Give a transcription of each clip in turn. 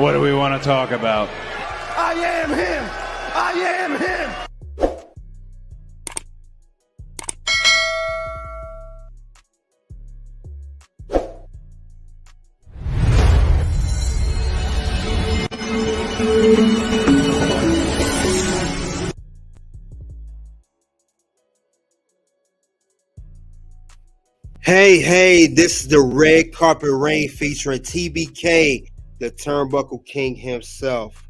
What do we want to talk about? I am him. I am him. Hey, this is the Red Carpet Rain featuring TBK, the Turnbuckle King himself.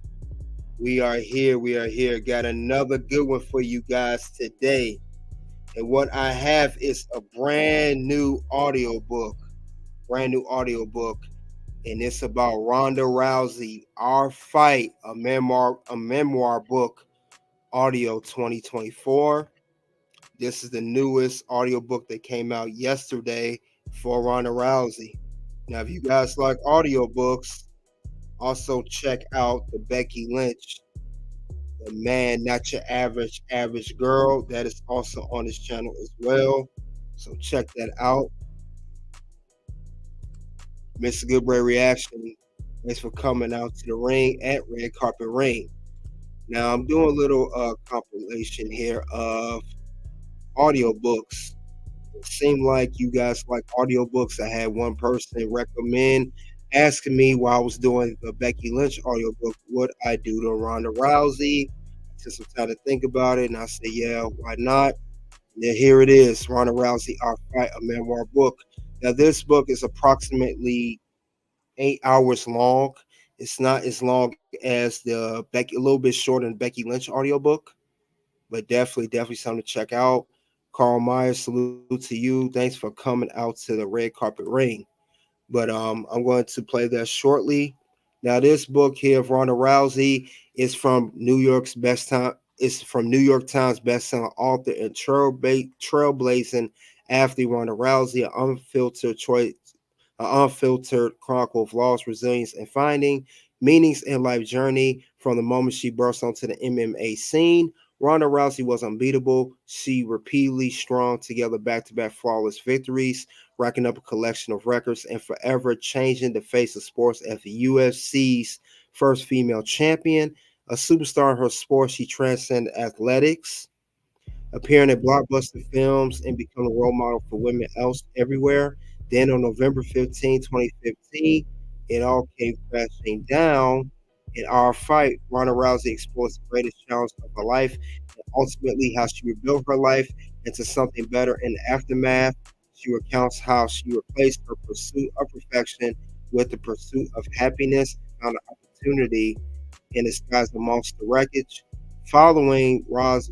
We are here. Got another good one for you guys today. And what I have is a brand new audiobook. And it's about Ronda Rousey, Our Fight, a memoir book, audio 2024. This is the newest audiobook that came out yesterday for Ronda Rousey. Now, if you guys like audiobooks, also check out the Becky Lynch, The Man, Not Your Average Girl. That is also on this channel as well. So check that out. Mr. Goodbray Reaction, thanks for coming out to the ring at Red Carpet Ring. Now, I'm doing a little compilation here of audiobooks. It seemed like you guys like audiobooks. I had one person recommend asking me while I was doing the Becky Lynch audiobook, would I do the Ronda Rousey? I took some time to think about it, and I said, yeah, why not? And then here it is, Ronda Rousey, Our Fight, a memoir book. Now, this book is approximately 8 hours long. It's not as long as the Becky, a little bit shorter than Becky Lynch audiobook, but definitely something to check out. Carl Myers, salute to you. Thanks for coming out to the Red Carpet Ring. But I'm going to play that shortly. Now, this book here of Ronda Rousey is from New York Times bestselling author and trailblazing athlete Ronda Rousey, an unfiltered chronicle of loss, resilience, and finding meanings in life journey from the moment she burst onto the MMA scene. Ronda Rousey was unbeatable. She repeatedly strung together back-to-back flawless victories, racking up a collection of records and forever changing the face of sports as the UFC's first female champion. A superstar in her sport, she transcended athletics, appearing in blockbuster films and becoming a role model for women everywhere. Then on November 15, 2015, it all came crashing down. In Our Fight, Ronda Rousey explores the greatest challenge of her life and ultimately how she rebuilt her life into something better in the aftermath. She recounts how she replaced her pursuit of perfection with the pursuit of happiness and found an opportunity in disguise amongst the wreckage. Following Rousey's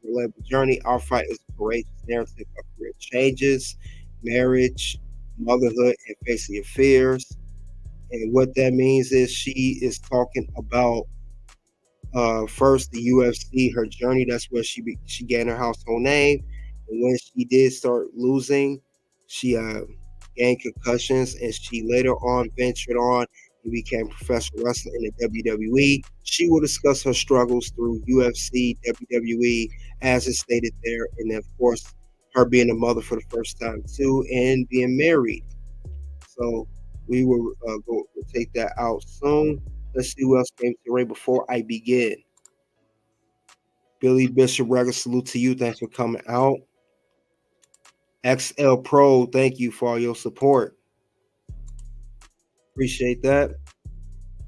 relatable journey, Our Fight is a courageous narrative of career changes, marriage, motherhood, and facing your fears. And what that means is she is talking about first the UFC, her journey. That's where she gained her household name. And when she did start losing, she gained concussions, and she later on ventured on and became a professional wrestler in the WWE. She will discuss her struggles through UFC, WWE, as it's stated there, and then, of course, her being a mother for the first time too, and being married. So we will we'll take that out soon. Let's see who else came to the ring before I begin. Billy Bishop, regular salute to you. Thanks for coming out. XL Pro, thank you for all your support. Appreciate that.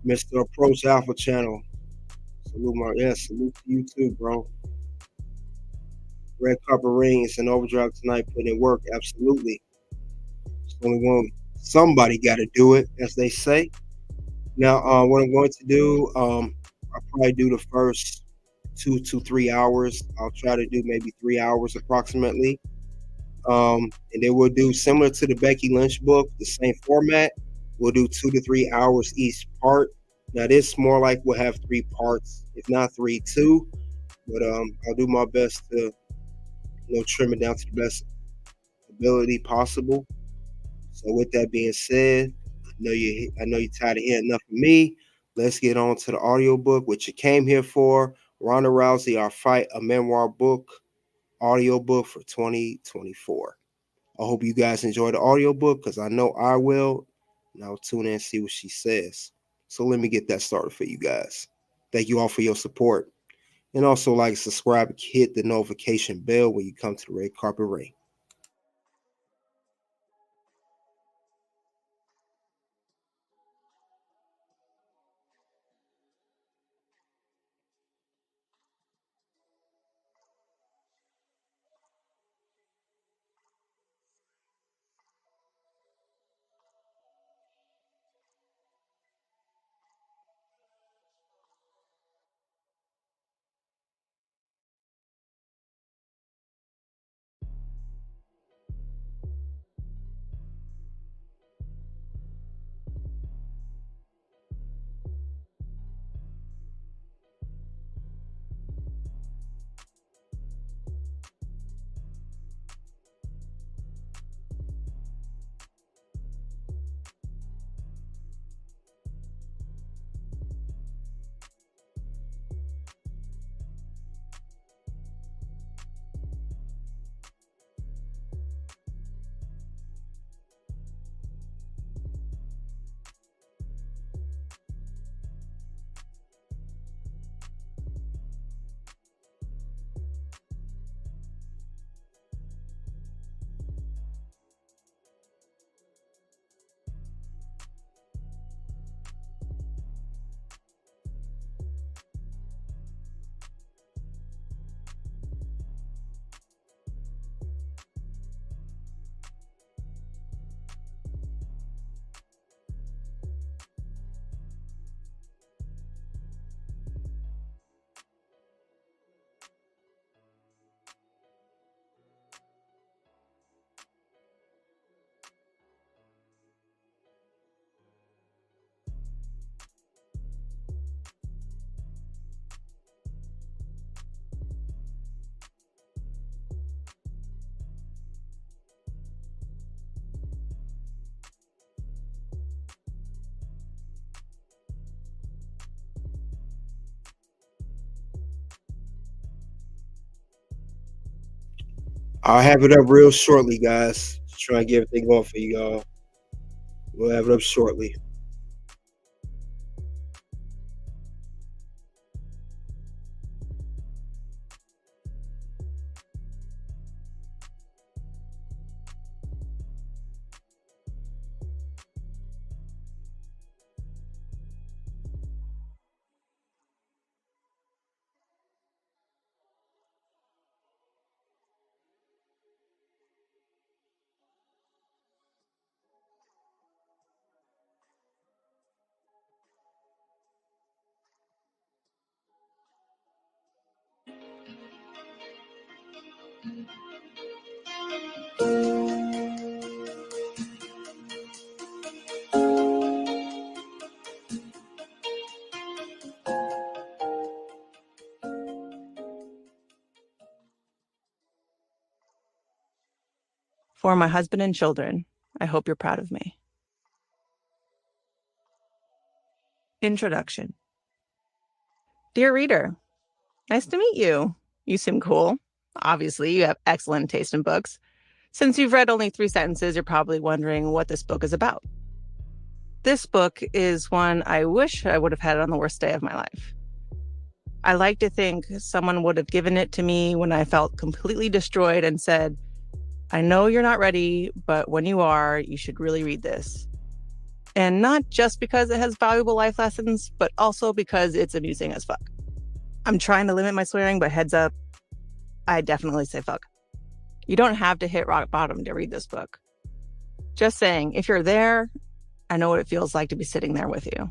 Mr. Approach Alpha Channel. Salute to you too, bro. Red Carpet Ring, it's an overdrive tonight, put in work, absolutely. It's only one. Somebody got to do it, as they say. Now, what I'm going to do, I'll probably do the first 2 to 3 hours. I'll try to do maybe 3 hours approximately. And then we'll do similar to the Becky Lynch book, the same format. We'll do 2 to 3 hours each part. Now, this more like we'll have 3 parts, if not 3, 2. But I'll do my best to trim it down to the best ability possible. So with that being said, I know you're tired of hearing enough of me. Let's get on to the audiobook, which you came here for. Ronda Rousey, Our Fight, a memoir book, audiobook for 2024. I hope you guys enjoy the audiobook because I know I will. And I'll tune in and see what she says. So let me get that started for you guys. Thank you all for your support. And also like, subscribe, and hit the notification bell when you come to the red carpet ring. I'll have it up real shortly, guys. Just trying to get everything going for you all. We'll have it up shortly. For my husband and children, I hope you're proud of me. Introduction. Dear reader, nice to meet you. You seem cool. Obviously, you have excellent taste in books. Since you've read only 3 sentences, you're probably wondering what this book is about. This book is one I wish I would have had on the worst day of my life. I like to think someone would have given it to me when I felt completely destroyed and said, I know you're not ready, but when you are, you should really read this. And not just because it has valuable life lessons, but also because it's amusing as fuck. I'm trying to limit my swearing, but heads up, I definitely say fuck. You don't have to hit rock bottom to read this book. Just saying, if you're there, I know what it feels like to be sitting there with you.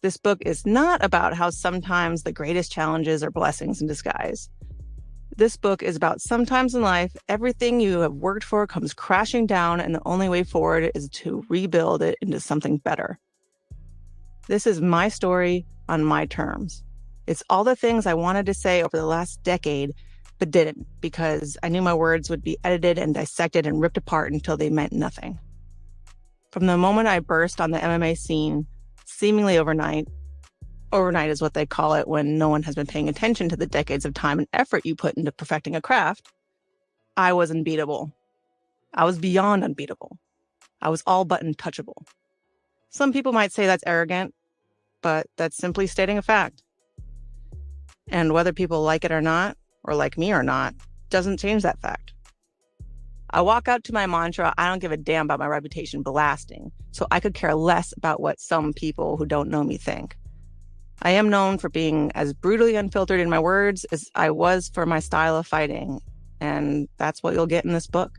This book is not about how sometimes the greatest challenges are blessings in disguise. This book is about sometimes in life, everything you have worked for comes crashing down, and the only way forward is to rebuild it into something better. This is my story on my terms. It's all the things I wanted to say over the last decade, but didn't, because I knew my words would be edited and dissected and ripped apart until they meant nothing. From the moment I burst on the MMA scene, seemingly overnight is what they call it when no one has been paying attention to the decades of time and effort you put into perfecting a craft, I was unbeatable. I was beyond unbeatable. I was all but untouchable. Some people might say that's arrogant. but that's simply stating a fact. And whether people like it or not, or like me or not, doesn't change that fact. I walk out to my mantra, I don't give a damn about my reputation blasting, so I could care less about what some people who don't know me think. I am known for being as brutally unfiltered in my words as I was for my style of fighting, and that's what you'll get in this book.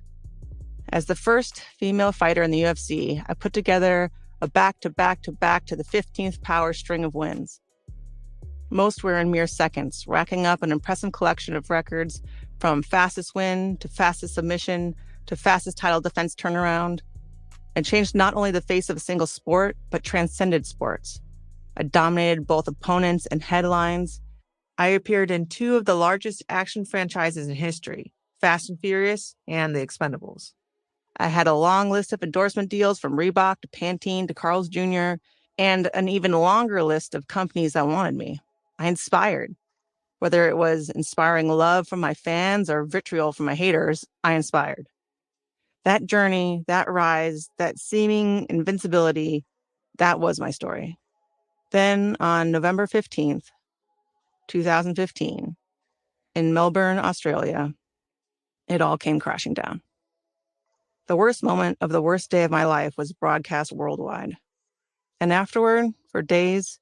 As the first female fighter in the UFC, I put together a back-to-back-to-back to the 15th power string of wins. Most were in mere seconds, racking up an impressive collection of records from fastest win to fastest submission to fastest title defense turnaround. I changed not only the face of a single sport, but transcended sports. I dominated both opponents and headlines. I appeared in 2 of the largest action franchises in history, Fast and Furious and The Expendables. I had a long list of endorsement deals from Reebok to Pantene to Carl's Jr., and an even longer list of companies that wanted me. I inspired. Whether it was inspiring love from my fans or vitriol from my haters, I inspired. That journey, that rise, that seeming invincibility, that was my story. Then on November 15th, 2015, in Melbourne, Australia, it all came crashing down. The worst moment of the worst day of my life was broadcast worldwide. And afterward, for days,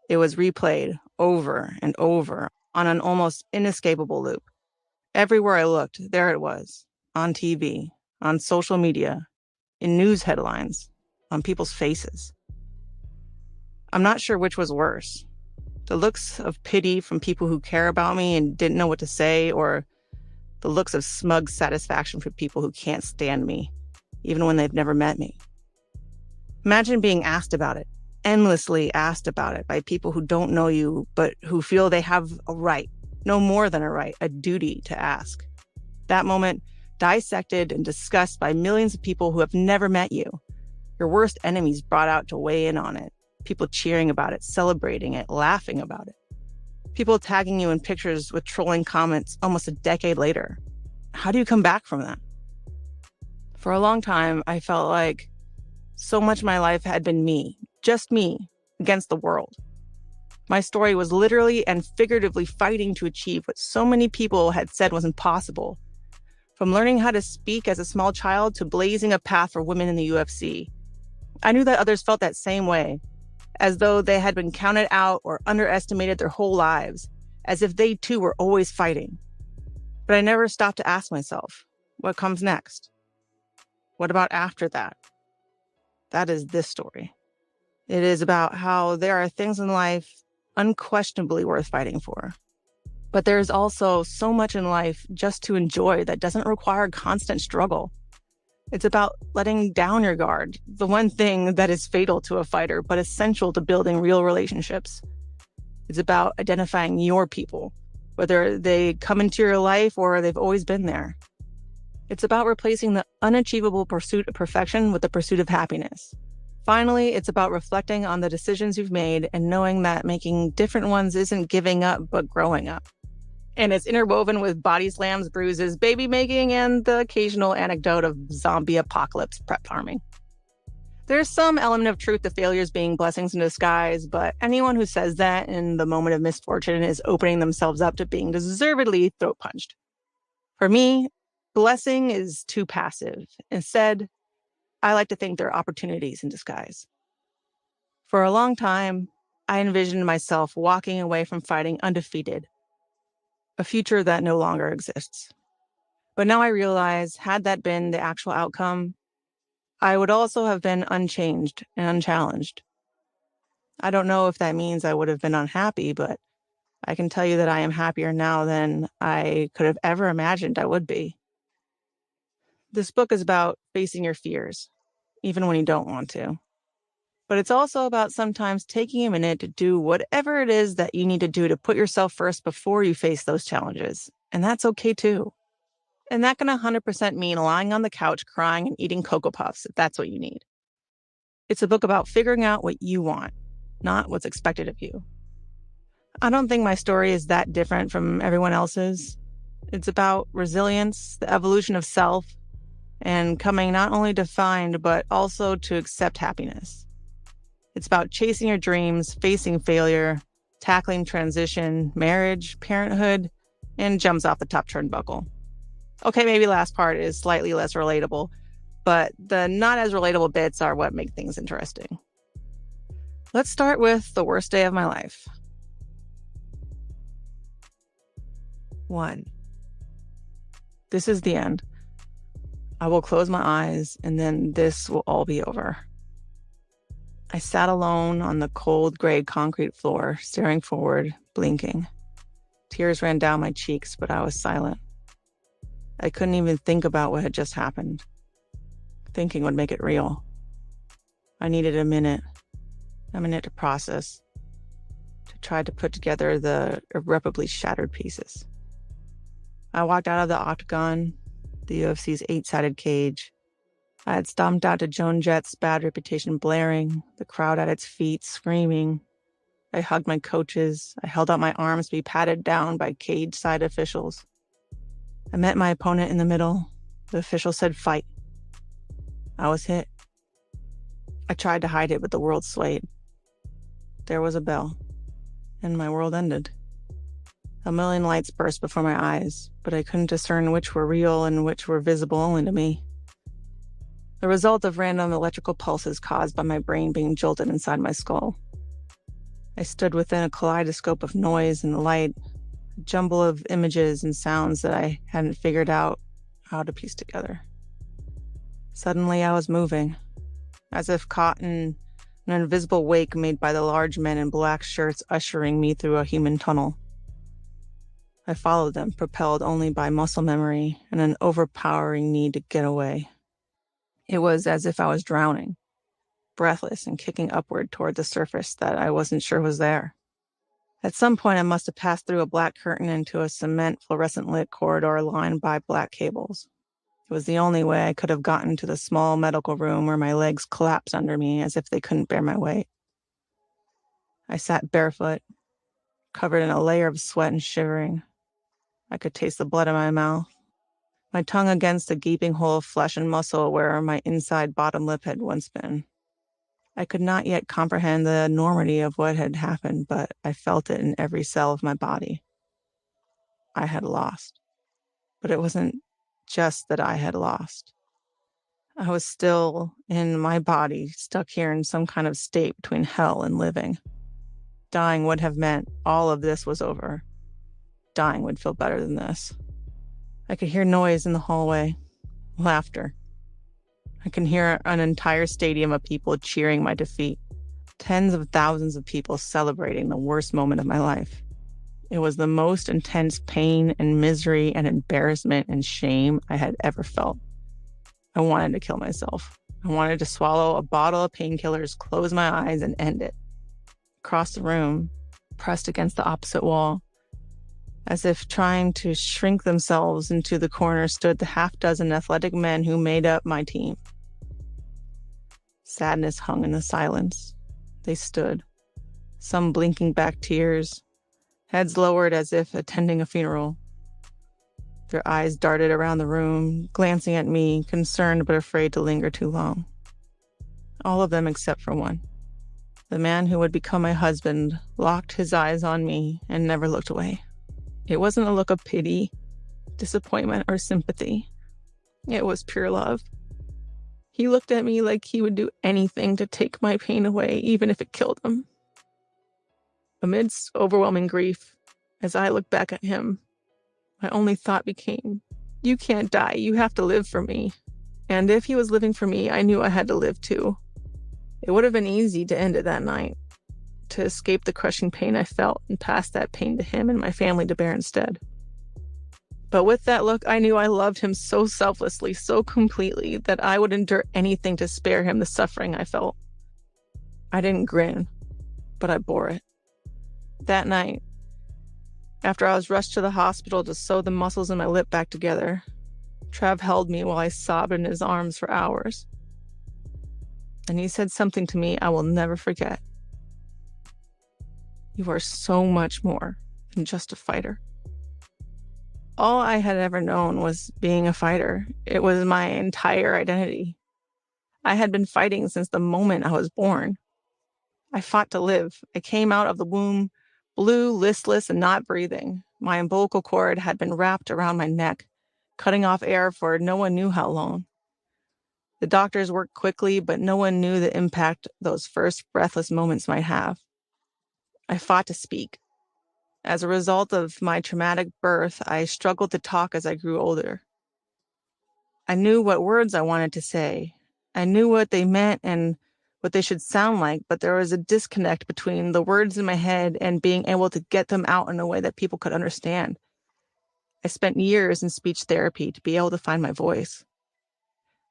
it was replayed over and over on an almost inescapable loop. Everywhere I looked, there it was, on TV, on social media, in news headlines, on people's faces. I'm not sure which was worse. The looks of pity from people who care about me and didn't know what to say, or the looks of smug satisfaction for people who can't stand me, even when they've never met me. Imagine being asked about it, endlessly asked about it by people who don't know you, but who feel they have a right, no more than a right, a duty to ask. That moment dissected and discussed by millions of people who have never met you. Your worst enemies brought out to weigh in on it. People cheering about it, celebrating it, laughing about it. People tagging you in pictures with trolling comments almost a decade later. How do you come back from that? For a long time, I felt like so much of my life had been me, just me, against the world. My story was literally and figuratively fighting to achieve what so many people had said was impossible. From learning how to speak as a small child to blazing a path for women in the UFC. I knew that others felt that same way, as though they had been counted out or underestimated their whole lives, as if they too were always fighting. But I never stopped to ask myself, what comes next? What about after that? That is this story. It is about how there are things in life unquestionably worth fighting for. But there is also so much in life just to enjoy that doesn't require constant struggle. It's about letting down your guard, the one thing that is fatal to a fighter, but essential to building real relationships. It's about identifying your people, whether they come into your life or they've always been there. It's about replacing the unachievable pursuit of perfection with the pursuit of happiness. Finally, it's about reflecting on the decisions you've made and knowing that making different ones isn't giving up, but growing up. And it's interwoven with body slams, bruises, baby making, and the occasional anecdote of zombie apocalypse prep farming. There's some element of truth to failures being blessings in disguise, but anyone who says that in the moment of misfortune is opening themselves up to being deservedly throat punched. For me, blessing is too passive. Instead, I like to think they're opportunities in disguise. For a long time, I envisioned myself walking away from fighting undefeated, a future that no longer exists. But now I realize, had that been the actual outcome, I would also have been unchanged and unchallenged. I don't know if that means I would have been unhappy, but I can tell you that I am happier now than I could have ever imagined I would be. This book is about facing your fears, even when you don't want to. But it's also about sometimes taking a minute to do whatever it is that you need to do to put yourself first before you face those challenges. And that's okay too. And that can 100% mean lying on the couch crying and eating Cocoa Puffs if that's what you need. It's a book about figuring out what you want, not what's expected of you. I don't think my story is that different from everyone else's. It's about resilience, the evolution of self, and coming not only to find, but also to accept happiness. It's about chasing your dreams, facing failure, tackling transition, marriage, parenthood, and jumps off the top turnbuckle. Okay, maybe the last part is slightly less relatable, but the not as relatable bits are what make things interesting. Let's start with the worst day of my life. 1. This is the end. I will close my eyes, and then this will all be over. I sat alone on the cold gray concrete floor, staring forward, blinking. Tears ran down my cheeks, but I was silent. I couldn't even think about what had just happened. Thinking would make it real. I needed a minute to process, to try to put together the irreparably shattered pieces. I walked out of the octagon, the UFC's 8-sided cage. I had stomped out to Joan Jett's bad reputation blaring, the crowd at its feet screaming. I hugged my coaches. I held out my arms to be patted down by cage-side officials. I met my opponent in the middle. The official said, "Fight." I was hit. I tried to hide it, but the world swayed. There was a bell, and my world ended. A million lights burst before my eyes, but I couldn't discern which were real and which were visible only to me. The result of random electrical pulses caused by my brain being jolted inside my skull. I stood within a kaleidoscope of noise and light, a jumble of images and sounds that I hadn't figured out how to piece together. Suddenly I was moving, as if caught in an invisible wake made by the large men in black shirts ushering me through a human tunnel. I followed them, propelled only by muscle memory and an overpowering need to get away. It was as if I was drowning, breathless and kicking upward toward the surface that I wasn't sure was there. At some point, I must have passed through a black curtain into a cement fluorescent-lit corridor lined by black cables. It was the only way I could have gotten to the small medical room where my legs collapsed under me as if they couldn't bear my weight. I sat barefoot, covered in a layer of sweat and shivering. I could taste the blood in my mouth, my tongue against a gaping hole of flesh and muscle where my inside bottom lip had once been. I could not yet comprehend the enormity of what had happened, but I felt it in every cell of my body. I had lost. But it wasn't just that I had lost. I was still in my body, stuck here in some kind of state between hell and living. Dying would have meant all of this was over. Dying would feel better than this. I could hear noise in the hallway, laughter. I can hear an entire stadium of people cheering my defeat. Tens of thousands of people celebrating the worst moment of my life. It was the most intense pain and misery and embarrassment and shame I had ever felt. I wanted to kill myself. I wanted to swallow a bottle of painkillers, close my eyes, and end it. Across the room, pressed against the opposite wall, as if trying to shrink themselves into the corner, stood the half-dozen athletic men who made up my team. Sadness hung in the silence. They stood, some blinking back tears, heads lowered as if attending a funeral. Their eyes darted around the room, glancing at me, concerned but afraid to linger too long. All of them except for one. The man who would become my husband locked his eyes on me and never looked away. It wasn't a look of pity, disappointment, or sympathy. It was pure love. He looked at me like he would do anything to take my pain away, even if it killed him. Amidst overwhelming grief, as I looked back at him, my only thought became, "You can't die, you have to live for me." And if he was living for me, I knew I had to live too. It would have been easy to end it that night, to escape the crushing pain I felt and pass that pain to him and my family to bear instead. But with that look, I knew I loved him so selflessly, so completely, that I would endure anything to spare him the suffering I felt. I didn't grin, but I bore it. That night, after I was rushed to the hospital to sew the muscles in my lip back together, Trav held me while I sobbed in his arms for hours. And he said something to me I will never forget. "You are so much more than just a fighter." All I had ever known was being a fighter. It was my entire identity. I had been fighting since the moment I was born. I fought to live. I came out of the womb blue, listless, and not breathing. My umbilical cord had been wrapped around my neck, cutting off air for no one knew how long. The doctors worked quickly, but no one knew the impact those first breathless moments might have. I fought to speak. As a result of my traumatic birth, I struggled to talk as I grew older. I knew what words I wanted to say. I knew what they meant and what they should sound like, but there was a disconnect between the words in my head and being able to get them out in a way that people could understand. I spent years in speech therapy to be able to find my voice.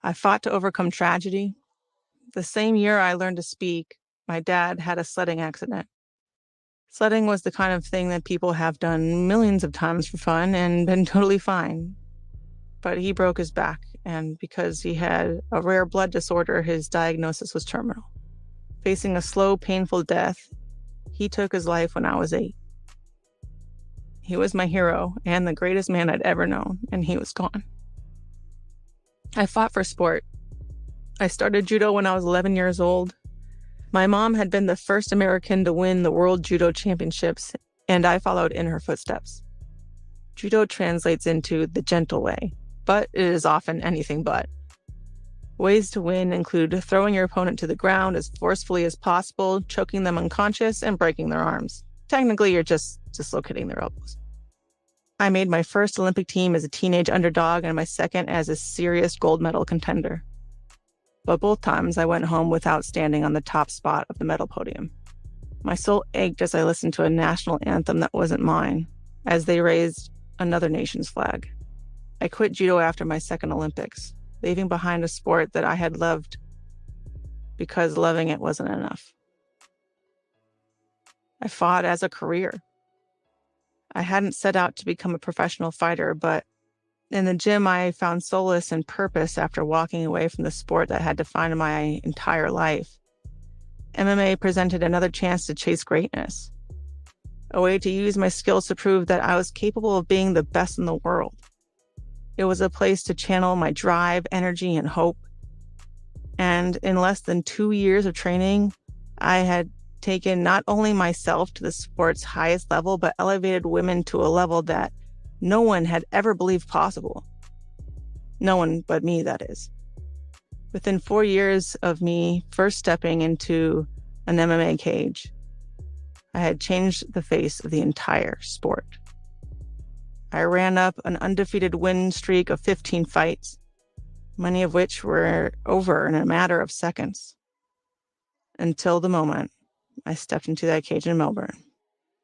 I fought to overcome tragedy. The same year I learned to speak, my dad had a sledding accident. Sledding was the kind of thing that people have done millions of times for fun and been totally fine. But he broke his back, and because he had a rare blood disorder, his diagnosis was terminal. Facing a slow, painful death, he took his life when I was 8. He was my hero and the greatest man I'd ever known, and he was gone. I fought for sport. I started judo when I was 11 years old. My mom had been the first American to win the World Judo Championships, and I followed in her footsteps. Judo translates into the gentle way, but it is often anything but. Ways to win include throwing your opponent to the ground as forcefully as possible, choking them unconscious, and breaking their arms. Technically, you're just dislocating their elbows. I made my first Olympic team as a teenage underdog and my second as a serious gold medal contender. But both times I went home without standing on the top spot of the medal podium. My soul ached as I listened to a national anthem that wasn't mine, as they raised another nation's flag. I quit judo after my second Olympics, leaving behind a sport that I had loved because loving it wasn't enough. I fought as a career. I hadn't set out to become a professional fighter, but in the gym, I found solace and purpose after walking away from the sport that had defined my entire life. MMA presented another chance to chase greatness, a way to use my skills to prove that I was capable of being the best in the world. It was a place to channel my drive, energy, and hope. And in less than 2 years of training, I had taken not only myself to the sport's highest level, but elevated women to a level that no one had ever believed possible. No one but me, that is. Within 4 years of me first stepping into an MMA cage, I had changed the face of the entire sport. I ran up an undefeated win streak of 15 fights, many of which were over in a matter of seconds, until the moment I stepped into that cage in Melbourne.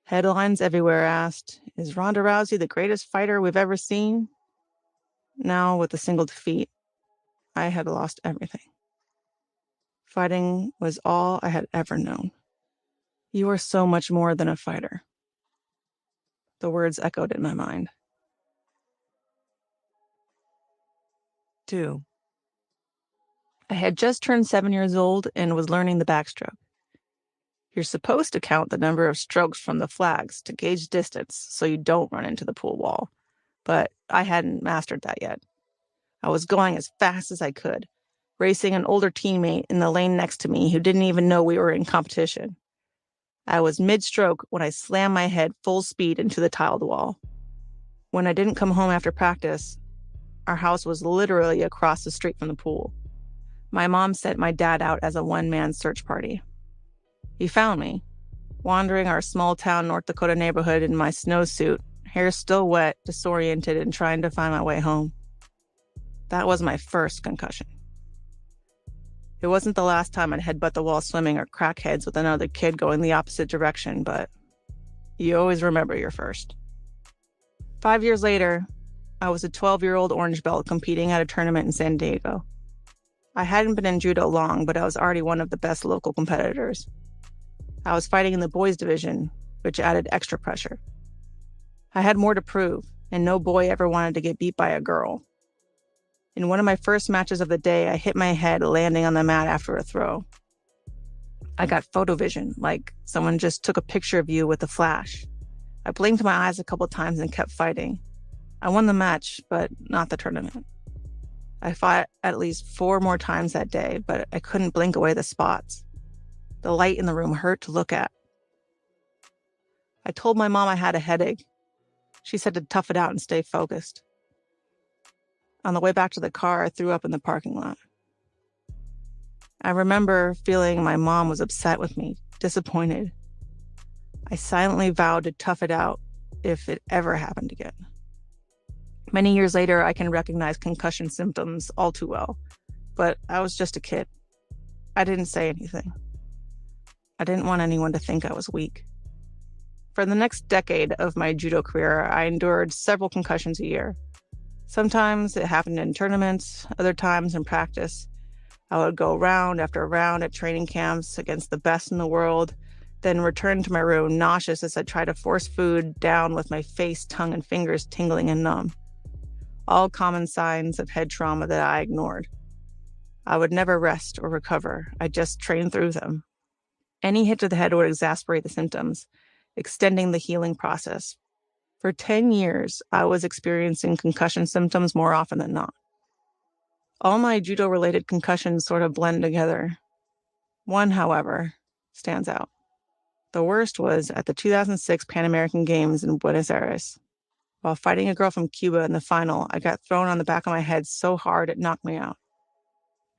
Headlines everywhere asked, "Is Ronda Rousey the greatest fighter we've ever seen?" Now, with a single defeat, I had lost everything. Fighting was all I had ever known. "You are so much more than a fighter." The words echoed in my mind. 2. I had just turned 7 years old and was learning the backstroke. You're supposed to count the number of strokes from the flags to gauge distance so you don't run into the pool wall, but I hadn't mastered that yet. I was going as fast as I could, racing an older teammate in the lane next to me who didn't even know we were in competition. I was mid-stroke when I slammed my head full speed into the tiled wall. When I didn't come home after practice, our house was literally across the street from the pool. My mom sent my dad out as a one-man search party. He found me, wandering our small-town North Dakota neighborhood in my snowsuit, hair still wet, disoriented, and trying to find my way home. That was my first concussion. It wasn't the last time I'd headbutt the wall swimming or crack heads with another kid going the opposite direction, but you always remember your first. 5 years later, I was a 12-year-old orange belt competing at a tournament in San Diego. I hadn't been in judo long, but I was already one of the best local competitors. I was fighting in the boys division, which added extra pressure. I had more to prove, and no boy ever wanted to get beat by a girl. In one of my first matches of the day, I hit my head landing on the mat after a throw. I got photo vision, like someone just took a picture of you with a flash. I blinked my eyes a couple times and kept fighting. I won the match, but not the tournament. I fought at least 4 more times that day, but I couldn't blink away the spots. The light in the room hurt to look at. I told my mom I had a headache. She said to tough it out and stay focused. On the way back to the car, I threw up in the parking lot. I remember feeling my mom was upset with me, disappointed. I silently vowed to tough it out if it ever happened again. Many years later, I can recognize concussion symptoms all too well, but I was just a kid. I didn't say anything. I didn't want anyone to think I was weak. For the next decade of my judo career, I endured several concussions a year. Sometimes it happened in tournaments, other times in practice. I would go round after round at training camps against the best in the world, then return to my room nauseous as I tried to force food down with my face, tongue, and fingers tingling and numb. All common signs of head trauma that I ignored. I would never rest or recover. I just trained through them. Any hit to the head would exasperate the symptoms, extending the healing process. For 10 years, I was experiencing concussion symptoms more often than not. All my judo-related concussions sort of blend together. One, however, stands out. The worst was at the 2006 Pan American Games in Buenos Aires. While fighting a girl from Cuba in the final, I got thrown on the back of my head so hard it knocked me out.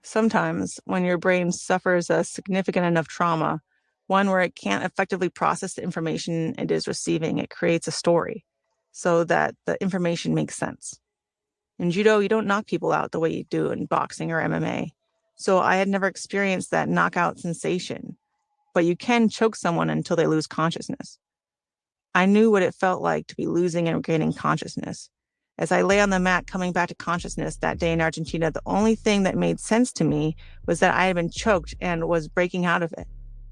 Sometimes, when your brain suffers a significant enough trauma, one where it can't effectively process the information it is receiving, it creates a story so that the information makes sense. In judo, you don't knock people out the way you do in boxing or MMA. So I had never experienced that knockout sensation, but you can choke someone until they lose consciousness. I knew what it felt like to be losing and regaining consciousness. As I lay on the mat coming back to consciousness that day in Argentina, the only thing that made sense to me was that I had been choked and was breaking out of it.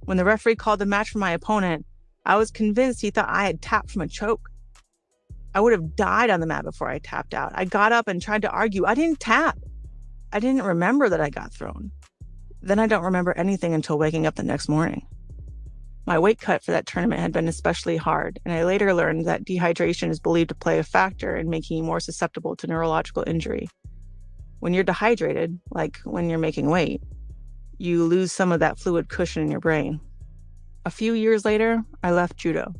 When the referee called the match for my opponent, I was convinced he thought I had tapped from a choke. I would have died on the mat before I tapped out. I got up and tried to argue. I didn't tap. I didn't remember that I got thrown. Then I don't remember anything until waking up the next morning. My weight cut for that tournament had been especially hard, and I later learned that dehydration is believed to play a factor in making you more susceptible to neurological injury. When you're dehydrated, like when you're making weight, you lose some of that fluid cushion in your brain. A few years later, I left judo.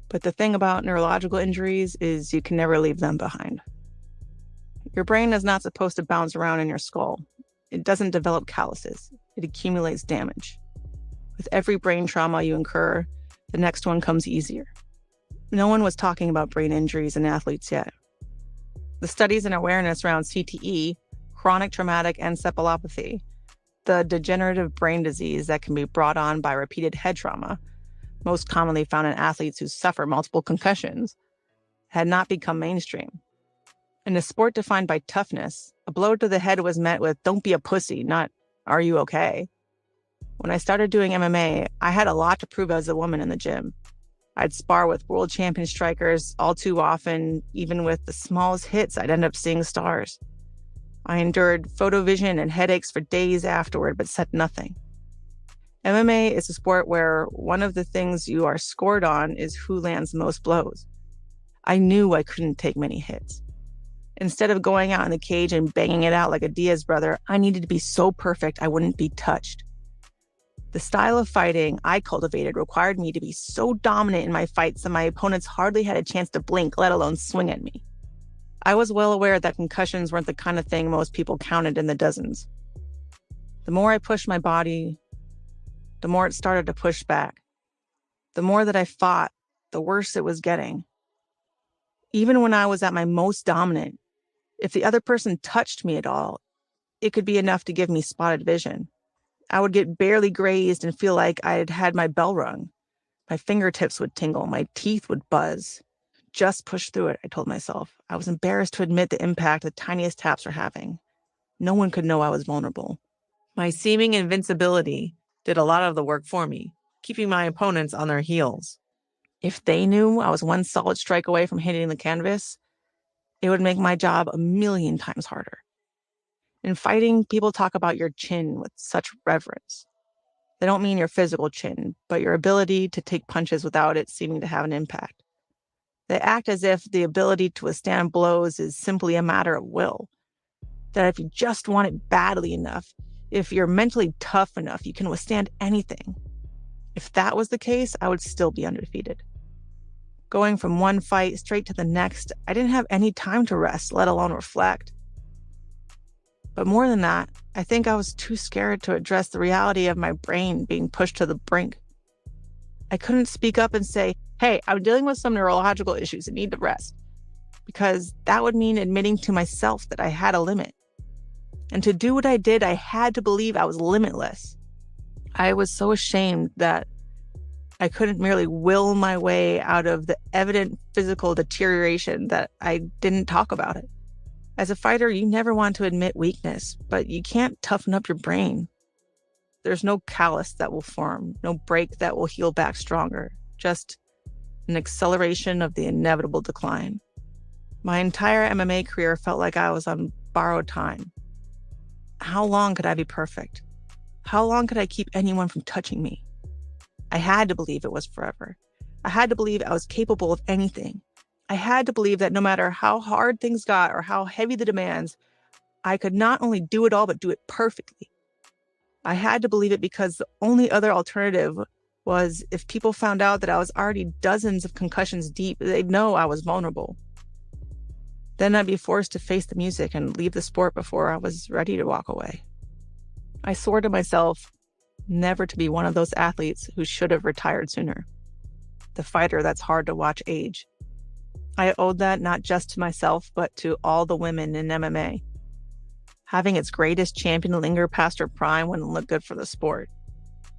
But the thing about neurological injuries is you can never leave them behind. Your brain is not supposed to bounce around in your skull. It doesn't develop calluses. It accumulates damage. With every brain trauma you incur, the next one comes easier. No one was talking about brain injuries in athletes yet. The studies and awareness around CTE, chronic traumatic encephalopathy, the degenerative brain disease that can be brought on by repeated head trauma, most commonly found in athletes who suffer multiple concussions, had not become mainstream. In a sport defined by toughness, a blow to the head was met with, "Don't be a pussy," not, "Are you okay?" When I started doing MMA, I had a lot to prove as a woman in the gym. I'd spar with world champion strikers all too often. Even with the smallest hits, I'd end up seeing stars. I endured photovision and headaches for days afterward, but said nothing. MMA is a sport where one of the things you are scored on is who lands the most blows. I knew I couldn't take many hits. Instead of going out in the cage and banging it out like a Diaz brother, I needed to be so perfect I wouldn't be touched. The style of fighting I cultivated required me to be so dominant in my fights that my opponents hardly had a chance to blink, let alone swing at me. I was well aware that concussions weren't the kind of thing most people counted in the dozens. The more I pushed my body, the more it started to push back. The more that I fought, the worse it was getting. Even when I was at my most dominant, if the other person touched me at all, it could be enough to give me spotted vision. I would get barely grazed and feel like I had had my bell rung. My fingertips would tingle, my teeth would buzz. Just push through it, I told myself. I was embarrassed to admit the impact the tiniest taps were having. No one could know I was vulnerable. My seeming invincibility did a lot of the work for me, keeping my opponents on their heels. If they knew I was one solid strike away from hitting the canvas, it would make my job a million times harder. In fighting, people talk about your chin with such reverence. They don't mean your physical chin, but your ability to take punches without it seeming to have an impact. They act as if the ability to withstand blows is simply a matter of will. That if you just want it badly enough, If you're mentally tough enough, you can withstand anything. If that was the case, I would still be undefeated. Going from one fight straight to the next, I didn't have any time to rest, let alone reflect. But more than that, I think I was too scared to address the reality of my brain being pushed to the brink. I couldn't speak up and say, hey, I'm dealing with some neurological issues and need to rest, because that would mean admitting to myself that I had a limit. And to do what I did, I had to believe I was limitless. I was so ashamed that I couldn't merely will my way out of the evident physical deterioration that I didn't talk about it. As a fighter, you never want to admit weakness, but you can't toughen up your brain. There's no callus that will form, no break that will heal back stronger, just an acceleration of the inevitable decline. My entire MMA career felt like I was on borrowed time. How long could I be perfect? How long could I keep anyone from touching me? I had to believe it was forever. I had to believe I was capable of anything. I had to believe that no matter how hard things got or how heavy the demands, I could not only do it all, but do it perfectly. I had to believe it because the only other alternative was if people found out that I was already dozens of concussions deep, they'd know I was vulnerable. Then I'd be forced to face the music and leave the sport before I was ready to walk away. I swore to myself never to be one of those athletes who should have retired sooner. The fighter that's hard to watch age. I owed that not just to myself, but to all the women in MMA. Having its greatest champion linger past her prime wouldn't look good for the sport.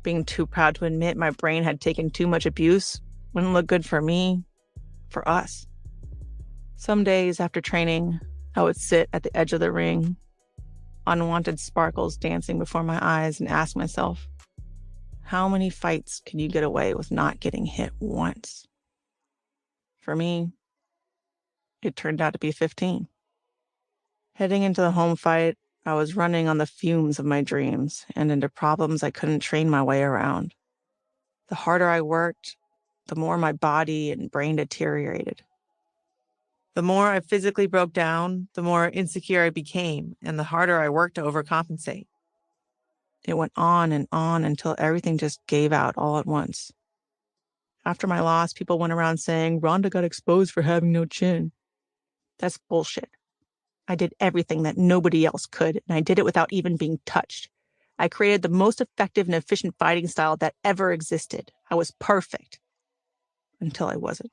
Being too proud to admit my brain had taken too much abuse wouldn't look good for me, for us. Some days after training, I would sit at the edge of the ring, unwanted sparkles dancing before my eyes, and ask myself, how many fights can you get away with not getting hit once? For me, it turned out to be 15. Heading into the home fight, I was running on the fumes of my dreams and into problems I couldn't train my way around. The harder I worked, the more my body and brain deteriorated. The more I physically broke down, the more insecure I became, and the harder I worked to overcompensate. It went on until everything just gave out all at once. After my loss, people went around saying, Ronda got exposed for having no chin. That's bullshit. I did everything that nobody else could, and I did it without even being touched. I created the most effective and efficient fighting style that ever existed. I was perfect. Until I wasn't.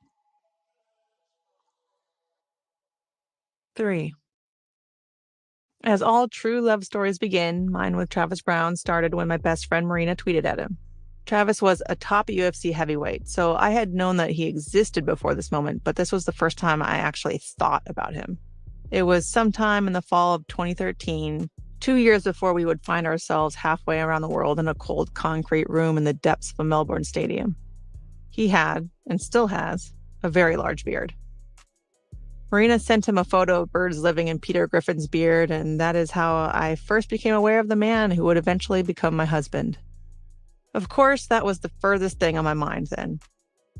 3. As all true love stories begin, mine with Travis Brown started when my best friend Marina tweeted at him. Travis was a top UFC heavyweight, so I had known that he existed before this moment, but this was the first time I actually thought about him. It was sometime in the fall of 2013, 2 years before we would find ourselves halfway around the world in a cold concrete room in the depths of a Melbourne stadium. He had, and still has, a very large beard. Marina sent him a photo of birds living in Peter Griffin's beard, and that is how I first became aware of the man who would eventually become my husband. Of course, that was the furthest thing on my mind then.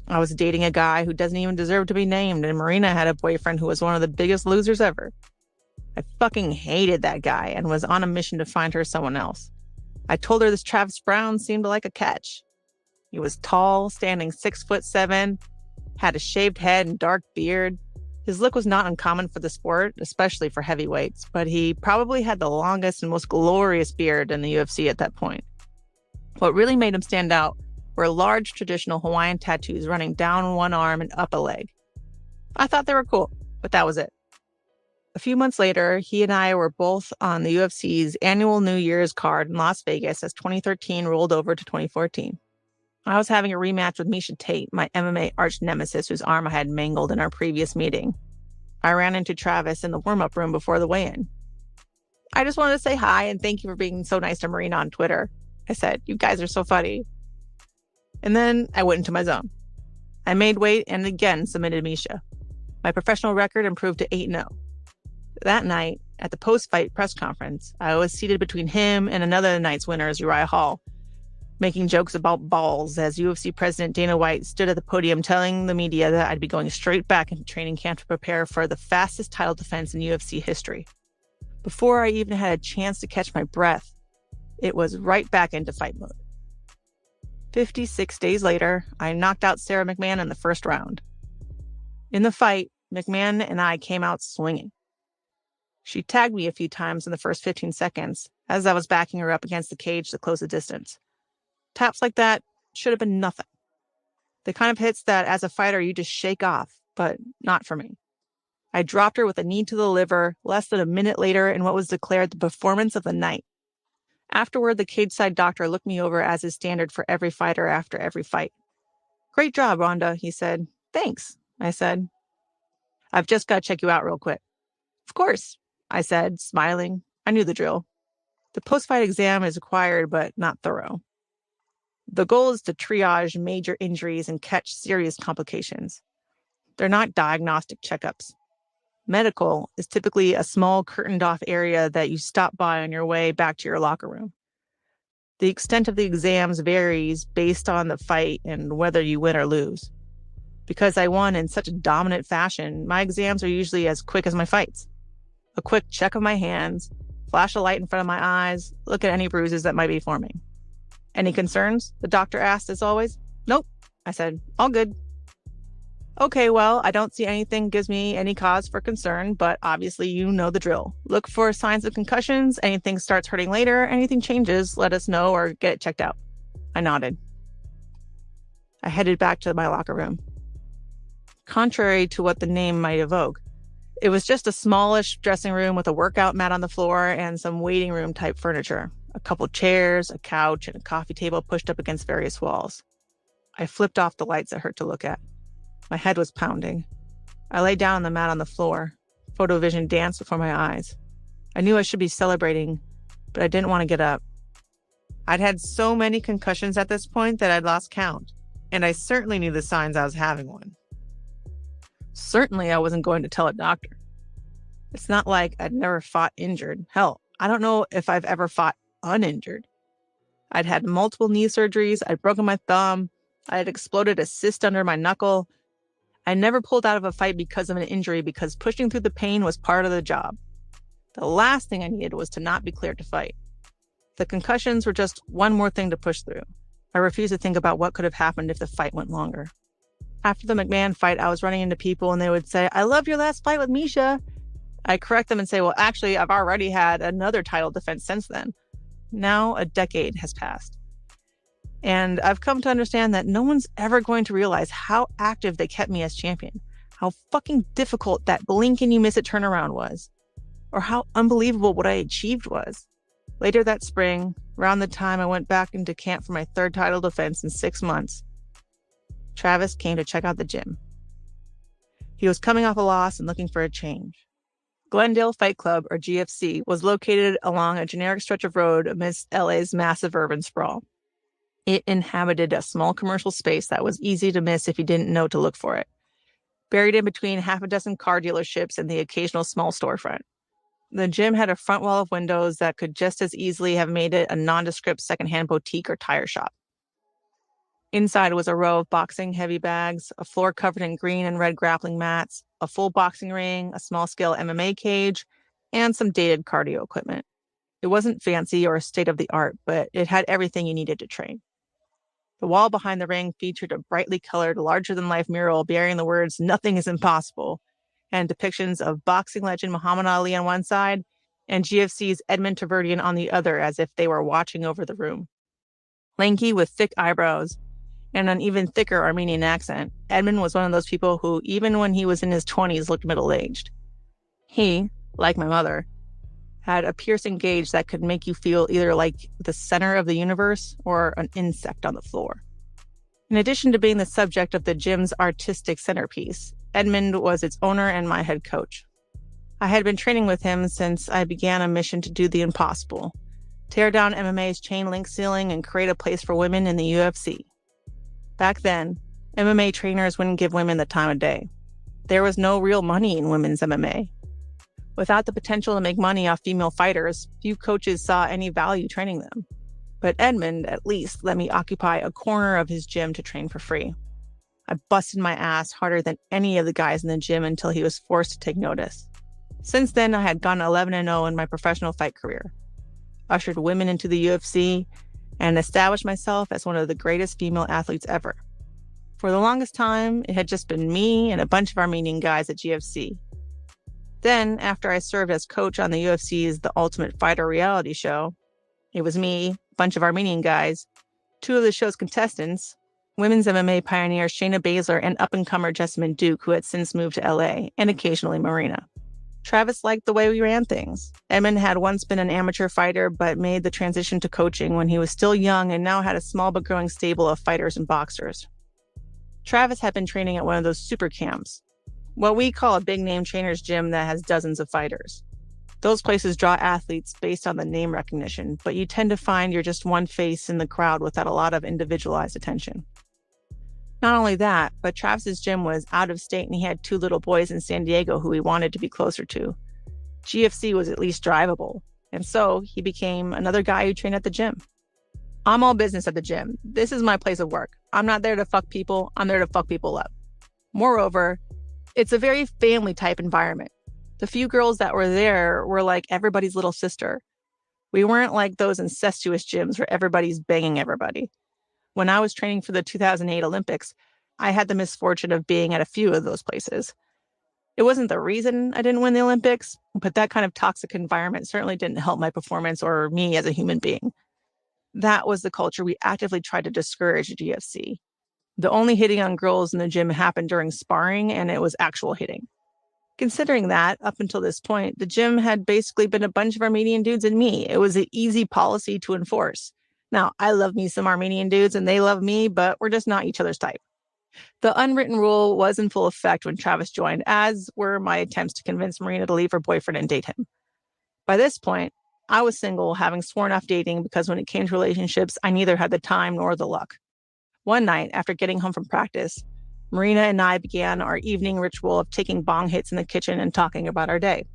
I was dating a guy who doesn't even deserve to be named, and Marina had a boyfriend who was one of the biggest losers ever. I fucking hated that guy and was on a mission to find her someone else. I told her this Travis Brown seemed like a catch. He was tall, standing 6'7", had a shaved head and dark beard. His look was not uncommon for the sport, especially for heavyweights, but he probably had the longest and most glorious beard in the UFC at that point. What really made him stand out were large traditional Hawaiian tattoos running down one arm and up a leg. I thought they were cool, but that was it. A few months later, he and I were both on the UFC's annual New Year's card in Las Vegas as 2013 rolled over to 2014. I was having a rematch with Miesha Tate, my MMA arch nemesis whose arm I had mangled in our previous meeting. I ran into Travis in the warm-up room before the weigh-in. I just wanted to say hi and thank you for being so nice to Marina on Twitter. I said, you guys are so funny. And then I went into my zone. I made weight and again submitted Miesha. My professional record improved to 8-0. That night, at the post-fight press conference, I was seated between him and another night's winners, Uriah Hall, making jokes about balls as UFC President Dana White stood at the podium telling the media that I'd be going straight back into training camp to prepare for the fastest title defense in UFC history. Before I even had a chance to catch my breath, it was right back into fight mode. 56 days later, I knocked out Sarah McMahon in the first round. In the fight, McMahon and I came out swinging. She tagged me a few times in the first 15 seconds as I was backing her up against the cage to close the distance. Taps like that should have been nothing. The kind of hits that, as a fighter, you just shake off, but not for me. I dropped her with a knee to the liver less than a minute later in what was declared the performance of the night. Afterward, the cage-side doctor looked me over as is standard for every fighter after every fight. "Great job, Ronda," he said. "Thanks," I said. "I've just got to check you out real quick." "Of course," I said, smiling. I knew the drill. The post-fight exam is required, but not thorough. The goal is to triage major injuries and catch serious complications. They're not diagnostic checkups. Medical is typically a small curtained-off area that you stop by on your way back to your locker room. The extent of the exams varies based on the fight and whether you win or lose. Because I won in such a dominant fashion, my exams are usually as quick as my fights. A quick check of my hands, flash a light in front of my eyes, look at any bruises that might be forming. "Any concerns?" the doctor asked as always. "Nope," I said. "All good." "Okay, well, I don't see anything gives me any cause for concern, but obviously you know the drill. Look for signs of concussions, anything starts hurting later, anything changes, let us know or get it checked out." I nodded. I headed back to my locker room. Contrary to what the name might evoke, it was just a smallish dressing room with a workout mat on the floor and some waiting room type furniture. A couple chairs, a couch, and a coffee table pushed up against various walls. I flipped off the lights that hurt to look at. My head was pounding. I lay down on the mat on the floor. Photovision danced before my eyes. I knew I should be celebrating, but I didn't want to get up. I'd had so many concussions at this point that I'd lost count, and I certainly knew the signs I was having one. Certainly I wasn't going to tell a doctor. It's not like I'd never fought injured. Hell, I don't know if I've ever fought uninjured. I'd had multiple knee surgeries, I'd broken my thumb, I had exploded a cyst under my knuckle. I never pulled out of a fight because of an injury because pushing through the pain was part of the job. The last thing I needed was to not be cleared to fight. The concussions were just one more thing to push through. I refused to think about what could have happened if the fight went longer. After the McMahon fight, I was running into people and they would say, "I love your last fight with Misha." I'd correct them and say, "Well, actually, I've already had another title defense since then." Now a decade has passed. And I've come to understand that no one's ever going to realize how active they kept me as champion, how fucking difficult that blink and you miss it turnaround was, or how unbelievable what I achieved was. Later that spring, around the time I went back into camp for my third title defense in 6 months, Travis came to check out the gym. He was coming off a loss and looking for a change. Glendale Fight Club, or GFC, was located along a generic stretch of road amidst LA's massive urban sprawl. It inhabited a small commercial space that was easy to miss if you didn't know to look for it, buried in between half a dozen car dealerships and the occasional small storefront. The gym had a front wall of windows that could just as easily have made it a nondescript secondhand boutique or tire shop. Inside was a row of boxing heavy bags, a floor covered in green and red grappling mats, a full boxing ring, a small-scale MMA cage, and some dated cardio equipment. It wasn't fancy or state-of-the-art, but it had everything you needed to train. The wall behind the ring featured a brightly colored, larger-than-life mural bearing the words "Nothing is impossible," and depictions of boxing legend Muhammad Ali on one side and GFC's Edmond Taverdian on the other, as if they were watching over the room. Lanky with thick eyebrows and an even thicker Armenian accent, Edmund was one of those people who, even when he was in his 20s, looked middle-aged. He, like my mother, had a piercing gaze that could make you feel either like the center of the universe or an insect on the floor. In addition to being the subject of the gym's artistic centerpiece, Edmund was its owner and my head coach. I had been training with him since I began a mission to do the impossible, tear down MMA's chain link ceiling and create a place for women in the UFC. Back then, MMA trainers wouldn't give women the time of day. There was no real money in women's MMA. Without the potential to make money off female fighters, few coaches saw any value training them. But Edmund, at least, let me occupy a corner of his gym to train for free. I busted my ass harder than any of the guys in the gym until he was forced to take notice. Since then, I had gone 11-0 in my professional fight career. ushered women into the UFC, and established myself as one of the greatest female athletes ever. For the longest time, it had just been me and a bunch of Armenian guys at GFC. Then, after I served as coach on the UFC's The Ultimate Fighter reality show, it was me, a bunch of Armenian guys, two of the show's contestants, women's MMA pioneer Shayna Baszler and up-and-comer Jessamine Duke, who had since moved to LA, and occasionally Marina. Travis liked the way we ran things. Edmund had once been an amateur fighter, but made the transition to coaching when he was still young and now had a small but growing stable of fighters and boxers. Travis had been training at one of those super camps, what we call a big-name trainer's gym that has dozens of fighters. Those places draw athletes based on the name recognition, but you tend to find you're just one face in the crowd without a lot of individualized attention. Not only that, but Travis's gym was out of state and he had two little boys in San Diego who he wanted to be closer to. GFC was at least drivable, and so he became another guy who trained at the gym. I'm all business at the gym. This is my place of work. I'm not there to fuck people. I'm there to fuck people up. Moreover, it's a very family-type environment. The few girls that were there were like everybody's little sister. We weren't like those incestuous gyms where everybody's banging everybody. When I was training for the 2008 Olympics, I had the misfortune of being at a few of those places. It wasn't the reason I didn't win the Olympics, but that kind of toxic environment certainly didn't help my performance or me as a human being. That was the culture we actively tried to discourage at GFC. The only hitting on girls in the gym happened during sparring, and it was actual hitting. Considering that, up until this point, the gym had basically been a bunch of Armenian dudes and me. It was an easy policy to enforce. Now, I love me some Armenian dudes and they love me, but we're just not each other's type. The unwritten rule was in full effect when Travis joined, as were my attempts to convince Marina to leave her boyfriend and date him. By this point, I was single, having sworn off dating because when it came to relationships, I neither had the time nor the luck. One night, after getting home from practice, Marina and I began our evening ritual of taking bong hits in the kitchen and talking about our day.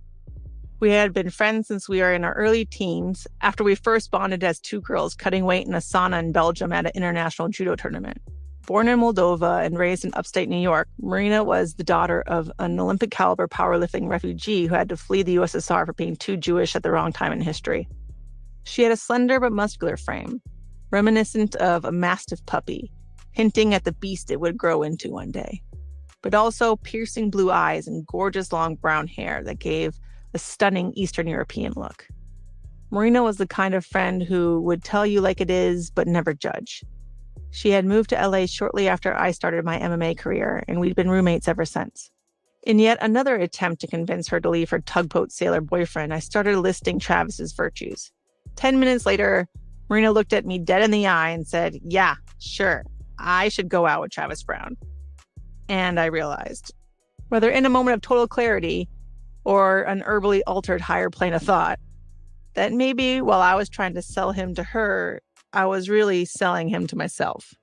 We had been friends since we were in our early teens, after we first bonded as two girls cutting weight in a sauna in Belgium at an international judo tournament. Born in Moldova and raised in upstate New York, Marina was the daughter of an Olympic-caliber powerlifting refugee who had to flee the USSR for being too Jewish at the wrong time in history. She had a slender but muscular frame, reminiscent of a mastiff puppy, hinting at the beast it would grow into one day, but also piercing blue eyes and gorgeous long brown hair that gave a stunning Eastern European look. Marina was the kind of friend who would tell you like it is, but never judge. She had moved to LA shortly after I started my MMA career, and we'd been roommates ever since. In yet another attempt to convince her to leave her tugboat sailor boyfriend, I started listing Travis's virtues. 10 minutes later, Marina looked at me dead in the eye and said, "Yeah, sure, I should go out with Travis Brown." And I realized, whether in a moment of total clarity or an herbally altered higher plane of thought, that maybe while I was trying to sell him to her, I was really selling him to myself.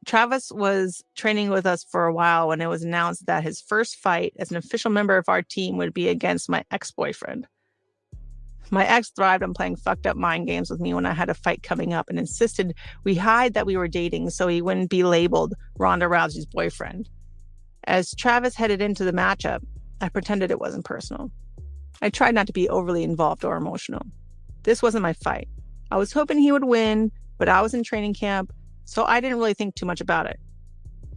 Travis was training with us for a while when it was announced that his first fight as an official member of our team would be against my ex-boyfriend. My ex thrived on playing fucked up mind games with me when I had a fight coming up and insisted we hide that we were dating so he wouldn't be labeled Ronda Rousey's boyfriend. As Travis headed into the matchup, I pretended it wasn't personal. I tried not to be overly involved or emotional. This wasn't my fight. I was hoping he would win, but I was in training camp, so I didn't really think too much about it.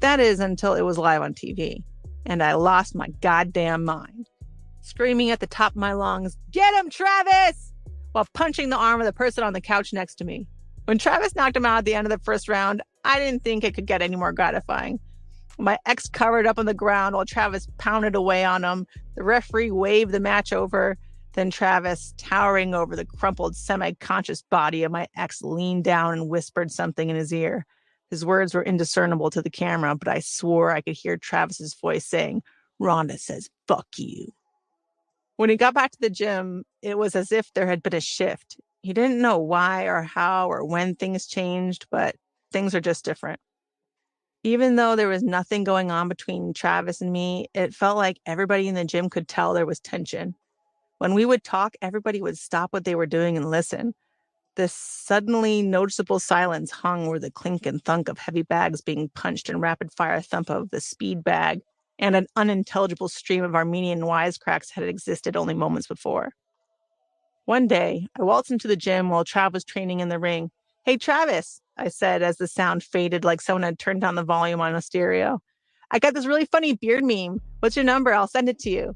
That is until it was live on TV, and I lost my goddamn mind, screaming at the top of my lungs, "Get him, Travis!" while punching the arm of the person on the couch next to me. When Travis knocked him out at the end of the first round, I didn't think it could get any more gratifying. My ex covered up on the ground while Travis pounded away on him. The referee waved the match over. Then Travis, towering over the crumpled, semi-conscious body of my ex, leaned down and whispered something in his ear. His words were indiscernible to the camera, but I swore I could hear Travis's voice saying, "Ronda says, fuck you." When he got back to the gym, it was as if there had been a shift. He didn't know why or how or when things changed, but things are just different. Even though there was nothing going on between Travis and me, it felt like everybody in the gym could tell there was tension. When we would talk, everybody would stop what they were doing and listen. This suddenly noticeable silence hung where the clink and thunk of heavy bags being punched and rapid-fire thump of the speed bag and an unintelligible stream of Armenian wisecracks had existed only moments before. One day, I waltzed into the gym while Trav was training in the ring. "Hey, Travis," I said as the sound faded like someone had turned down the volume on a stereo. "I got this really funny beard meme. What's your number? I'll send it to you."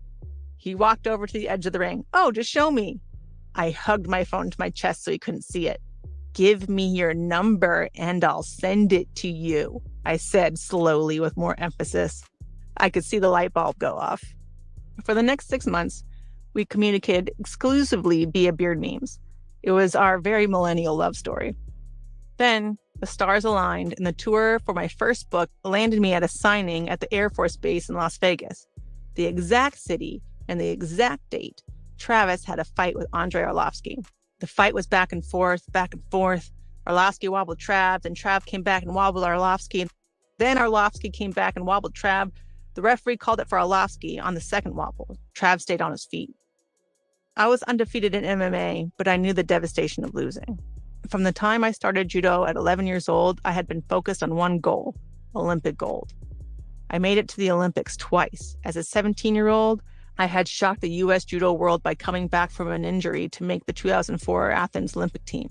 He walked over to the edge of the ring. "Oh, just show me." I hugged my phone to my chest so he couldn't see it. "Give me your number and I'll send it to you," I said slowly with more emphasis. I could see the light bulb go off. For the next 6 months, we communicated exclusively via beard memes. It was our very millennial love story. Then the stars aligned, and the tour for my first book landed me at a signing at the Air Force Base in Las Vegas. The exact city and the exact date, Travis had a fight with Andrei Arlovsky. The fight was back and forth, back and forth. Arlovsky wobbled Trav, then Trav came back and wobbled Arlovsky. Then Arlovsky came back and wobbled Trav. The referee called it for Arlovsky on the second wobble. Trav stayed on his feet. I was undefeated in MMA, but I knew the devastation of losing. From the time I started judo at 11 years old, I had been focused on one goal: Olympic gold. I made it to the Olympics twice. As a 17-year-old, I had shocked the U.S. judo world by coming back from an injury to make the 2004 Athens Olympic team.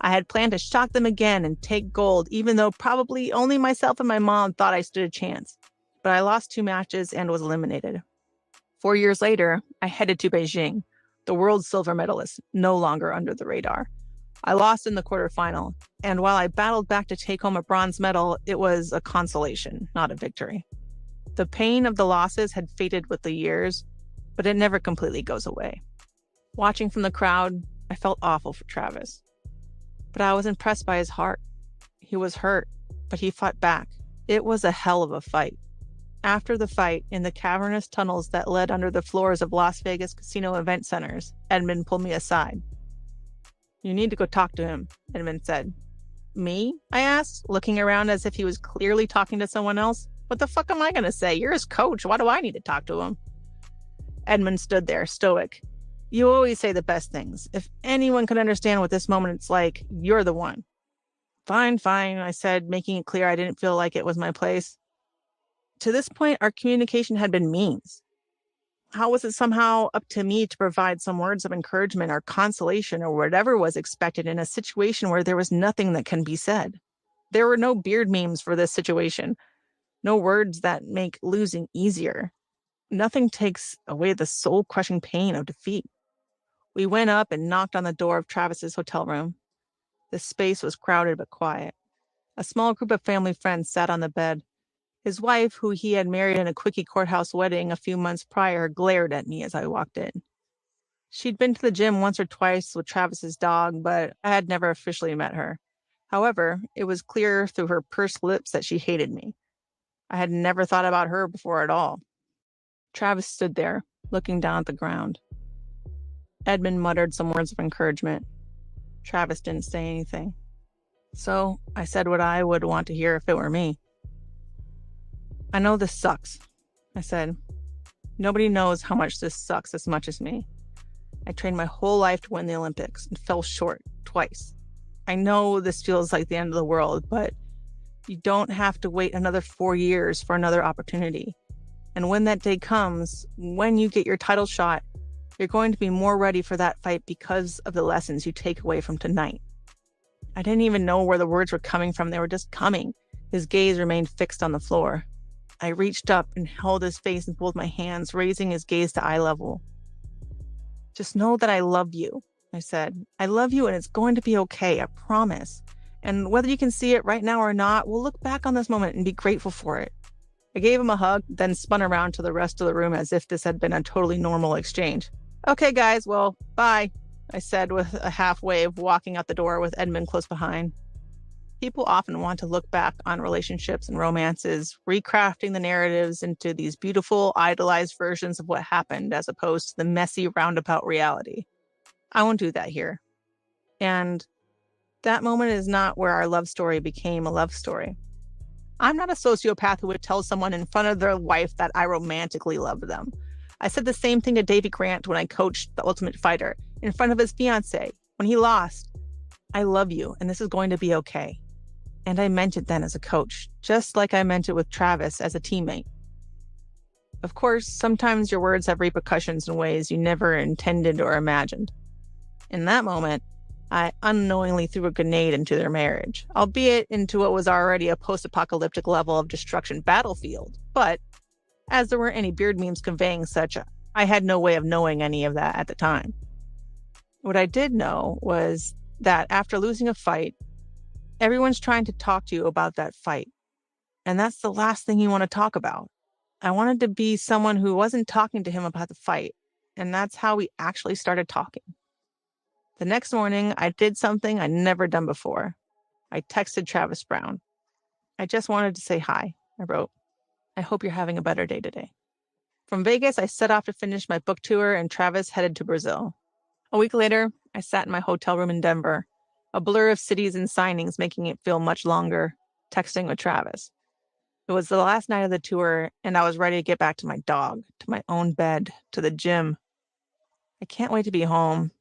I had planned to shock them again and take gold, even though probably only myself and my mom thought I stood a chance. But I lost 2 matches and was eliminated. 4 years later, I headed to Beijing, the world's silver medalist, no longer under the radar. I lost in the quarterfinal, and while I battled back to take home a bronze medal, it was a consolation, not a victory. The pain of the losses had faded with the years, but it never completely goes away. Watching from the crowd, I felt awful for Travis. But I was impressed by his heart. He was hurt, but he fought back. It was a hell of a fight. After the fight, in the cavernous tunnels that led under the floors of Las Vegas casino event centers, Edmund pulled me aside. "You need to go talk to him," Edmund said. "Me?" I asked, looking around as if he was clearly talking to someone else. "What the fuck am I going to say? You're his coach. Why do I need to talk to him?" Edmund stood there, stoic. "You always say the best things. If anyone could understand what this moment it's like, you're the one." Fine, I said, making it clear I didn't feel like it was my place. To this point, our communication had been memes. How was it somehow up to me to provide some words of encouragement or consolation or whatever was expected in a situation where there was nothing that can be said? There were no beard memes for this situation, no words that make losing easier. Nothing takes away the soul-crushing pain of defeat. We went up and knocked on the door of Travis's hotel room. The space was crowded but quiet. A small group of family friends sat on the bed. His wife, who he had married in a quickie courthouse wedding a few months prior, glared at me as I walked in. She'd been to the gym once or twice with Travis's dog, but I had never officially met her. However, it was clear through her pursed lips that she hated me. I had never thought about her before at all. Travis stood there, looking down at the ground. Edmund muttered some words of encouragement. Travis didn't say anything. So I said what I would want to hear if it were me. "I know this sucks," I said. "Nobody knows how much this sucks as much as me. I trained my whole life to win the Olympics and fell short twice. I know this feels like the end of the world, but you don't have to wait another 4 years for another opportunity. And when that day comes, when you get your title shot, you're going to be more ready for that fight because of the lessons you take away from tonight." I didn't even know where the words were coming from. They were just coming. His gaze remained fixed on the floor. I reached up and held his face in both my hands, raising his gaze to eye level. "Just know that I love you," I said. "I love you and it's going to be okay, I promise. And whether you can see it right now or not, we'll look back on this moment and be grateful for it." I gave him a hug, then spun around to the rest of the room as if this had been a totally normal exchange. "Okay, guys, well, bye," I said with a half wave, walking out the door with Edmund close behind. People often want to look back on relationships and romances, recrafting the narratives into these beautiful, idolized versions of what happened, as opposed to the messy, roundabout reality. I won't do that here. And that moment is not where our love story became a love story. I'm not a sociopath who would tell someone in front of their wife that I romantically loved them. I said the same thing to Davy Grant when I coached The Ultimate Fighter, in front of his fiancée, when he lost. "I love you, and this is going to be okay." And I meant it then as a coach, just like I meant it with Travis as a teammate. Of course, sometimes your words have repercussions in ways you never intended or imagined. In that moment, I unknowingly threw a grenade into their marriage, albeit into what was already a post-apocalyptic level of destruction battlefield. But as there weren't any beard memes conveying such, I had no way of knowing any of that at the time. What I did know was that after losing a fight, everyone's trying to talk to you about that fight. And that's the last thing you want to talk about. I wanted to be someone who wasn't talking to him about the fight. And that's how we actually started talking. The next morning, I did something I'd never done before. I texted Travis Brown. I just wanted to say hi. I wrote, I hope you're having a better day today. From Vegas, I set off to finish my book tour, and Travis headed to Brazil. A week later, I sat in my hotel room in Denver, a blur of cities and signings making it feel much longer, texting with Travis. It was the last night of the tour, and I was ready to get back to my dog, to my own bed, to the gym. I can't wait to be home.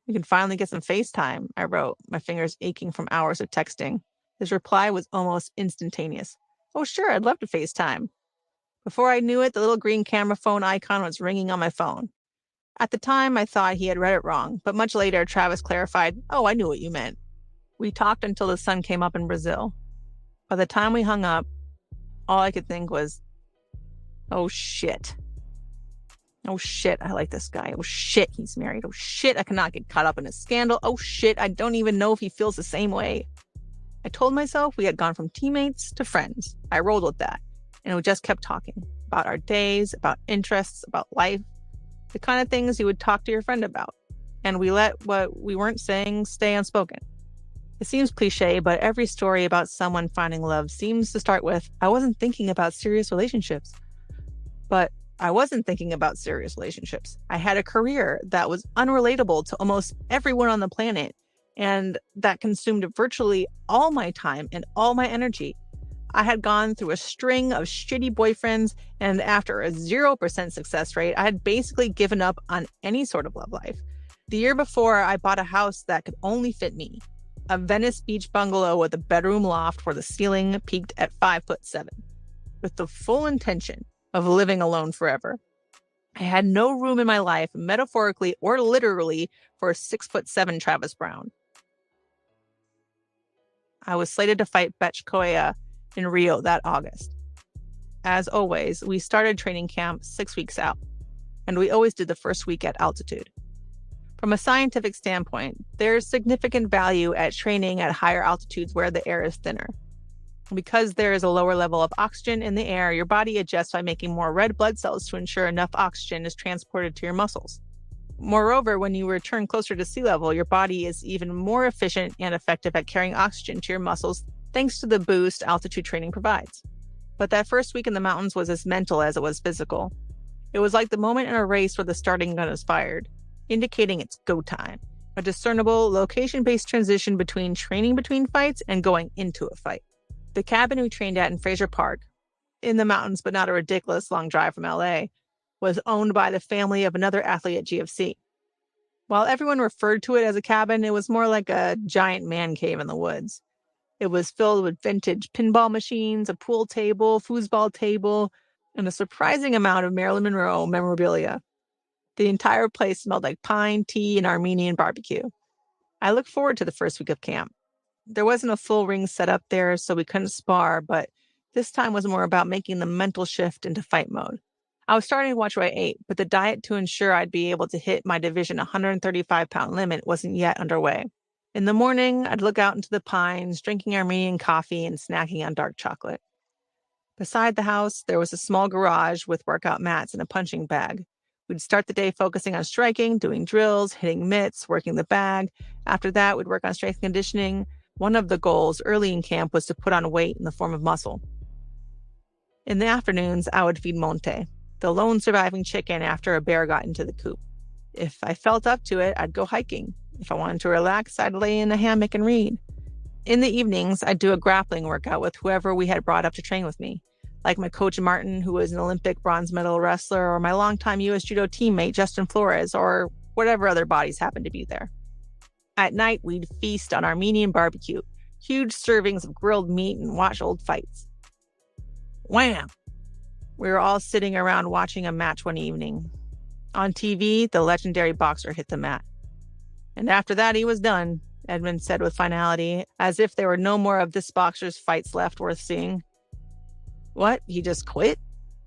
We can finally get some FaceTime, I wrote, my fingers aching from hours of texting. His reply was almost instantaneous. Oh, sure, I'd love to FaceTime. Before I knew it, the little green camera phone icon was ringing on my phone. At the time, I thought he had read it wrong, but much later, Travis clarified, oh, I knew what you meant. We talked until the sun came up in Brazil. By the time we hung up, all I could think was, oh, shit. Oh, shit, I like this guy. Oh, shit, he's married. Oh, shit, I cannot get caught up in a scandal. Oh, shit, I don't even know if he feels the same way. I told myself we had gone from teammates to friends. I rolled with that, and we just kept talking about our days, about interests, about life, the kind of things you would talk to your friend about. And we let what we weren't saying stay unspoken. It seems cliche, but every story about someone finding love seems to start with, I wasn't thinking about serious relationships. But I wasn't thinking about serious relationships. I had a career that was unrelatable to almost everyone on the planet, and that consumed virtually all my time and all my energy. I had gone through a string of shitty boyfriends, and after a 0% success rate, I had basically given up on any sort of love life. The year before, I bought a house that could only fit me, a Venice Beach bungalow with a bedroom loft where the ceiling peaked at 5'7", with the full intention of living alone forever. I had no room in my life, metaphorically or literally, for a 6'7" Travis Brown. I was slated to fight Betch Koya in Rio that August. As always, we started training camp 6 weeks out, and we always did the first week at altitude. From a scientific standpoint, there's significant value at training at higher altitudes where the air is thinner. Because there is a lower level of oxygen in the air, your body adjusts by making more red blood cells to ensure enough oxygen is transported to your muscles. Moreover, when you return closer to sea level, your body is even more efficient and effective at carrying oxygen to your muscles thanks to the boost altitude training provides. But that first week in the mountains was as mental as it was physical. It was like the moment in a race where the starting gun is fired, indicating it's go time, a discernible location-based transition between training between fights and going into a fight. The cabin we trained at in Fraser Park, in the mountains but not a ridiculous long drive from LA, was owned by the family of another athlete at GFC. While everyone referred to it as a cabin, it was more like a giant man cave in the woods. It was filled with vintage pinball machines, a pool table, foosball table, and a surprising amount of Marilyn Monroe memorabilia. The entire place smelled like pine, tea, and Armenian barbecue. I looked forward to the first week of camp. There wasn't a full ring set up there, so we couldn't spar, but this time was more about making the mental shift into fight mode. I was starting to watch what I ate, but the diet to ensure I'd be able to hit my division 135-pound limit wasn't yet underway. In the morning, I'd look out into the pines, drinking Armenian coffee and snacking on dark chocolate. Beside the house, there was a small garage with workout mats and a punching bag. We'd start the day focusing on striking, doing drills, hitting mitts, working the bag. After that, we'd work on strength conditioning. One of the goals early in camp was to put on weight in the form of muscle. In the afternoons, I would feed Monte, the lone surviving chicken after a bear got into the coop. If I felt up to it, I'd go hiking. If I wanted to relax, I'd lay in a hammock and read. In the evenings, I'd do a grappling workout with whoever we had brought up to train with me, like my coach Martin, who was an Olympic bronze medal wrestler, or my longtime U.S. judo teammate Justin Flores, or whatever other bodies happened to be there. At night, we'd feast on Armenian barbecue, huge servings of grilled meat, and watch old fights. Wham! We were all sitting around watching a match one evening. On TV, the legendary boxer hit the mat. And after that, he was done, Edmund said with finality, as if there were no more of this boxer's fights left worth seeing. What? He just quit?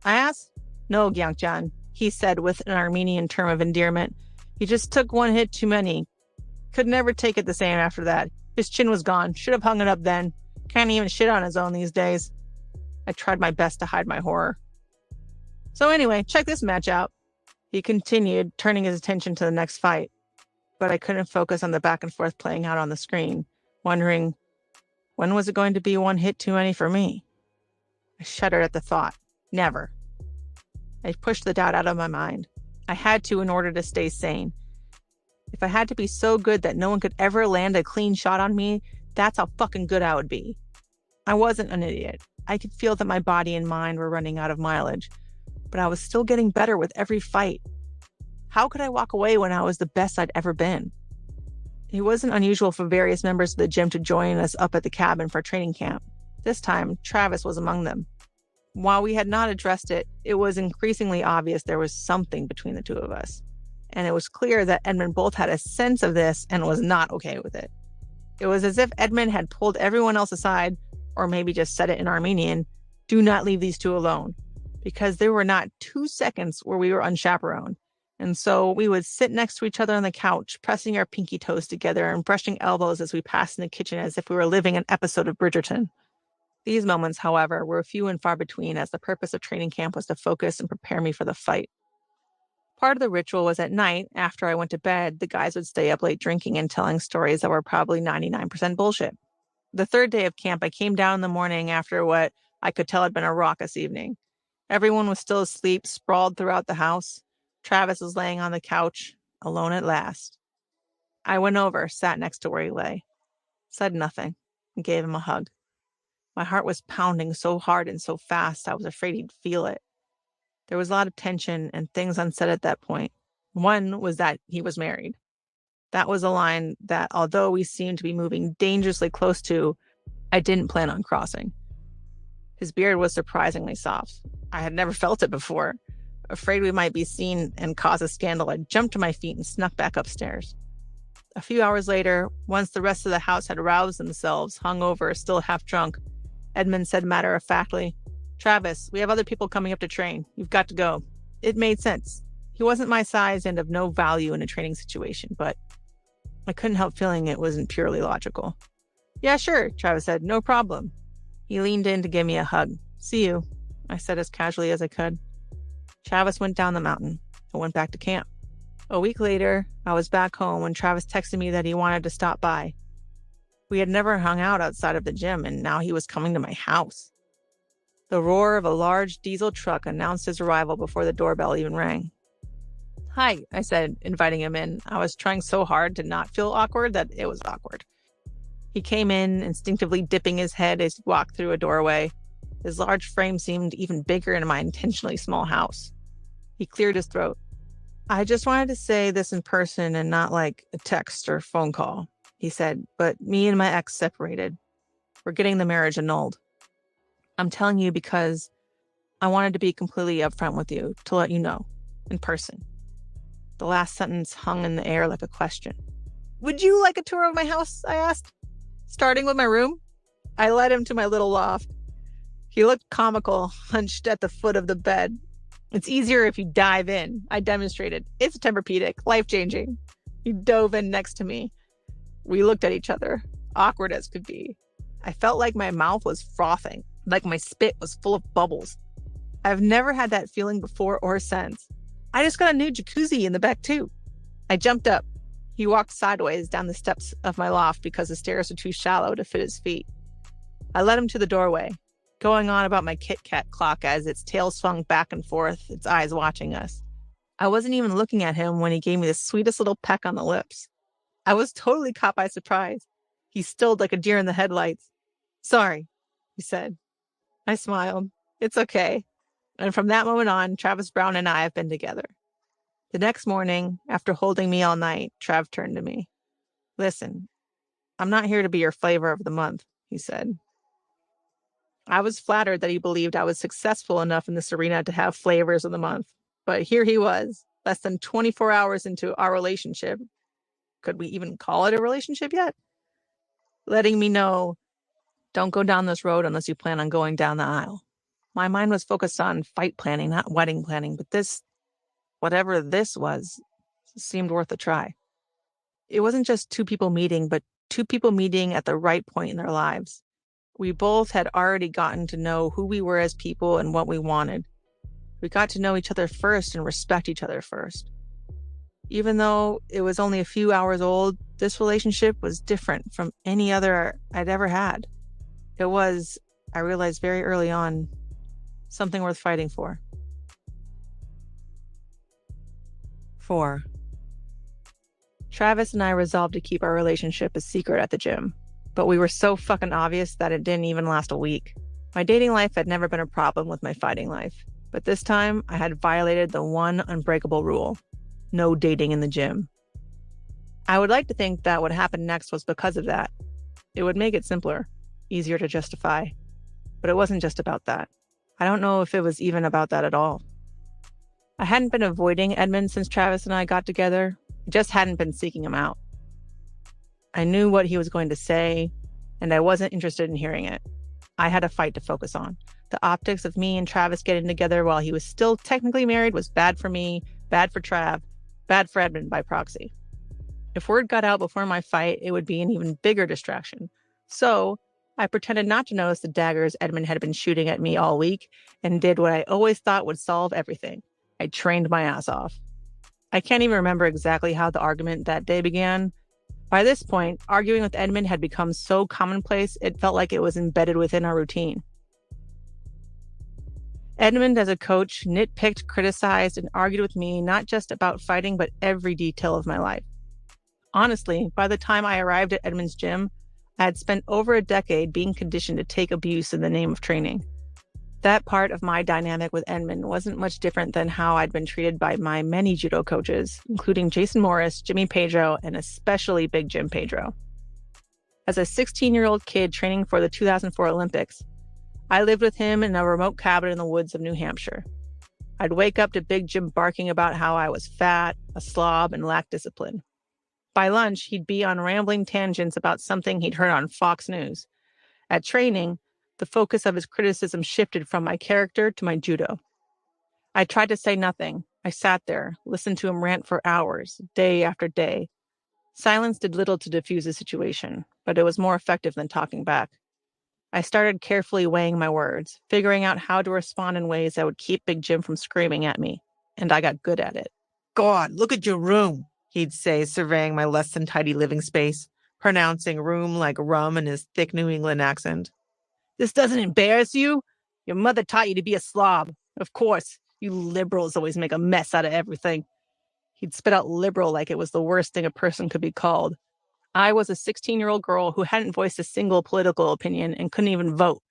I asked. No, Gyangchan, he said with an Armenian term of endearment. He just took one hit too many. Could never take it the same after that. His chin was gone. Should have hung it up then. Can't even shit on his own these days. I tried my best to hide my horror. So anyway, check this match out. He continued, turning his attention to the next fight. But I couldn't focus on the back and forth playing out on the screen, wondering, when was it going to be one hit too many for me? I shuddered at the thought. Never. I pushed the doubt out of my mind. I had to in order to stay sane. If I had to be so good that no one could ever land a clean shot on me, that's how fucking good I would be. I wasn't an idiot. I could feel that my body and mind were running out of mileage, but I was still getting better with every fight. How could I walk away when I was the best I'd ever been? It wasn't unusual for various members of the gym to join us up at the cabin for training camp. This time, Travis was among them. While we had not addressed it, it was increasingly obvious there was something between the two of us. And it was clear that Edmund both had a sense of this and was not okay with it. It was as if Edmund had pulled everyone else aside, or maybe just said it in Armenian, do not leave these two alone, because there were not 2 seconds where we were unchaperoned. And so we would sit next to each other on the couch, pressing our pinky toes together and brushing elbows as we passed in the kitchen as if we were living an episode of Bridgerton. These moments, however, were few and far between, as the purpose of training camp was to focus and prepare me for the fight. Part of the ritual was at night, after I went to bed, the guys would stay up late drinking and telling stories that were probably 99% bullshit. The third day of camp, I came down in the morning after what I could tell had been a raucous evening. Everyone was still asleep, sprawled throughout the house. Travis was laying on the couch, alone at last. I went over, sat next to where he lay, said nothing, and gave him a hug. My heart was pounding so hard and so fast, I was afraid he'd feel it. There was a lot of tension and things unsaid at that point. One was that he was married. That was a line that, although we seemed to be moving dangerously close to, I didn't plan on crossing. His beard was surprisingly soft. I had never felt it before. Afraid we might be seen and cause a scandal, I jumped to my feet and snuck back upstairs. A few hours later, once the rest of the house had roused themselves, hungover, still half drunk, Edmund said matter-of-factly, Travis, we have other people coming up to train. You've got to go. It made sense. He wasn't my size and of no value in a training situation, but I couldn't help feeling it wasn't purely logical. Yeah, sure, Travis said, no problem. He leaned in to give me a hug. See you, I said as casually as I could. Travis went down the mountain. I went back to camp. A week later, I was back home when Travis texted me that he wanted to stop by. We had never hung out outside of the gym, and now he was coming to my house. The roar of a large diesel truck announced his arrival before the doorbell even rang. Hi, I said, inviting him in. I was trying so hard to not feel awkward that it was awkward. He came in, instinctively dipping his head as he walked through a doorway. His large frame seemed even bigger in my intentionally small house. He cleared his throat. I just wanted to say this in person and not like a text or phone call, he said, but me and my ex separated. We're getting the marriage annulled. I'm telling you because I wanted to be completely upfront with you, to let you know, in person. The last sentence hung in the air like a question. Would you like a tour of my house? I asked, starting with my room. I led him to my little loft. He looked comical, hunched at the foot of the bed. It's easier if you dive in, I demonstrated. It's Tempur-Pedic, life-changing. He dove in next to me. We looked at each other, awkward as could be. I felt like my mouth was frothing, like my spit was full of bubbles. I've never had that feeling before or since. I just got a new jacuzzi in the back too. I jumped up. He walked sideways down the steps of my loft because the stairs were too shallow to fit his feet. I led him to the doorway, going on about my Kit Kat clock as its tail swung back and forth, its eyes watching us. I wasn't even looking at him when he gave me the sweetest little peck on the lips. I was totally caught by surprise. He stilled like a deer in the headlights. Sorry, he said. I smiled. It's okay. And from that moment on, Travis Brown and I have been together. The next morning, after holding me all night, Trav turned to me. Listen, I'm not here to be your flavor of the month, he said. I was flattered that he believed I was successful enough in this arena to have flavors of the month. But here he was, less than 24 hours into our relationship, Could we even call it a relationship yet? Letting me know, don't go down this road unless you plan on going down the aisle. My mind was focused on fight planning, not wedding planning, but this, whatever this was, seemed worth a try. It wasn't just two people meeting, but two people meeting at the right point in their lives. We both had already gotten to know who we were as people and what we wanted. We got to know each other first and respect each other first. Even though it was only a few hours old, this relationship was different from any other I'd ever had. It was, I realized very early on, something worth fighting for. 4. Travis and I resolved to keep our relationship a secret at the gym, but we were so fucking obvious that it didn't even last a week. My dating life had never been a problem with my fighting life, but this time I had violated the one unbreakable rule: no dating in the gym. I would like to think that what happened next was because of that. It would make it simpler, easier to justify, but it wasn't just about that. I don't know if it was even about that at all. I hadn't been avoiding Edmund since Travis and I got together. I just hadn't been seeking him out. I knew what he was going to say, and I wasn't interested in hearing it. I had a fight to focus on. The optics of me and Travis getting together while he was still technically married was bad for me, bad for Trav, bad for Edmund by proxy. If word got out before my fight, it would be an even bigger distraction. So I pretended not to notice the daggers Edmund had been shooting at me all week and did what I always thought would solve everything. I trained my ass off. I can't even remember exactly how the argument that day began. By this point, arguing with Edmund had become so commonplace, it felt like it was embedded within our routine. Edmund, as a coach, nitpicked, criticized, and argued with me not just about fighting, but every detail of my life. Honestly, by the time I arrived at Edmund's gym, I had spent over a decade being conditioned to take abuse in the name of training. That part of my dynamic with Edmund wasn't much different than how I'd been treated by my many judo coaches, including Jason Morris, Jimmy Pedro, and especially Big Jim Pedro. As a 16-year-old kid training for the 2004 Olympics, I lived with him in a remote cabin in the woods of New Hampshire. I'd wake up to Big Jim barking about how I was fat, a slob, and lacked discipline. By lunch, he'd be on rambling tangents about something he'd heard on Fox News. At training, the focus of his criticism shifted from my character to my judo. I tried to say nothing. I sat there, listened to him rant for hours, day after day. Silence did little to diffuse the situation, but it was more effective than talking back. I started carefully weighing my words, figuring out how to respond in ways that would keep Big Jim from screaming at me, and I got good at it. "God, look at your room," he'd say, surveying my less than tidy living space, pronouncing room like rum in his thick New England accent. "This doesn't embarrass you? Your mother taught you to be a slob. Of course, you liberals always make a mess out of everything." He'd spit out liberal like it was the worst thing a person could be called. I was a 16-year-old girl who hadn't voiced a single political opinion and couldn't even vote,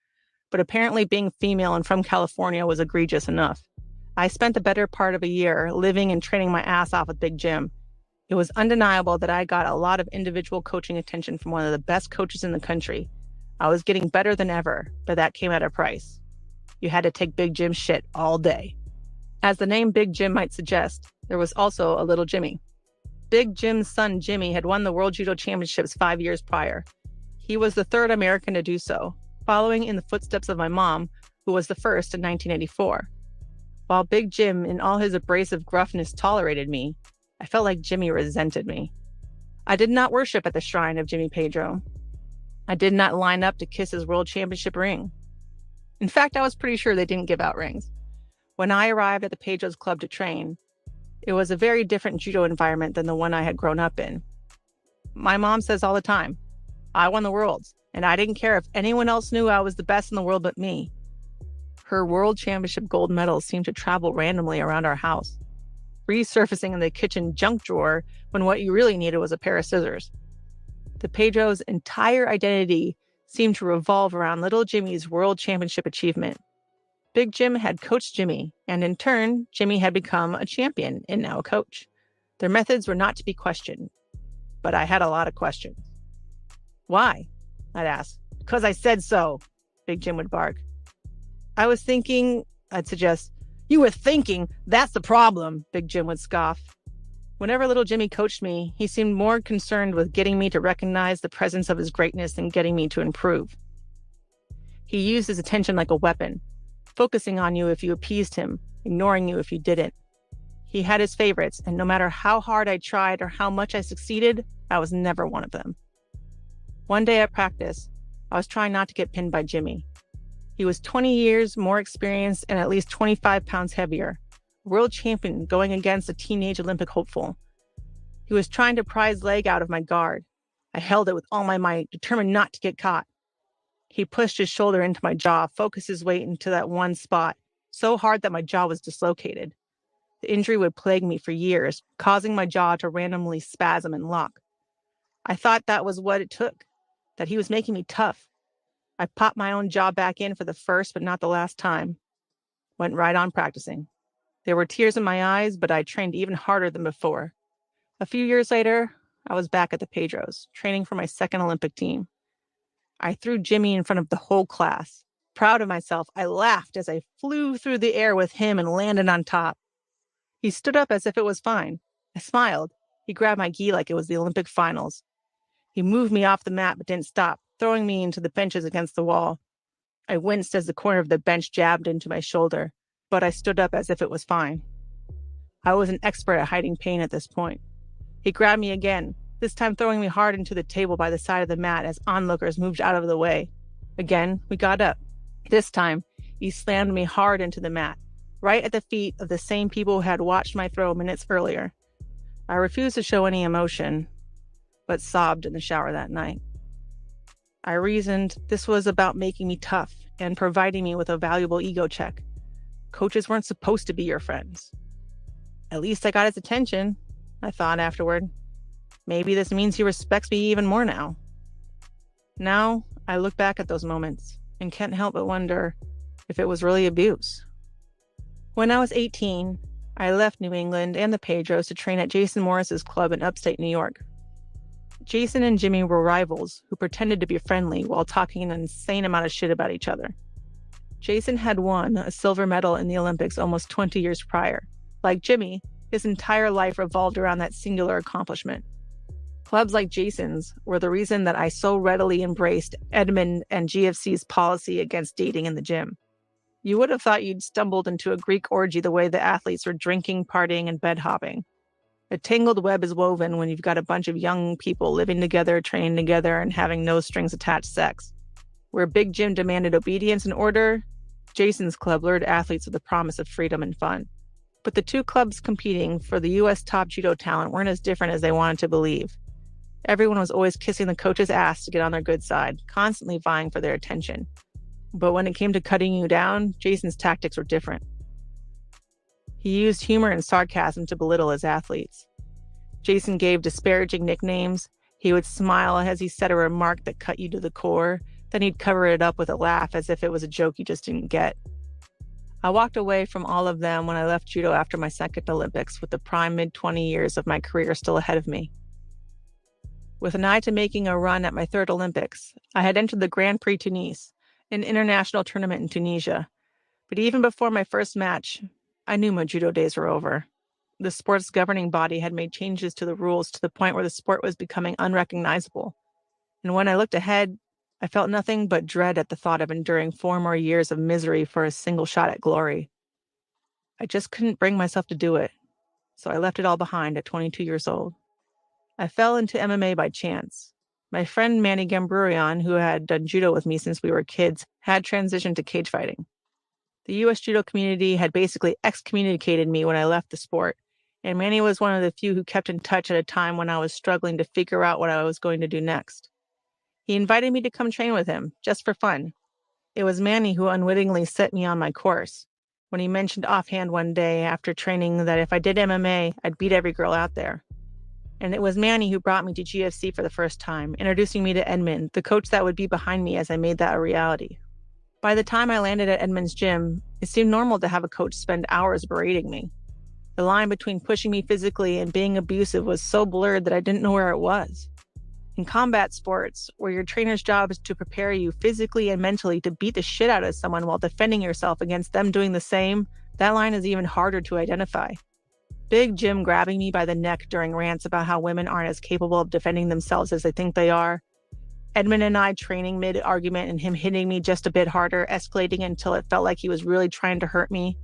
but apparently being female and from California was egregious enough. I spent the better part of a year living and training my ass off with Big Jim. It was undeniable that I got a lot of individual coaching attention from one of the best coaches in the country. I was getting better than ever, but that came at a price. You had to take Big Jim's shit all day. As the name Big Jim might suggest, there was also a little Jimmy. Big Jim's son Jimmy had won the World Judo Championships 5 years prior. He was the third American to do so, following in the footsteps of my mom, who was the first in 1984. While Big Jim, in all his abrasive gruffness, tolerated me, I felt like Jimmy resented me. I did not worship at the shrine of Jimmy Pedro. I did not line up to kiss his world championship ring. In fact, I was pretty sure they didn't give out rings. When I arrived at the Pedro's Club to train, it was a very different judo environment than the one I had grown up in. My mom says all the time, I won the worlds, and I didn't care if anyone else knew I was the best in the world but me. Her world championship gold medals seemed to travel randomly around our house, resurfacing in the kitchen junk drawer when what you really needed was a pair of scissors. The Pedro's entire identity seemed to revolve around little Jimmy's world championship achievement. Big Jim had coached Jimmy, and in turn, Jimmy had become a champion and now a coach. Their methods were not to be questioned, but I had a lot of questions. "Why?" I'd ask. "'Cause I said so," Big Jim would bark. "I was thinking," I'd suggest. "You were thinking, that's the problem," Big Jim would scoff. Whenever little Jimmy coached me, he seemed more concerned with getting me to recognize the presence of his greatness than getting me to improve. He used his attention like a weapon, focusing on you if you appeased him, ignoring you if you didn't. He had his favorites, and no matter how hard I tried or how much I succeeded, I was never one of them. One day at practice, I was trying not to get pinned by Jimmy. He was 20 years more experienced and at least 25 pounds heavier, a world champion going against a teenage Olympic hopeful. He was trying to pry his leg out of my guard. I held it with all my might, determined not to get caught. He pushed his shoulder into my jaw, focused his weight into that one spot, so hard that my jaw was dislocated. The injury would plague me for years, causing my jaw to randomly spasm and lock. I thought that was what it took, that he was making me tough. I popped my own jaw back in for the first but not the last time. Went right on practicing. There were tears in my eyes, but I trained even harder than before. A few years later, I was back at the Pedros, training for my second Olympic team. I threw Jimmy in front of the whole class. Proud of myself, I laughed as I flew through the air with him and landed on top. He stood up as if it was fine. I smiled. He grabbed my gi like it was the Olympic finals. He moved me off the mat but didn't stop, throwing me into the benches against the wall. I winced as the corner of the bench jabbed into my shoulder, but I stood up as if it was fine. I was an expert at hiding pain at this point. He grabbed me again, this time throwing me hard into the table by the side of the mat as onlookers moved out of the way. Again, we got up. This time, he slammed me hard into the mat, right at the feet of the same people who had watched my throw minutes earlier. I refused to show any emotion, but sobbed in the shower that night. I reasoned this was about making me tough and providing me with a valuable ego check. Coaches weren't supposed to be your friends. At least I got his attention, I thought afterward. Maybe this means he respects me even more now. Now, I look back at those moments and can't help but wonder if it was really abuse. When I was 18, I left New England and the Pedros to train at Jason Morris's club in upstate New York. Jason and Jimmy were rivals who pretended to be friendly while talking an insane amount of shit about each other. Jason had won a silver medal in the Olympics almost 20 years prior. Like Jimmy, his entire life revolved around that singular accomplishment. Clubs like Jason's were the reason that I so readily embraced Edmund and GFC's policy against dating in the gym. You would have thought you'd stumbled into a Greek orgy the way the athletes were drinking, partying, and bed hopping. A tangled web is woven when you've got a bunch of young people living together, training together, and having no strings attached sex. Where Big Jim demanded obedience and order, Jason's club lured athletes with the promise of freedom and fun. But the two clubs competing for the U.S. top judo talent weren't as different as they wanted to believe. Everyone was always kissing the coach's ass to get on their good side, constantly vying for their attention. But when it came to cutting you down, Jason's tactics were different. He used humor and sarcasm to belittle his athletes. Jason gave disparaging nicknames. He would smile as he said a remark that cut you to the core. Then he'd cover it up with a laugh as if it was a joke you just didn't get. I walked away from all of them when I left judo after my second Olympics with the prime mid-20 years of my career still ahead of me. With an eye to making a run at my third Olympics, I had entered the Grand Prix Tunis, an international tournament in Tunisia. But even before my first match, I knew my judo days were over. The sport's governing body had made changes to the rules to the point where the sport was becoming unrecognizable. And when I looked ahead, I felt nothing but dread at the thought of enduring 4 more years of misery for a single shot at glory. I just couldn't bring myself to do it, so I left it all behind at 22 years old. I fell into MMA by chance. My friend Manny Gambrurian, who had done judo with me since we were kids, had transitioned to cage fighting. The U.S. judo community had basically excommunicated me when I left the sport, and Manny was one of the few who kept in touch at a time when I was struggling to figure out what I was going to do next. He invited me to come train with him, just for fun. It was Manny who unwittingly set me on my course, when he mentioned offhand one day after training that if I did MMA, I'd beat every girl out there. And it was Manny who brought me to GFC for the first time, introducing me to Edmund, the coach that would be behind me as I made that a reality. By the time I landed at Edmund's gym, it seemed normal to have a coach spend hours berating me. The line between pushing me physically and being abusive was so blurred that I didn't know where it was. In combat sports, where your trainer's job is to prepare you physically and mentally to beat the shit out of someone while defending yourself against them doing the same, that line is even harder to identify. Big Jim grabbing me by the neck during rants about how women aren't as capable of defending themselves as they think they are. Edmund and I training mid-argument and him hitting me just a bit harder, escalating until it felt like he was really trying to hurt me.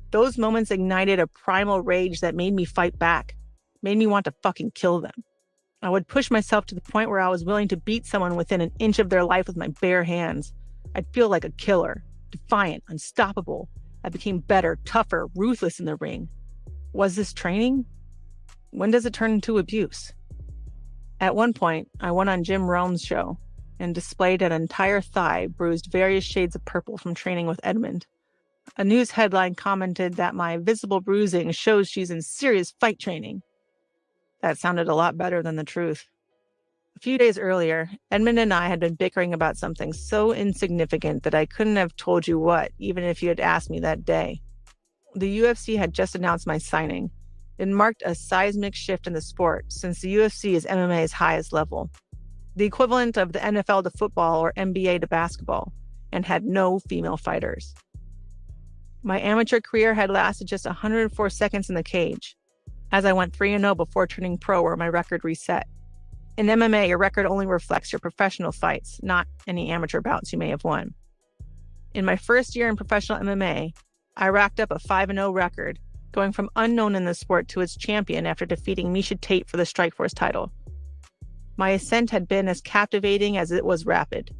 Those moments ignited a primal rage that made me fight back, made me want to fucking kill them. I would push myself to the point where I was willing to beat someone within an inch of their life with my bare hands. I'd feel like a killer, defiant, unstoppable. I became better, tougher, ruthless in the ring. Was this training? When does it turn into abuse? At one point, I went on Jim Rome's show and displayed an entire thigh bruised various shades of purple from training with Edmund. A news headline commented that my visible bruising shows she's in serious fight training. That sounded a lot better than the truth. A few days earlier, Edmund and I had been bickering about something so insignificant that I couldn't have told you what, even if you had asked me that day. The UFC had just announced my signing. It marked a seismic shift in the sport, since the UFC is MMA's highest level, the equivalent of the NFL to football or NBA to basketball, and had no female fighters. My amateur career had lasted just 104 seconds in the cage, as I went 3-0 before turning pro where my record reset. In MMA, your record only reflects your professional fights, not any amateur bouts you may have won. In my first year in professional MMA, I racked up a 5-0 record, going from unknown in the sport to its champion after defeating Miesha Tate for the Strikeforce title. My ascent had been as captivating as it was rapid.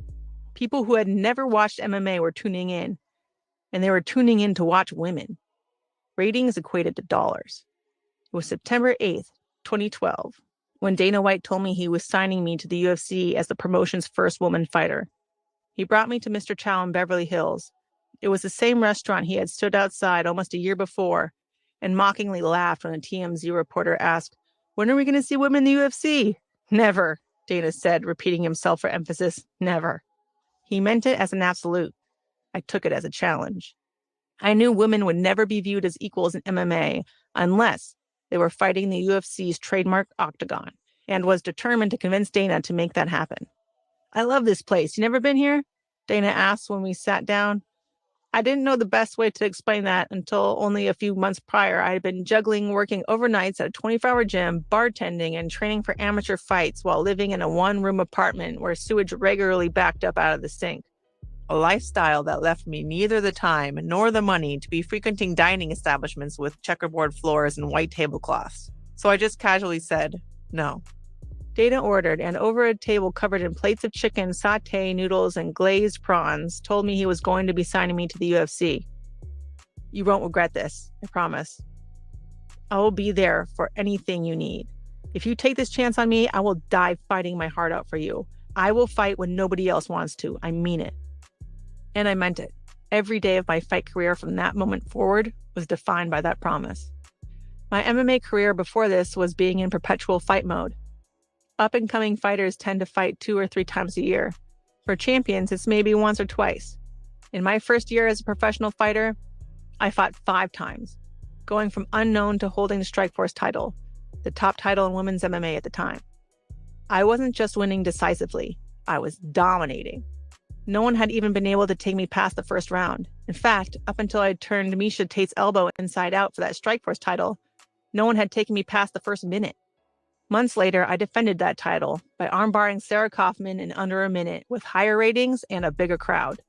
People who had never watched MMA were tuning in, and they were tuning in to watch women. Ratings equated to dollars. It was September 8th, 2012, when Dana White told me he was signing me to the UFC as the promotion's first woman fighter. He brought me to Mr. Chow in Beverly Hills. It was the same restaurant he had stood outside almost a year before and mockingly laughed when a TMZ reporter asked, "When are we going to see women in the UFC?" "Never," Dana said, repeating himself for emphasis. Never. He meant it as an absolute. I took it as a challenge. I knew women would never be viewed as equals in MMA unless they were fighting the UFC's trademark octagon, and was determined to convince Dana to make that happen. "I love this place. You never been here?" Dana asked when we sat down. I didn't know the best way to explain that until only a few months prior. I had been juggling working overnights at a 24-hour gym, bartending, and training for amateur fights while living in a one-room apartment where sewage regularly backed up out of the sink. A lifestyle that left me neither the time nor the money to be frequenting dining establishments with checkerboard floors and white tablecloths. So I just casually said, no. Dana ordered, and over a table covered in plates of chicken, sauté, noodles, and glazed prawns, told me he was going to be signing me to the UFC. "You won't regret this, I promise. I will be there for anything you need. If you take this chance on me, I will die fighting my heart out for you. I will fight when nobody else wants to. I mean it." And I meant it. Every day of my fight career from that moment forward was defined by that promise. My MMA career before this was being in perpetual fight mode. Up-and-coming fighters tend to fight 2 or 3 times a year. For champions, it's maybe once or twice. In my first year as a professional fighter, I fought 5 times, going from unknown to holding the Strikeforce title, the top title in women's MMA at the time. I wasn't just winning decisively, I was dominating. No one had even been able to take me past the first round. In fact, up until I turned Miesha Tate's elbow inside out for that Strikeforce title, no one had taken me past the first minute. Months later, I defended that title by armbarring Sarah Kaufman in under a minute with higher ratings and a bigger crowd.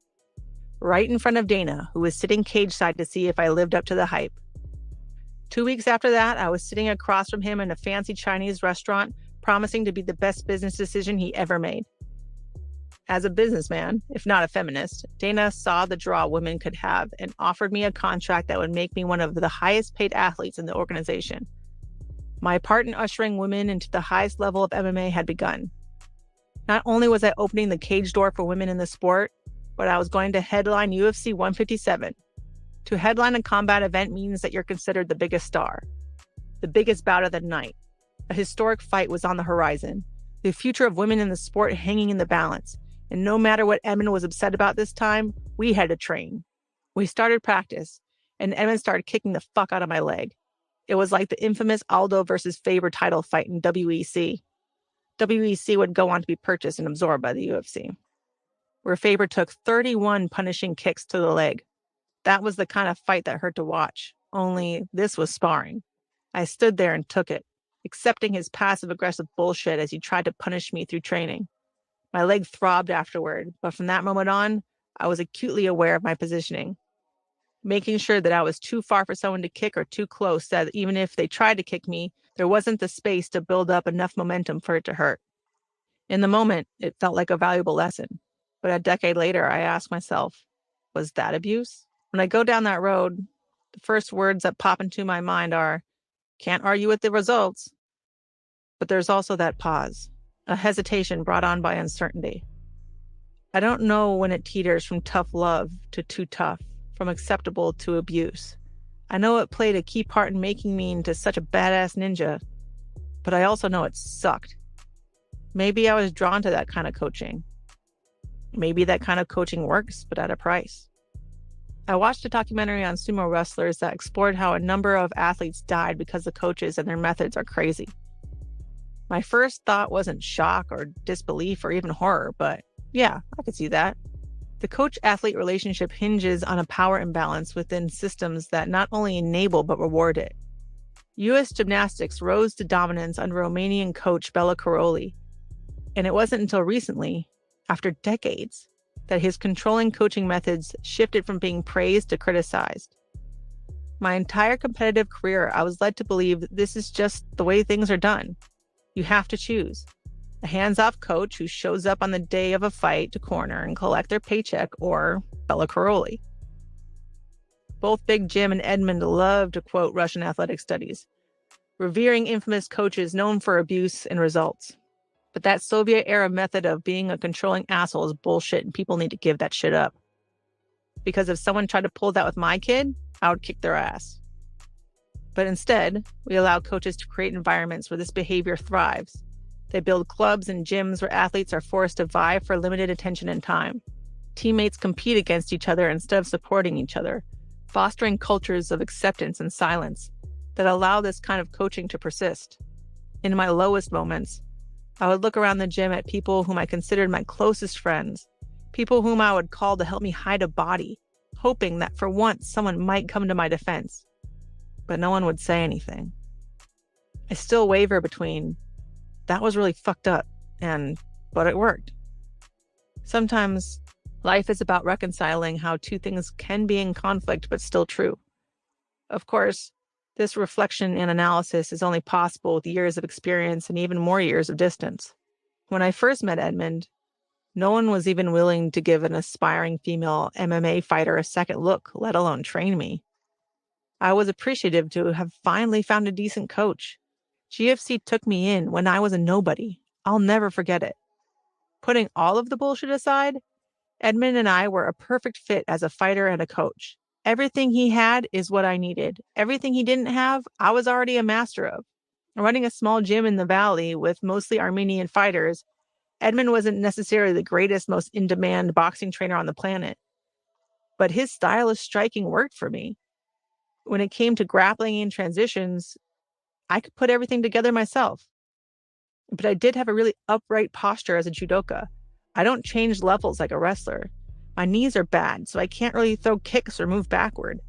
Right in front of Dana, who was sitting cage side to see if I lived up to the hype. 2 weeks after that, I was sitting across from him in a fancy Chinese restaurant, promising to be the best business decision he ever made. As a businessman, if not a feminist, Dana saw the draw women could have and offered me a contract that would make me one of the highest paid athletes in the organization. My part in ushering women into the highest level of MMA had begun. Not only was I opening the cage door for women in the sport, but I was going to headline UFC 157. To headline a combat event means that you're considered the biggest star, the biggest bout of the night. A historic fight was on the horizon, the future of women in the sport hanging in the balance. And no matter what Edmund was upset about this time, we had to train. We started practice, and Edmund started kicking the fuck out of my leg. It was like the infamous Aldo versus Faber title fight in WEC. WEC would go on to be purchased and absorbed by the UFC, where Faber took 31 punishing kicks to the leg. That was the kind of fight that hurt to watch, only this was sparring. I stood there and took it, accepting his passive-aggressive bullshit as he tried to punish me through training. My leg throbbed afterward, but from that moment on, I was acutely aware of my positioning, making sure that I was too far for someone to kick or too close, that even if they tried to kick me, there wasn't the space to build up enough momentum for it to hurt. In the moment, it felt like a valuable lesson. But a decade later, I asked myself, was that abuse? When I go down that road, the first words that pop into my mind are, can't argue with the results. But there's also that pause, a hesitation brought on by uncertainty. I don't know when it teeters from tough love to too tough, from acceptable to abuse. I know it played a key part in making me into such a badass ninja, but I also know it sucked. Maybe I was drawn to that kind of coaching. Maybe that kind of coaching works, but at a price. I watched a documentary on sumo wrestlers that explored how a number of athletes died because the coaches and their methods are crazy. My first thought wasn't shock or disbelief or even horror, but yeah, I could see that. The coach-athlete relationship hinges on a power imbalance within systems that not only enable but reward it. U.S. gymnastics rose to dominance under Romanian coach Bela Karolyi, and it wasn't until recently, after decades, that his controlling coaching methods shifted from being praised to criticized. My entire competitive career, I was led to believe that this is just the way things are done. You have to choose a hands-off coach who shows up on the day of a fight to corner and collect their paycheck, or Bela Karolyi. Both Big Jim and Edmund love to quote Russian athletic studies, revering infamous coaches known for abuse and results. But that Soviet-era method of being a controlling asshole is bullshit, and people need to give that shit up. Because if someone tried to pull that with my kid, I would kick their ass. But instead, we allow coaches to create environments where this behavior thrives. They build clubs and gyms where athletes are forced to vie for limited attention and time. Teammates compete against each other instead of supporting each other, fostering cultures of acceptance and silence that allow this kind of coaching to persist. In my lowest moments, I would look around the gym at people whom I considered my closest friends, people whom I would call to help me hide a body, hoping that for once someone might come to my defense. But no one would say anything. I still waver between, that was really fucked up, and, but it worked. Sometimes life is about reconciling how two things can be in conflict but still true. Of course, this reflection and analysis is only possible with years of experience and even more years of distance. When I first met Edmund, no one was even willing to give an aspiring female MMA fighter a second look, let alone train me. I was appreciative to have finally found a decent coach. GFC took me in when I was a nobody. I'll never forget it. Putting all of the bullshit aside, Edmund and I were a perfect fit as a fighter and a coach. Everything he had is what I needed. Everything he didn't have, I was already a master of. Running a small gym in the valley with mostly Armenian fighters, Edmund wasn't necessarily the greatest, most in-demand boxing trainer on the planet. But his style of striking worked for me. When it came to grappling and transitions, I could put everything together myself. But I did have a really upright posture as a judoka. I don't change levels like a wrestler. My knees are bad, so I can't really throw kicks or move backward.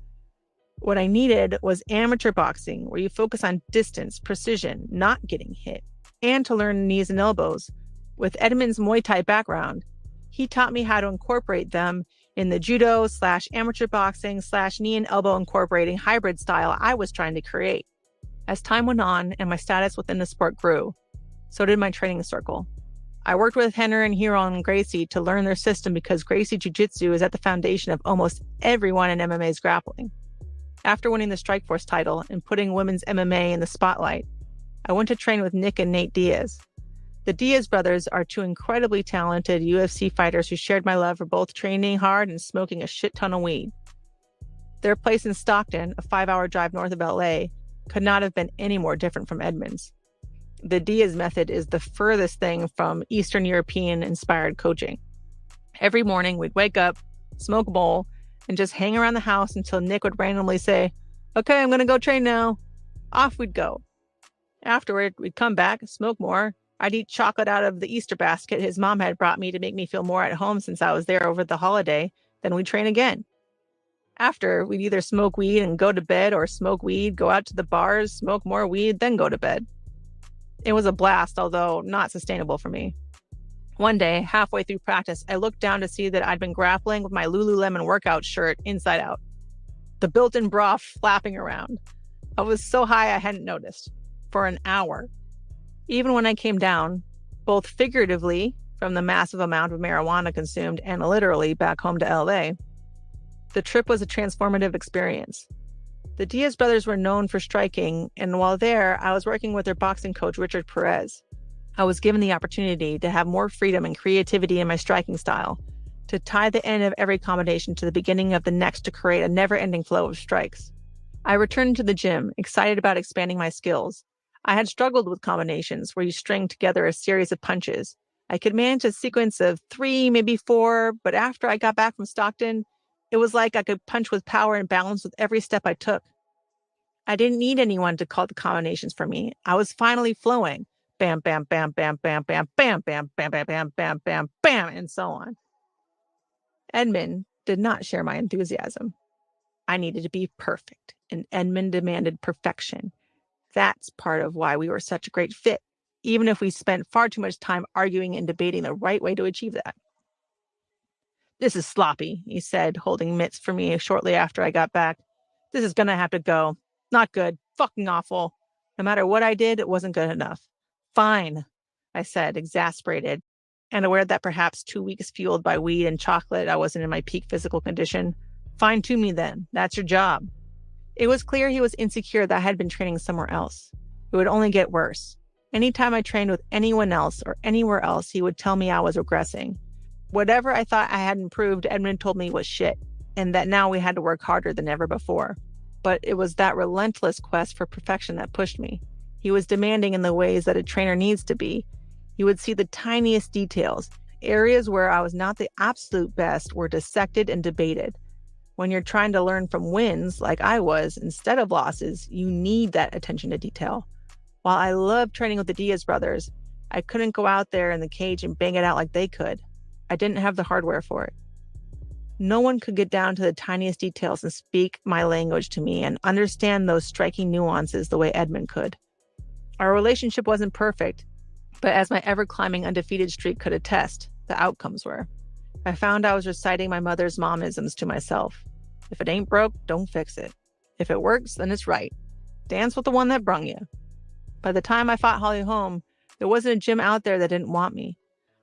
What I needed was amateur boxing, where you focus on distance, precision, not getting hit, and to learn knees and elbows. With Edmund's Muay Thai background, he taught me how to incorporate them in the judo/amateur boxing / knee and elbow incorporating hybrid style I was trying to create. As time went on and my status within the sport grew, so did my training circle. I worked with Henner and Hero and Gracie to learn their system because Gracie Jiu-Jitsu is at the foundation of almost everyone in MMA's grappling. After winning the Strikeforce title and putting women's MMA in the spotlight, I went to train with Nick and Nate Diaz. The Diaz brothers are two incredibly talented UFC fighters who shared my love for both training hard and smoking a shit ton of weed. Their place in Stockton, a 5-hour drive north of LA, could not have been any more different from Edmund's. The Diaz method is the furthest thing from Eastern European-inspired coaching. Every morning, we'd wake up, smoke a bowl, and just hang around the house until Nick would randomly say, "Okay, I'm going to go train now." Off we'd go. Afterward, we'd come back, smoke more. I'd eat chocolate out of the Easter basket his mom had brought me to make me feel more at home since I was there over the holiday. Then we'd train again. After, we'd either smoke weed and go to bed, or smoke weed, go out to the bars, smoke more weed, then go to bed. It was a blast, although not sustainable for me. One day, halfway through practice, I looked down to see that I'd been grappling with my Lululemon workout shirt inside out, the built-in bra flapping around. I was so high I hadn't noticed. For an hour. Even when I came down, both figuratively from the massive amount of marijuana consumed and literally back home to LA, the trip was a transformative experience. The Diaz brothers were known for striking, and while there, I was working with their boxing coach, Richard Perez. I was given the opportunity to have more freedom and creativity in my striking style, to tie the end of every combination to the beginning of the next to create a never-ending flow of strikes. I returned to the gym, excited about expanding my skills. I had struggled with combinations where you string together a series of punches. I could manage a sequence of 3, maybe 4, but after I got back from Stockton, it was like I could punch with power and balance with every step I took. I didn't need anyone to call the combinations for me. I was finally flowing. Bam, bam, bam, bam, bam, bam, bam, bam, bam, bam, bam, bam, bam, bam, and so on. Edmund did not share my enthusiasm. I needed to be perfect, and Edmund demanded perfection. That's part of why we were such a great fit, even if we spent far too much time arguing and debating the right way to achieve that. "This is sloppy," he said, holding mitts for me shortly after I got back. "This is gonna have to go. Not good. Fucking awful. No matter what I did, it wasn't good enough." "Fine," I said, exasperated, and aware that perhaps 2 weeks fueled by weed and chocolate, I wasn't in my peak physical condition. "Fine to me then. That's your job." It was clear he was insecure that I had been training somewhere else. It would only get worse. Anytime I trained with anyone else or anywhere else, he would tell me I was regressing. Whatever I thought I had improved, Edmund told me was shit, and that now we had to work harder than ever before. But it was that relentless quest for perfection that pushed me. He was demanding in the ways that a trainer needs to be. He would see the tiniest details. Areas where I was not the absolute best were dissected and debated. When you're trying to learn from wins, like I was, instead of losses, you need that attention to detail. While I loved training with the Diaz brothers, I couldn't go out there in the cage and bang it out like they could. I didn't have the hardware for it. No one could get down to the tiniest details and speak my language to me and understand those striking nuances the way Edmund could. Our relationship wasn't perfect, but as my ever-climbing undefeated streak could attest, the outcomes were. I found I was reciting my mother's momisms to myself. If it ain't broke, don't fix it. If it works, then it's right. Dance with the one that brung you. By the time I fought Holly Holm, there wasn't a gym out there that didn't want me.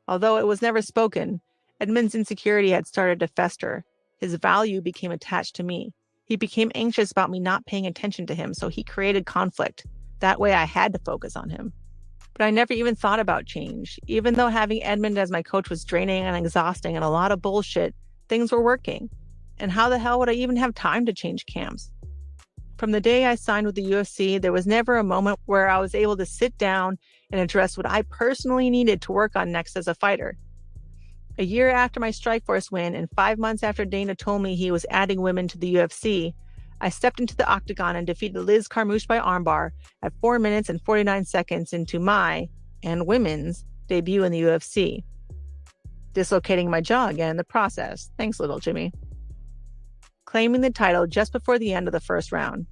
Although it was never spoken, Edmund's insecurity had started to fester. His value became attached to me. He became anxious about me not paying attention to him, so he created conflict. That way I had to focus on him. But I never even thought about change. Even though having Edmund as my coach was draining and exhausting and a lot of bullshit, things were working. And how the hell would I even have time to change camps? From the day I signed with the UFC, there was never a moment where I was able to sit down and address what I personally needed to work on next as a fighter. A year after my Strikeforce win and 5 months after Dana told me he was adding women to the UFC, I stepped into the octagon and defeated Liz Carmouche by armbar at 4 minutes and 49 seconds into my, and women's, debut in the UFC. Dislocating my jaw again in the process. Thanks, little Jimmy. Claiming the title just before the end of the first round.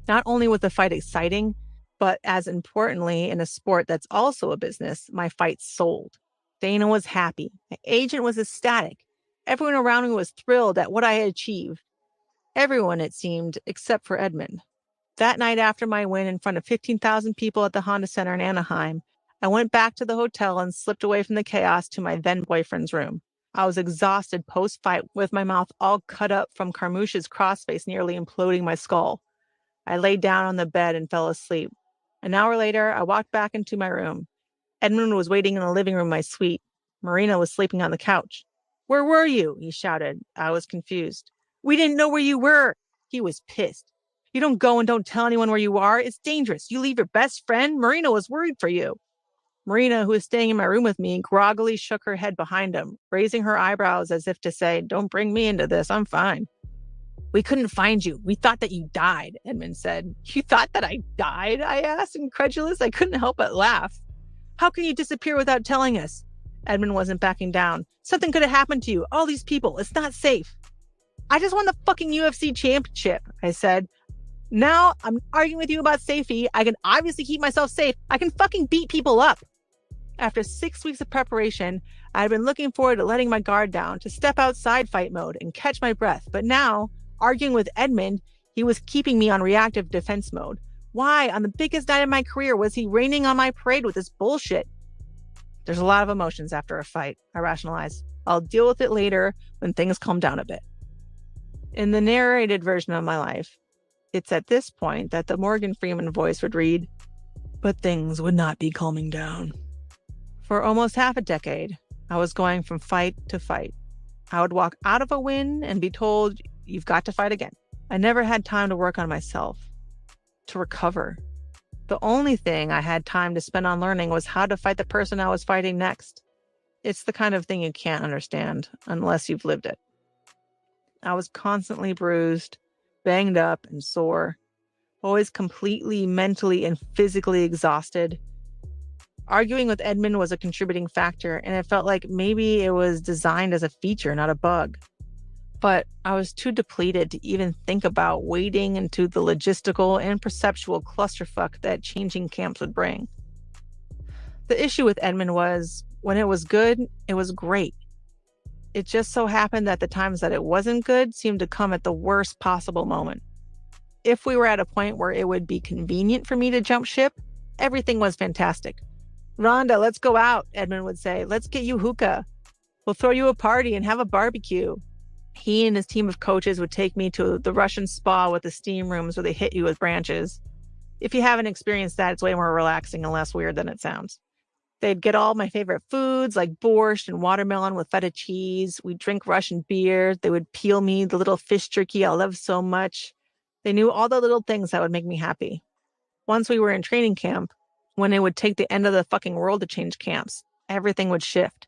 Not only was the fight exciting, but as importantly, in a sport that's also a business, my fight sold. Dana was happy. My agent was ecstatic. Everyone around me was thrilled at what I had achieved. Everyone, it seemed, except for Edmund. That night after my win in front of 15,000 people at the Honda Center in Anaheim, I went back to the hotel and slipped away from the chaos to my then-boyfriend's room. I was exhausted post-fight with my mouth all cut up from Carmouche's crossface nearly imploding my skull. I laid down on the bed and fell asleep. An hour later, I walked back into my room. Edmund was waiting in the living room of my suite. Marina was sleeping on the couch. "Where were you?" he shouted. I was confused. "We didn't know where you were." He was pissed. "You don't go and don't tell anyone where you are. It's dangerous. You leave your best friend. Marina was worried for you." Marina, who was staying in my room with me, groggily shook her head behind him, raising her eyebrows as if to say, "Don't bring me into this. I'm fine." "We couldn't find you. We thought that you died," Edmund said. "You thought that I died?" I asked, incredulous. I couldn't help but laugh. "How can you disappear without telling us?" Edmund wasn't backing down. "Something could have happened to you. All these people. It's not safe." I just won the fucking UFC championship, I said. Now I'm arguing with you about safety. I can obviously keep myself safe. I can fucking beat people up. After 6 weeks of preparation, I had been looking forward to letting my guard down, to step outside fight mode and catch my breath. But now, arguing with Edmund, he was keeping me on reactive defense mode. Why, on the biggest night of my career, was he raining on my parade with this bullshit? There's a lot of emotions after a fight, I rationalized. I'll deal with it later when things calm down a bit. In the narrated version of my life, it's at this point that the Morgan Freeman voice would read, but things would not be calming down. For almost half a decade, I was going from fight to fight. I would walk out of a win and be told, you've got to fight again. I never had time to work on myself, to recover. The only thing I had time to spend on learning was how to fight the person I was fighting next. It's the kind of thing you can't understand unless you've lived it. I was constantly bruised, banged up and sore, always completely mentally and physically exhausted. Arguing with Edmund was a contributing factor, and it felt like maybe it was designed as a feature, not a bug. But I was too depleted to even think about wading into the logistical and perceptual clusterfuck that changing camps would bring. The issue with Edmund was, when it was good, it was great. It just so happened that the times that it wasn't good seemed to come at the worst possible moment. If we were at a point where it would be convenient for me to jump ship, everything was fantastic. Rhonda, let's go out, Edmund would say. Let's get you hookah. We'll throw you a party and have a barbecue. He and his team of coaches would take me to the Russian spa with the steam rooms where they hit you with branches. If you haven't experienced that, it's way more relaxing and less weird than it sounds. They'd get all my favorite foods like borscht and watermelon with feta cheese. We'd drink Russian beer. They would peel me the little fish jerky I love so much. They knew all the little things that would make me happy. Once we were in training camp, when it would take the end of the fucking world to change camps, everything would shift.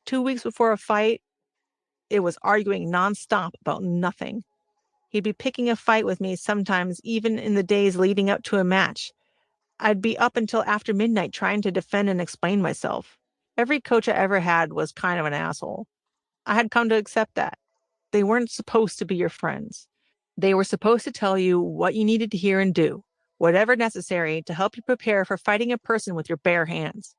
2 weeks before a fight, it was arguing nonstop about nothing. He'd be picking a fight with me sometimes, even in the days leading up to a match. I'd be up until after midnight trying to defend and explain myself. Every coach I ever had was kind of an asshole. I had come to accept that. They weren't supposed to be your friends. They were supposed to tell you what you needed to hear and do, whatever necessary to help you prepare for fighting a person with your bare hands.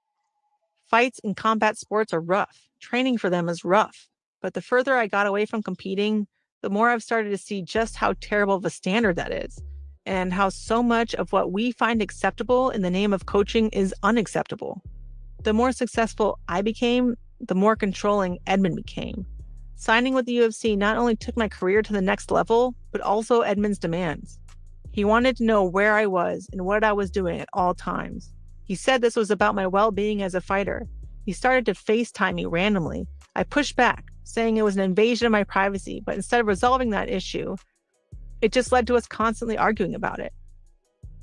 Fights in combat sports are rough. Training for them is rough. But the further I got away from competing, the more I've started to see just how terrible of a standard that is, and how so much of what we find acceptable in the name of coaching is unacceptable. The more successful I became, the more controlling Edmund became. Signing with the UFC not only took my career to the next level, but also Edmund's demands. He wanted to know where I was and what I was doing at all times. He said this was about my well-being as a fighter. He started to FaceTime me randomly. I pushed back, saying it was an invasion of my privacy, but instead of resolving that issue, it just led to us constantly arguing about it.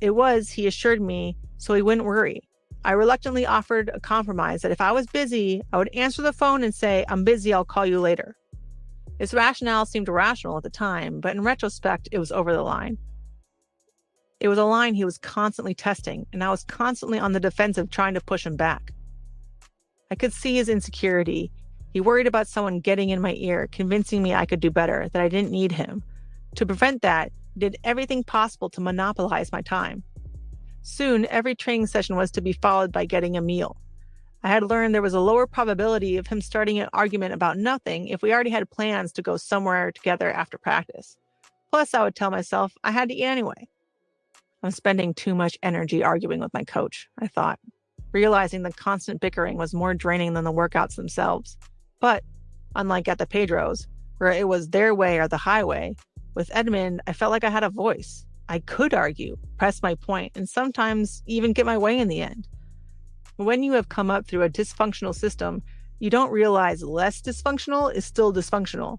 It was, he assured me, so he wouldn't worry. I reluctantly offered a compromise that if I was busy, I would answer the phone and say, I'm busy, I'll call you later. His rationale seemed rational at the time, but in retrospect, it was over the line. It was a line he was constantly testing, and I was constantly on the defensive trying to push him back. I could see his insecurity. He worried about someone getting in my ear, convincing me I could do better, that I didn't need him. To prevent that, he did everything possible to monopolize my time. Soon, every training session was to be followed by getting a meal. I had learned there was a lower probability of him starting an argument about nothing if we already had plans to go somewhere together after practice. Plus, I would tell myself I had to eat anyway. I'm spending too much energy arguing with my coach, I thought, realizing the constant bickering was more draining than the workouts themselves. But, unlike at the Pedros, where it was their way or the highway, with Edmund, I felt like I had a voice. I could argue, press my point, and sometimes even get my way in the end. When you have come up through a dysfunctional system, you don't realize less dysfunctional is still dysfunctional.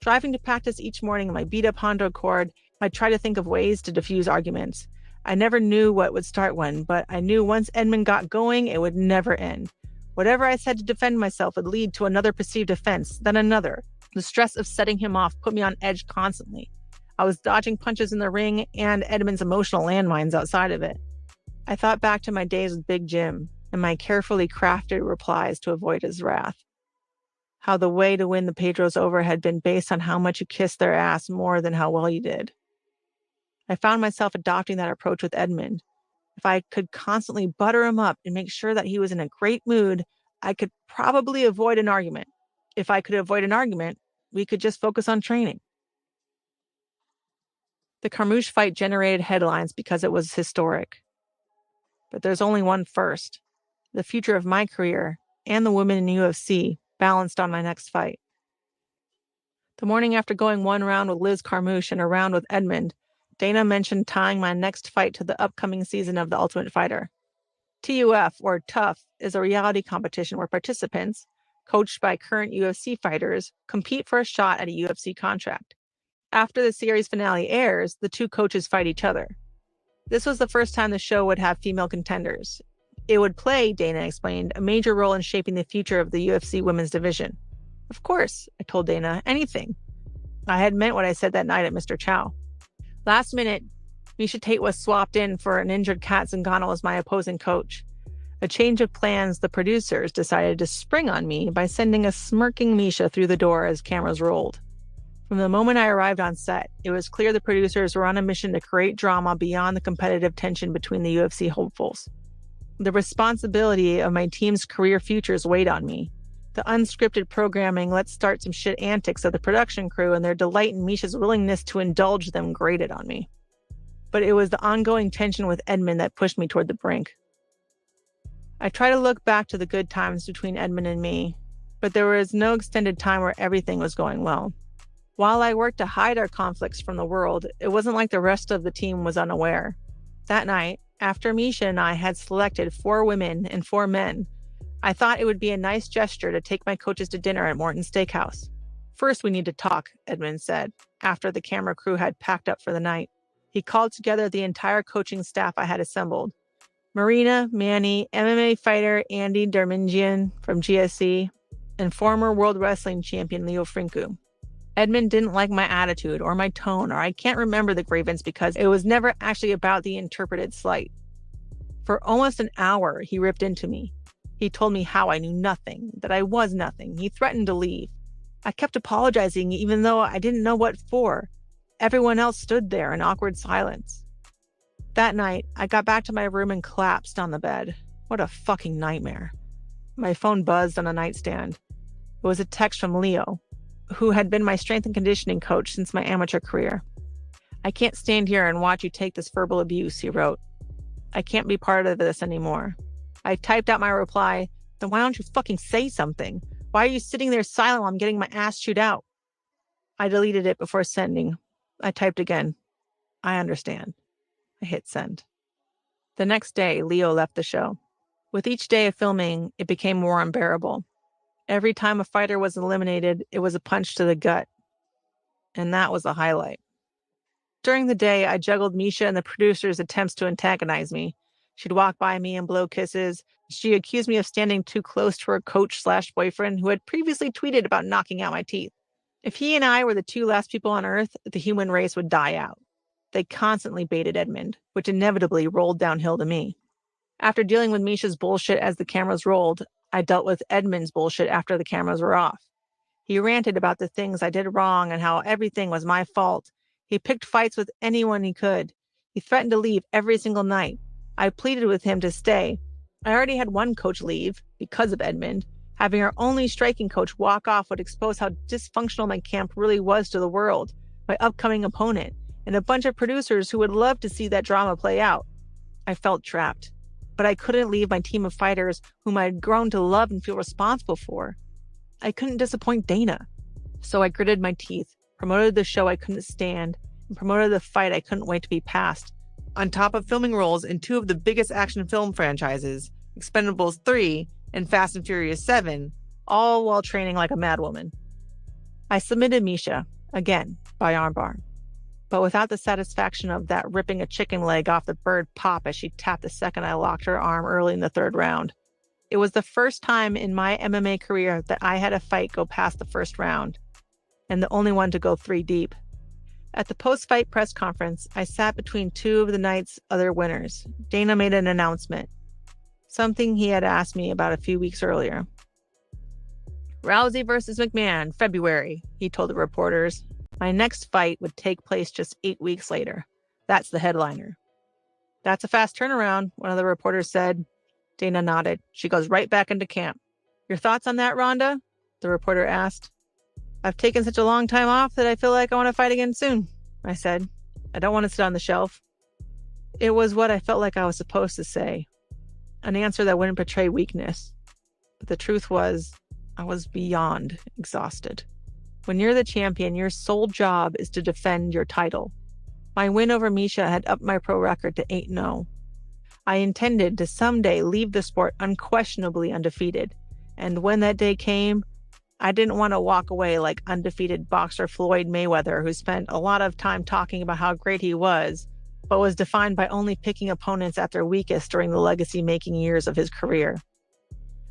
Driving to practice each morning in my beat-up Honda Accord, I try to think of ways to diffuse arguments. I never knew what would start when, but I knew once Edmund got going, it would never end. Whatever I said to defend myself would lead to another perceived offense, then another. The stress of setting him off put me on edge constantly. I was dodging punches in the ring and Edmund's emotional landmines outside of it. I thought back to my days with Big Jim and my carefully crafted replies to avoid his wrath. how the way to win the Pedros over had been based on how much you kissed their ass more than how well you did. I found myself adopting that approach with Edmund. If I could constantly butter him up and make sure that he was in a great mood, I could probably avoid an argument. If I could avoid an argument, we could just focus on training. The Carmouche fight generated headlines because it was historic. But there's only one first. The future of my career and the women in UFC balanced on my next fight. The morning after going one round with Liz Carmouche and a round with Edmund, Dana mentioned tying my next fight to the upcoming season of The Ultimate Fighter. TUF, or TUF, is a reality competition where participants, coached by current UFC fighters, compete for a shot at a UFC contract. After the series finale airs, the two coaches fight each other. This was the first time the show would have female contenders. It would play, Dana explained, a major role in shaping the future of the UFC women's division. Of course, I told Dana, anything. I had meant what I said that night at Mr. Chow. Last minute, Miesha Tate was swapped in for an injured Kat Zingano as my opposing coach. A change of plans, the producers decided to spring on me by sending a smirking Miesha through the door as cameras rolled. From the moment I arrived on set, it was clear the producers were on a mission to create drama beyond the competitive tension between the UFC hopefuls. The responsibility of my team's career futures weighed on me. The unscripted programming, let's start some shit antics of the production crew and their delight in Miesha's willingness to indulge them grated on me. But it was the ongoing tension with Edmund that pushed me toward the brink. I try to look back to the good times between Edmund and me, but there was no extended time where everything was going well. While I worked to hide our conflicts from the world, it wasn't like the rest of the team was unaware. That night, after Miesha and I had selected 4 women and 4 men, I thought it would be a nice gesture to take my coaches to dinner at Morton's Steakhouse. First, we need to talk, Edmund said, after the camera crew had packed up for the night. He called together the entire coaching staff I had assembled. Marina, Manny, MMA fighter Andy Darmingian from GSC, and former World Wrestling Champion Leo Frinku. Edmund didn't like my attitude or my tone, or I can't remember the grievance because it was never actually about the interpreted slight. For almost an hour, he ripped into me. He told me how I knew nothing, that I was nothing. He threatened to leave. I kept apologizing even though I didn't know what for. Everyone else stood there in awkward silence. That night, I got back to my room and collapsed on the bed. What a fucking nightmare. My phone buzzed on a nightstand. It was a text from Leo, who had been my strength and conditioning coach since my amateur career. I can't stand here and watch you take this verbal abuse, he wrote. I can't be part of this anymore. I typed out my reply, then why don't you fucking say something? Why are you sitting there silent while I'm getting my ass chewed out? I deleted it before sending. I typed again. I understand. I hit send. The next day, Leo left the show. With each day of filming, it became more unbearable. Every time a fighter was eliminated, it was a punch to the gut. And that was the highlight. During the day, I juggled Miesha and the producers' attempts to antagonize me. She'd walk by me and blow kisses. She accused me of standing too close to her coach/boyfriend who had previously tweeted about knocking out my teeth. If he and I were the 2 last people on Earth, the human race would die out. They constantly baited Edmund, which inevitably rolled downhill to me. After dealing with Miesha's bullshit as the cameras rolled, I dealt with Edmund's bullshit after the cameras were off. He ranted about the things I did wrong and how everything was my fault. He picked fights with anyone he could. He threatened to leave every single night. I pleaded with him to stay. I already had one coach leave because of Edmund. Having our only striking coach walk off would expose how dysfunctional my camp really was to the world, my upcoming opponent, and a bunch of producers who would love to see that drama play out. I felt trapped, but I couldn't leave my team of fighters whom I had grown to love and feel responsible for. I couldn't disappoint Dana. So I gritted my teeth, promoted the show I couldn't stand, and promoted the fight I couldn't wait to be past. On top of filming roles in 2 of the biggest action film franchises, Expendables 3 and Fast and Furious 7, all while training like a madwoman. I submitted Miesha, again, by armbar, but without the satisfaction of that ripping a chicken leg off the bird pop as she tapped the second I locked her arm early in the 3rd round. It was the first time in my MMA career that I had a fight go past the 1st round, and the only one to go 3 deep. At the post-fight press conference, I sat between 2 of the night's other winners. Dana made an announcement, something he had asked me about a few weeks earlier. Rousey versus McMahon, February, he told the reporters. My next fight would take place just 8 weeks later. That's the headliner. That's a fast turnaround, one of the reporters said. Dana nodded. She goes right back into camp. Your thoughts on that, Ronda? The reporter asked. I've taken such a long time off that I feel like I want to fight again soon, I said. I don't want to sit on the shelf. It was what I felt like I was supposed to say. An answer that wouldn't betray weakness. But the truth was, I was beyond exhausted. When you're the champion, your sole job is to defend your title. My win over Misha had upped my pro record to 8-0. I intended to someday leave the sport unquestionably undefeated. And when that day came, I didn't want to walk away like undefeated boxer Floyd Mayweather, who spent a lot of time talking about how great he was, but was defined by only picking opponents at their weakest during the legacy-making years of his career.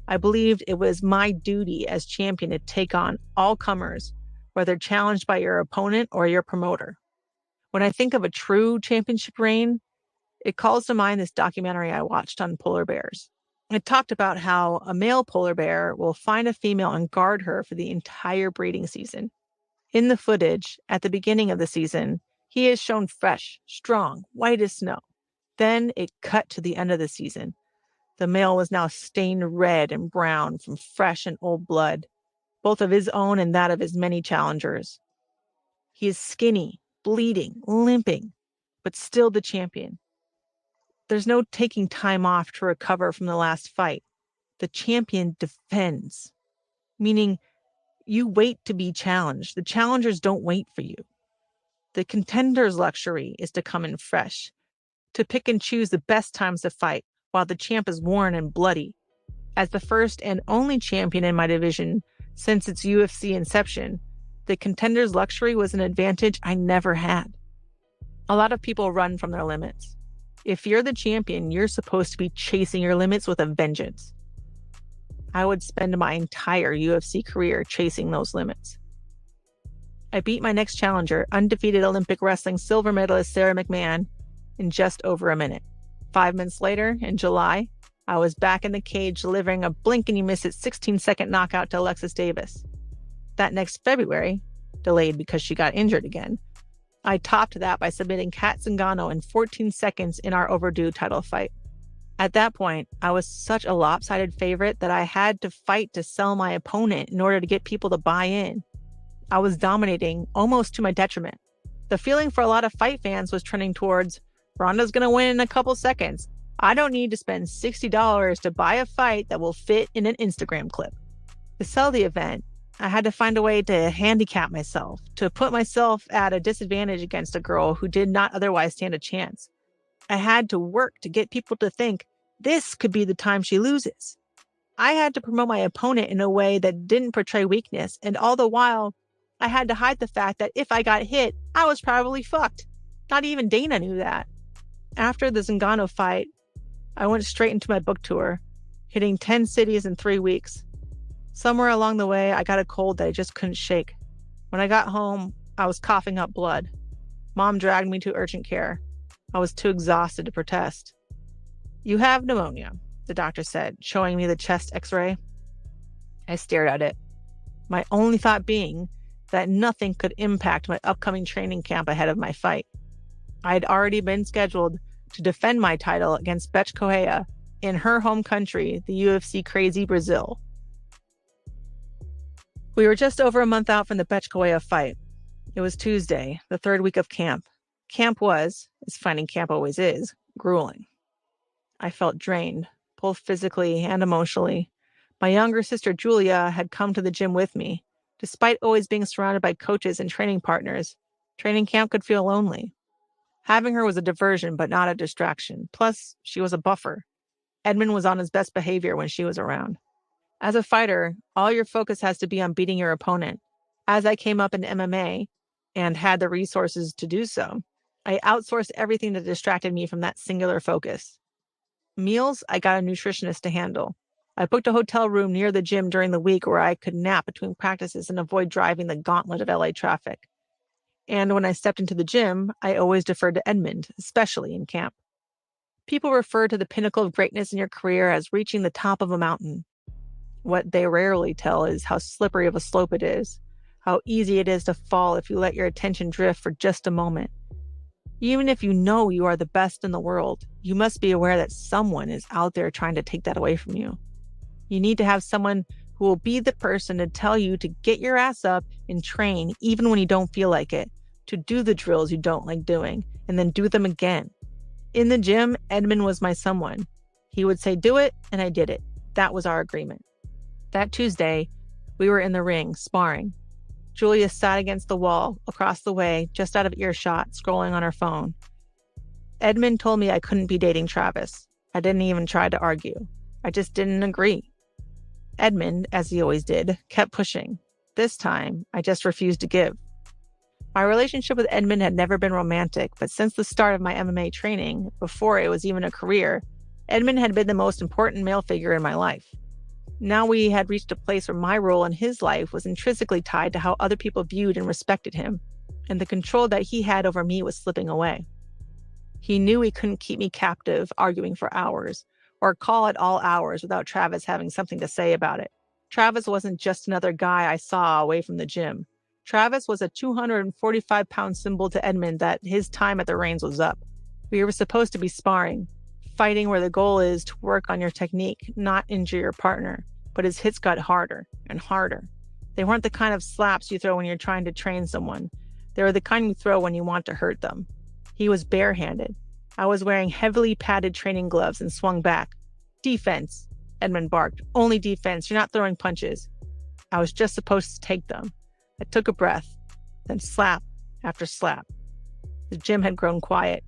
I believed it was my duty as champion to take on all comers, whether challenged by your opponent or your promoter. When I think of a true championship reign, it calls to mind this documentary I watched on polar bears. It talked about how a male polar bear will find a female and guard her for the entire breeding season. In the footage, at the beginning of the season, he is shown fresh, strong, white as snow. Then it cut to the end of the season. The male was now stained red and brown from fresh and old blood, both of his own and that of his many challengers. He is skinny, bleeding, limping, but still the champion. There's no taking time off to recover from the last fight. The champion defends, meaning you wait to be challenged. The challengers don't wait for you. The contender's luxury is to come in fresh, to pick and choose the best times to fight while the champ is worn and bloody. As the first and only champion in my division since its UFC inception, the contender's luxury was an advantage I never had. A lot of people run from their limits. If you're the champion, you're supposed to be chasing your limits with a vengeance. I would spend my entire UFC career chasing those limits. I beat my next challenger, undefeated Olympic wrestling silver medalist Sarah McMahon, in just over a minute. 5 minutes later, in July, I was back in the cage delivering a blink-and-you-miss-it 16-second knockout to Alexis Davis. That next February, delayed because she got injured again, I topped that by submitting Kat Zingano in 14 seconds in our overdue title fight. At that point, I was such a lopsided favorite that I had to fight to sell my opponent in order to get people to buy in. I was dominating almost to my detriment. The feeling for a lot of fight fans was trending towards, Ronda's going to win in a couple seconds. I don't need to spend $60 to buy a fight that will fit in an Instagram clip. To sell the event, I had to find a way to handicap myself, to put myself at a disadvantage against a girl who did not otherwise stand a chance. I had to work to get people to think this could be the time she loses. I had to promote my opponent in a way that didn't portray weakness, and all the while, I had to hide the fact that if I got hit, I was probably fucked. Not even Dana knew that. After the Zingano fight, I went straight into my book tour, hitting 10 cities in 3 weeks. Somewhere along the way, I got a cold that I just couldn't shake. When I got home, I was coughing up blood. Mom dragged me to urgent care. I was too exhausted to protest. You have pneumonia, the doctor said, showing me the chest x-ray. I stared at it, my only thought being that nothing could impact my upcoming training camp ahead of my fight. I had already been scheduled to defend my title against Bethe Correia in her home country, the UFC Crazy Brazil. We were just over a month out from the Bethe Correia fight. It was Tuesday, the 3rd week of camp. Camp was, as finding camp always is, grueling. I felt drained, both physically and emotionally. My younger sister Julia had come to the gym with me. Despite always being surrounded by coaches and training partners, training camp could feel lonely. Having her was a diversion, but not a distraction. Plus, she was a buffer. Edmund was on his best behavior when she was around. As a fighter, all your focus has to be on beating your opponent. As I came up in MMA and had the resources to do so, I outsourced everything that distracted me from that singular focus. Meals, I got a nutritionist to handle. I booked a hotel room near the gym during the week where I could nap between practices and avoid driving the gauntlet of LA traffic. And when I stepped into the gym, I always deferred to Edmund, especially in camp. People refer to the pinnacle of greatness in your career as reaching the top of a mountain. What they rarely tell is how slippery of a slope it is, how easy it is to fall if you let your attention drift for just a moment. Even if you know you are the best in the world, you must be aware that someone is out there trying to take that away from you. You need to have someone who will be the person to tell you to get your ass up and train even when you don't feel like it, to do the drills you don't like doing, and then do them again. In the gym, Edmund was my someone. He would say, do it, and I did it. That was our agreement. That Tuesday, we were in the ring, sparring. Julia sat against the wall, across the way, just out of earshot, scrolling on her phone. Edmund told me I couldn't be dating Travis. I didn't even try to argue. I just didn't agree. Edmund, as he always did, kept pushing. This time, I just refused to give. My relationship with Edmund had never been romantic, but since the start of my MMA training, before it was even a career, Edmund had been the most important male figure in my life. Now we had reached a place where my role in his life was intrinsically tied to how other people viewed and respected him, and the control that he had over me was slipping away. He knew he couldn't keep me captive, arguing for hours, or call at all hours without Travis having something to say about it. Travis wasn't just another guy I saw away from the gym. Travis was a 245-pound symbol to Edmund that his time at the reins was up. We were supposed to be sparring, fighting where the goal is to work on your technique, not injure your partner. But his hits got harder and harder. They weren't the kind of slaps you throw when you're trying to train someone. They were the kind you throw when you want to hurt them. He was barehanded. I was wearing heavily padded training gloves and swung back. Defense, Edmund barked. Only defense. You're not throwing punches. I was just supposed to take them. I took a breath, then slap after slap. The gym had grown quiet.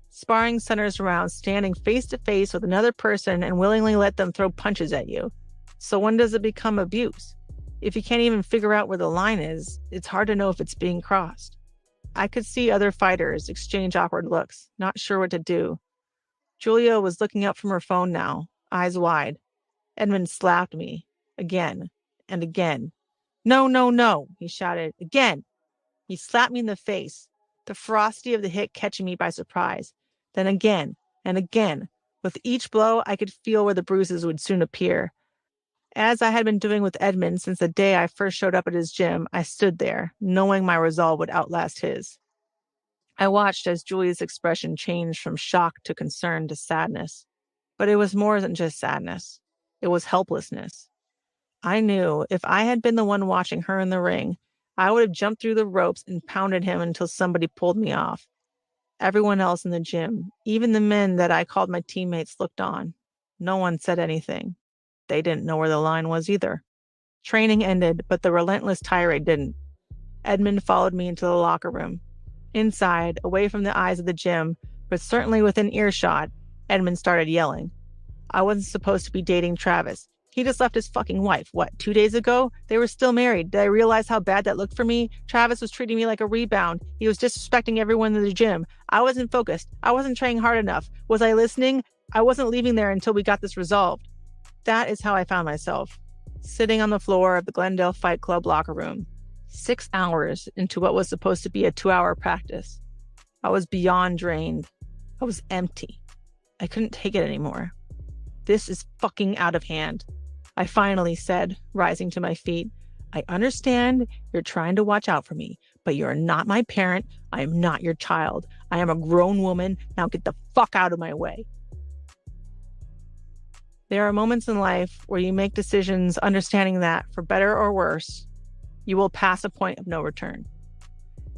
Sparring centers around standing face to face with another person and willingly let them throw punches at you. So when does it become abuse? If you can't even figure out where the line is, it's hard to know if it's being crossed. I could see other fighters exchange awkward looks, not sure what to do. Julia was looking up from her phone now, eyes wide. Edmund slapped me, again and again. No, no, no, he shouted, again. He slapped me in the face, the ferocity of the hit catching me by surprise. Then again and again. With each blow, I could feel where the bruises would soon appear. As I had been doing with Edmund since the day I first showed up at his gym, I stood there, knowing my resolve would outlast his. I watched as Julia's expression changed from shock to concern to sadness. But it was more than just sadness. It was helplessness. I knew if I had been the one watching her in the ring, I would have jumped through the ropes and pounded him until somebody pulled me off. Everyone else in the gym, even the men that I called my teammates, looked on. No one said anything. They didn't know where the line was either. Training ended, but the relentless tirade didn't. Edmund followed me into the locker room. Inside, away from the eyes of the gym, but certainly within earshot, Edmund started yelling. I wasn't supposed to be dating Travis. He just left his fucking wife. What, 2 days ago? They were still married. Did I realize how bad that looked for me? Travis was treating me like a rebound. He was disrespecting everyone in the gym. I wasn't focused. I wasn't training hard enough. Was I listening? I wasn't leaving there until we got this resolved. That is how I found myself, sitting on the floor of the Glendale Fight Club locker room, 6 hours into what was supposed to be a 2-hour practice. I was beyond drained. I was empty. I couldn't take it anymore. This is fucking out of hand, I finally said, rising to my feet. I understand you're trying to watch out for me, but you're not my parent. I am not your child. I am a grown woman. Now get the fuck out of my way. There are moments in life where you make decisions understanding that, for better or worse, you will pass a point of no return.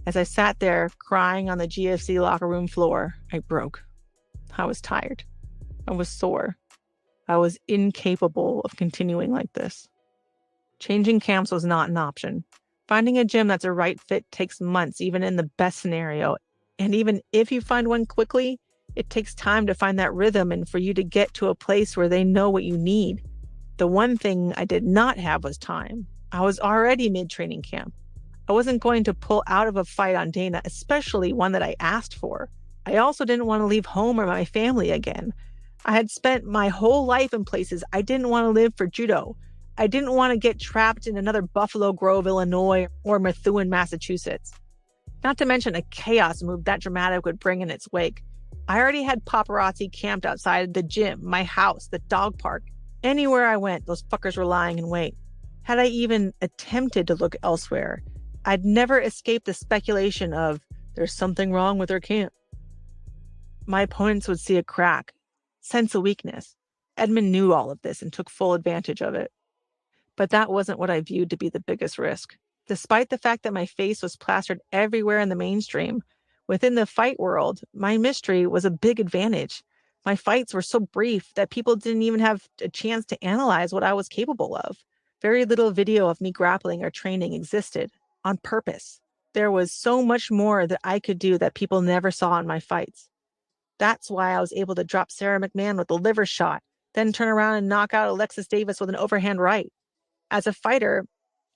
As I sat there crying on the GFC locker room floor, I broke. I was tired. I was sore. I was incapable of continuing like this. Changing camps was not an option. Finding a gym that's a right fit takes months, even in the best scenario. And even if you find one quickly, it takes time to find that rhythm and for you to get to a place where they know what you need. The one thing I did not have was time. I was already mid-training camp. I wasn't going to pull out of a fight on Dana, especially one that I asked for. I also didn't want to leave home or my family again. I had spent my whole life in places I didn't want to live for judo. I didn't want to get trapped in another Buffalo Grove, Illinois, or Methuen, Massachusetts. Not to mention a chaos move that dramatic would bring in its wake. I already had paparazzi camped outside the gym, my house, the dog park. Anywhere I went, those fuckers were lying in wait. Had I even attempted to look elsewhere, I'd never escaped the speculation of, there's something wrong with her camp. My opponents would see a crack, sense a weakness. Edmund knew all of this and took full advantage of it. But that wasn't what I viewed to be the biggest risk. Despite the fact that my face was plastered everywhere in the mainstream, within the fight world, my mystery was a big advantage. My fights were so brief that people didn't even have a chance to analyze what I was capable of. Very little video of me grappling or training existed, on purpose. There was so much more that I could do that people never saw in my fights. That's why I was able to drop Sarah McMahon with a liver shot, then turn around and knock out Alexis Davis with an overhand right. As a fighter,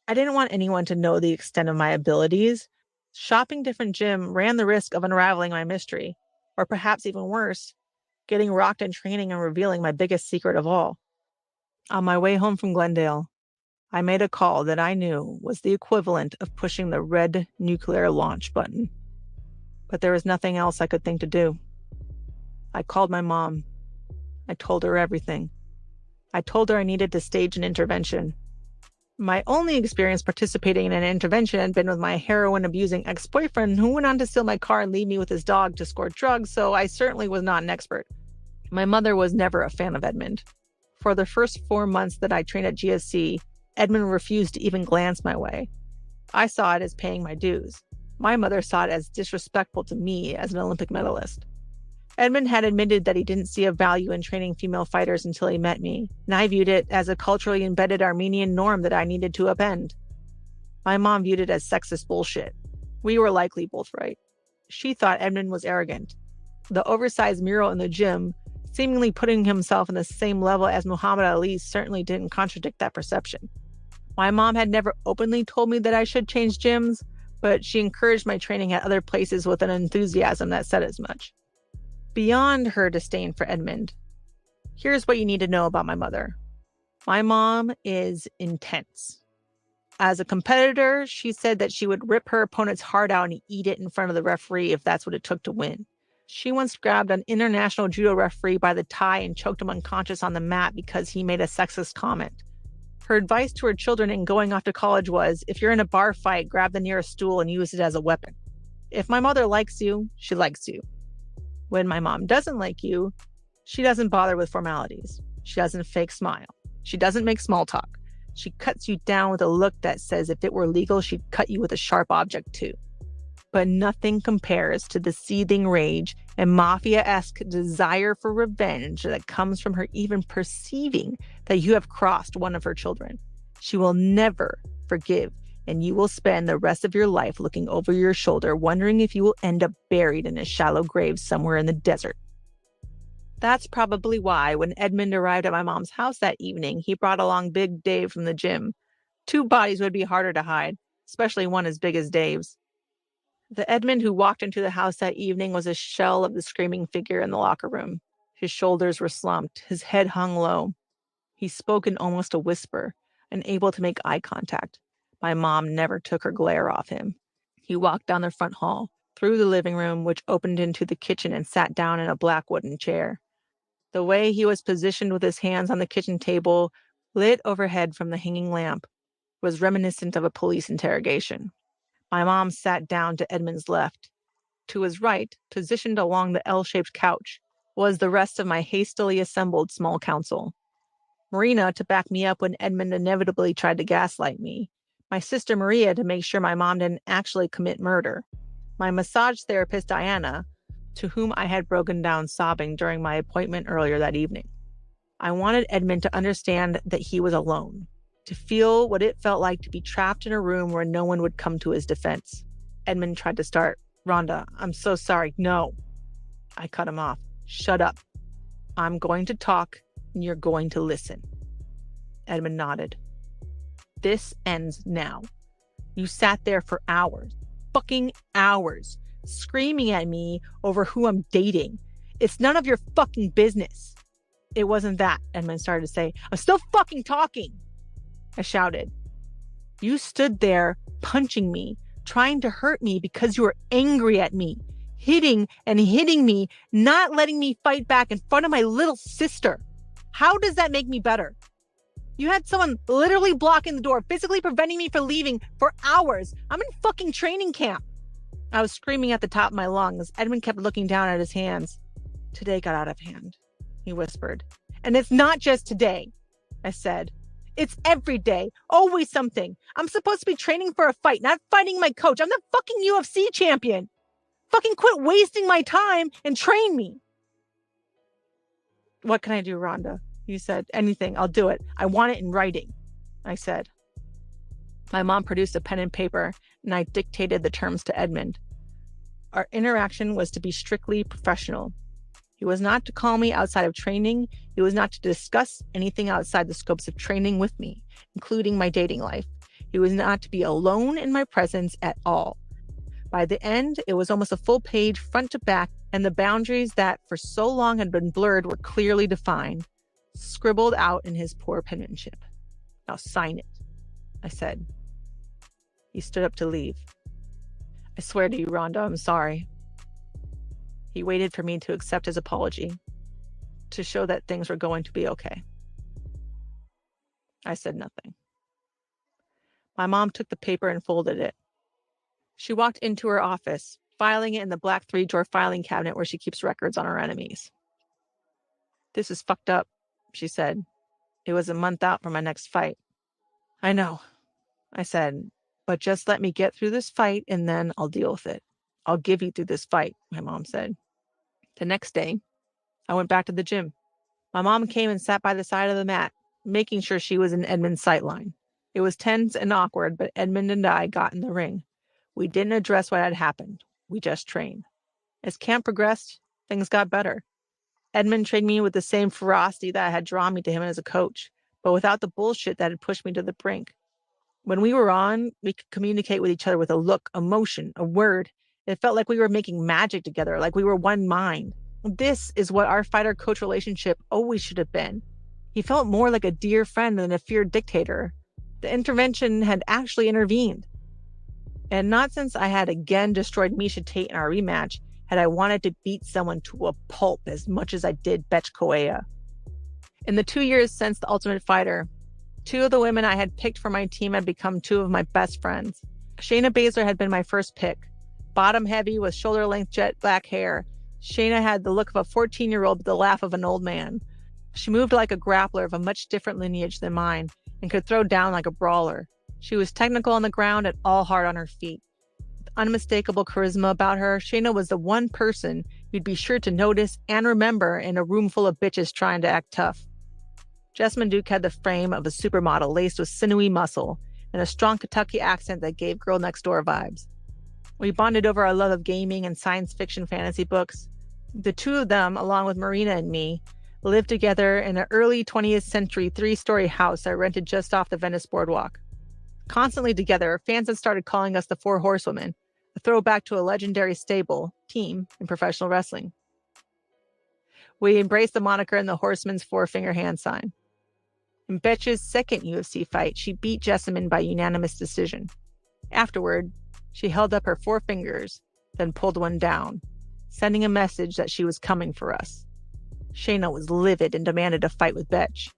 I didn't want anyone to know the extent of my abilities. Shopping different gym ran the risk of unraveling my mystery, or perhaps even worse, getting rocked in training and revealing my biggest secret of all. On my way home from Glendale, I made a call that I knew was the equivalent of pushing the red nuclear launch button. But there was nothing else I could think to do. I called my mom. I told her everything. I told her I needed to stage an intervention. My only experience participating in an intervention had been with my heroin-abusing ex-boyfriend who went on to steal my car and leave me with his dog to score drugs, so I certainly was not an expert. My mother was never a fan of Edmund. For the first 4 months that I trained at GSC, Edmund refused to even glance my way. I saw it as paying my dues. My mother saw it as disrespectful to me as an Olympic medalist. Edmund had admitted that he didn't see a value in training female fighters until he met me, and I viewed it as a culturally embedded Armenian norm that I needed to upend. My mom viewed it as sexist bullshit. We were likely both right. She thought Edmund was arrogant. The oversized mural in the gym, seemingly putting himself on the same level as Muhammad Ali, certainly didn't contradict that perception. My mom had never openly told me that I should change gyms, but she encouraged my training at other places with an enthusiasm that said as much. Beyond her disdain for Edmund, here's what you need to know about my mother. My mom is intense. As a competitor, she said that she would rip her opponent's heart out and eat it in front of the referee if that's what it took to win. She once grabbed an international judo referee by the tie and choked him unconscious on the mat because he made a sexist comment. Her advice to her children in going off to college was, if you're in a bar fight, grab the nearest stool and use it as a weapon. If my mother likes you, she likes you. When my mom doesn't like you, she doesn't bother with formalities. She doesn't fake smile. She doesn't make small talk. She cuts you down with a look that says if it were legal, she'd cut you with a sharp object too. But nothing compares to the seething rage and mafia-esque desire for revenge that comes from her even perceiving that you have crossed one of her children. She will never forgive, and you will spend the rest of your life looking over your shoulder, wondering if you will end up buried in a shallow grave somewhere in the desert. That's probably why when Edmund arrived at my mom's house that evening, he brought along Big Dave from the gym. 2 bodies would be harder to hide, especially one as big as Dave's. The Edmund who walked into the house that evening was a shell of the screaming figure in the locker room. His shoulders were slumped, his head hung low. He spoke in almost a whisper, unable to make eye contact. My mom never took her glare off him. He walked down the front hall, through the living room, which opened into the kitchen, and sat down in a black wooden chair. The way he was positioned with his hands on the kitchen table, lit overhead from the hanging lamp, was reminiscent of a police interrogation. My mom sat down to Edmund's left. To his right, positioned along the L-shaped couch, was the rest of my hastily assembled small council. Marina to back me up when Edmund inevitably tried to gaslight me. My sister Maria to make sure my mom didn't actually commit murder. My massage therapist Diana, to whom I had broken down sobbing during my appointment earlier that evening. I wanted Edmund to understand that he was alone, to feel what it felt like to be trapped in a room where no one would come to his defense. Edmund tried to start. Rhonda, I'm so sorry. No. I cut him off. Shut up. I'm going to talk and you're going to listen. Edmund nodded. This ends now. You sat there for hours, fucking hours, screaming at me over who I'm dating. It's none of your fucking business. It wasn't that, Edmund started to say. I'm still fucking talking. I shouted. You stood there punching me, trying to hurt me because you were angry at me, hitting and hitting me, not letting me fight back in front of my little sister. How does that make me better? You had someone literally blocking the door, physically preventing me from leaving for hours. I'm in fucking training camp. I was screaming at the top of my lungs. Edmund kept looking down at his hands. Today got out of hand, he whispered. And it's not just today, I said. It's every day, always something. I'm supposed to be training for a fight, not fighting my coach. I'm the fucking UFC champion. Fucking quit wasting my time and train me. What can I do, Rhonda? You said. Anything, I'll do it. I want it in writing, I said. My mom produced a pen and paper, and I dictated the terms to Edmund. Our interaction was to be strictly professional. He was not to call me outside of training. He was not to discuss anything outside the scopes of training with me, including my dating life. He was not to be alone in my presence at all. By the end, it was almost a full page front to back, and the boundaries that for so long had been blurred were clearly defined, scribbled out in his poor penmanship. Now sign it, I said. He stood up to leave. I swear to you, Rhonda, I'm sorry. He waited for me to accept his apology, to show that things were going to be okay. I said nothing. My mom took the paper and folded it. She walked into her office, filing it in the black 3-drawer filing cabinet where she keeps records on her enemies. This is fucked up, she said. It was a month out from my next fight. I know, I said, but just let me get through this fight and then I'll deal with it. I'll give you through this fight, my mom said. The next day, I went back to the gym. My mom came and sat by the side of the mat, making sure she was in Edmund's sight line. It was tense and awkward, but Edmund and I got in the ring. We didn't address what had happened. We just trained. As camp progressed, things got better. Edmund trained me with the same ferocity that had drawn me to him as a coach, but without the bullshit that had pushed me to the brink. When we were on, we could communicate with each other with a look, a motion, a word. It felt like we were making magic together, like we were one mind. This is what our fighter-coach relationship always should have been. He felt more like a dear friend than a feared dictator. The intervention had actually intervened. And not since I had again destroyed Misha Tate in our rematch had I wanted to beat someone to a pulp as much as I did Betch Correia. In the 2 years since The Ultimate Fighter, 2 of the women I had picked for my team had become 2 of my best friends. Shayna Baszler had been my first pick. Bottom heavy with shoulder-length jet black hair, Shayna had the look of a 14-year-old with the laugh of an old man. She moved like a grappler of a much different lineage than mine and could throw down like a brawler. She was technical on the ground and all hard on her feet. With unmistakable charisma about her, Shayna was the one person you'd be sure to notice and remember in a room full of bitches trying to act tough. Jessamine Duke had the frame of a supermodel laced with sinewy muscle and a strong Kentucky accent that gave Girl Next Door vibes. We bonded over our love of gaming and science fiction fantasy books. The 2 of them, along with Marina and me, lived together in an early 20th century 3-story house I rented just off the Venice boardwalk. Constantly together, fans had started calling us the 4 Horsewomen, a throwback to a legendary stable team in professional wrestling. We embraced the moniker in the Horseman's 4-finger hand sign. In Betch's second UFC fight, she beat Jessamine by unanimous decision. Afterward, she held up her 4 fingers, then pulled one down, sending a message that she was coming for us. Shayna was livid and demanded a fight with Betch.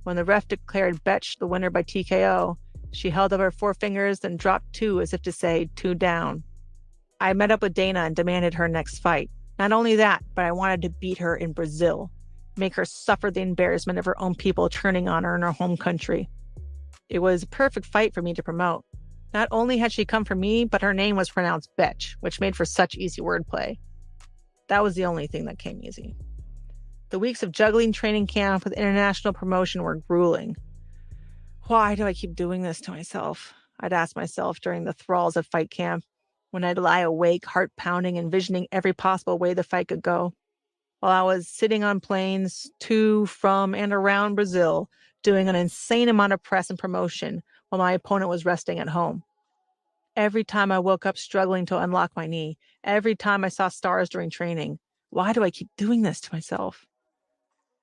When the ref declared Betch the winner by TKO, she held up her 4 fingers, then dropped 2 as if to say, 2 down. I met up with Dana and demanded her next fight. Not only that, but I wanted to beat her in Brazil, make her suffer the embarrassment of her own people turning on her in her home country. It was a perfect fight for me to promote. Not only had she come for me, but her name was pronounced Betch, which made for such easy wordplay. That was the only thing that came easy. The weeks of juggling training camp with international promotion were grueling. Why do I keep doing this to myself? I'd ask myself during the thralls of fight camp, when I'd lie awake, heart pounding, envisioning every possible way the fight could go. While I was sitting on planes to, from, and around Brazil, doing an insane amount of press and promotion while my opponent was resting at home. Every time I woke up struggling to unlock my knee, every time I saw stars during training, why do I keep doing this to myself?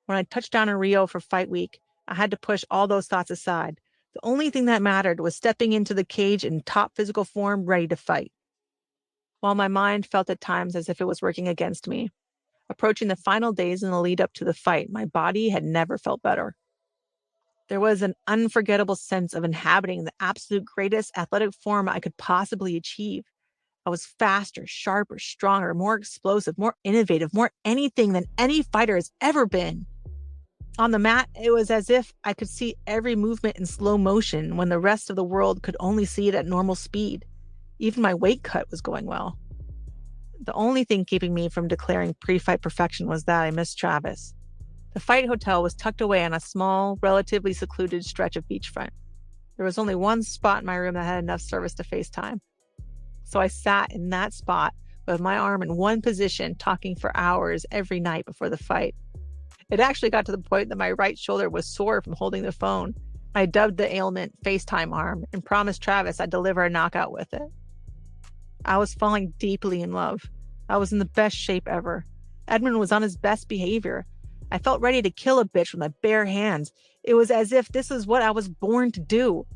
When I touched down in Rio for fight week, I had to push all those thoughts aside. The only thing that mattered was stepping into the cage in top physical form, ready to fight. While my mind felt at times as if it was working against me, Approaching the final days in the lead up to the fight, my body had never felt better. There was an unforgettable sense of inhabiting the absolute greatest athletic form I could possibly achieve. I was faster, sharper, stronger, more explosive, more innovative, more anything than any fighter has ever been. On the mat, it was as if I could see every movement in slow motion when the rest of the world could only see it at normal speed. Even my weight cut was going well. The only thing keeping me from declaring pre-fight perfection was that I missed Travis. The fight hotel was tucked away on a small, relatively secluded stretch of beachfront. There was only one spot in my room that had enough service to FaceTime. So I sat in that spot with my arm in one position, talking for hours every night before the fight. It actually got to the point that my right shoulder was sore from holding the phone. I dubbed the ailment FaceTime arm and promised Travis I'd deliver a knockout with it. I was falling deeply in love. I was in the best shape ever. Edmund was on his best behavior. I felt ready to kill a bitch with my bare hands. It was as if this was what I was born to do.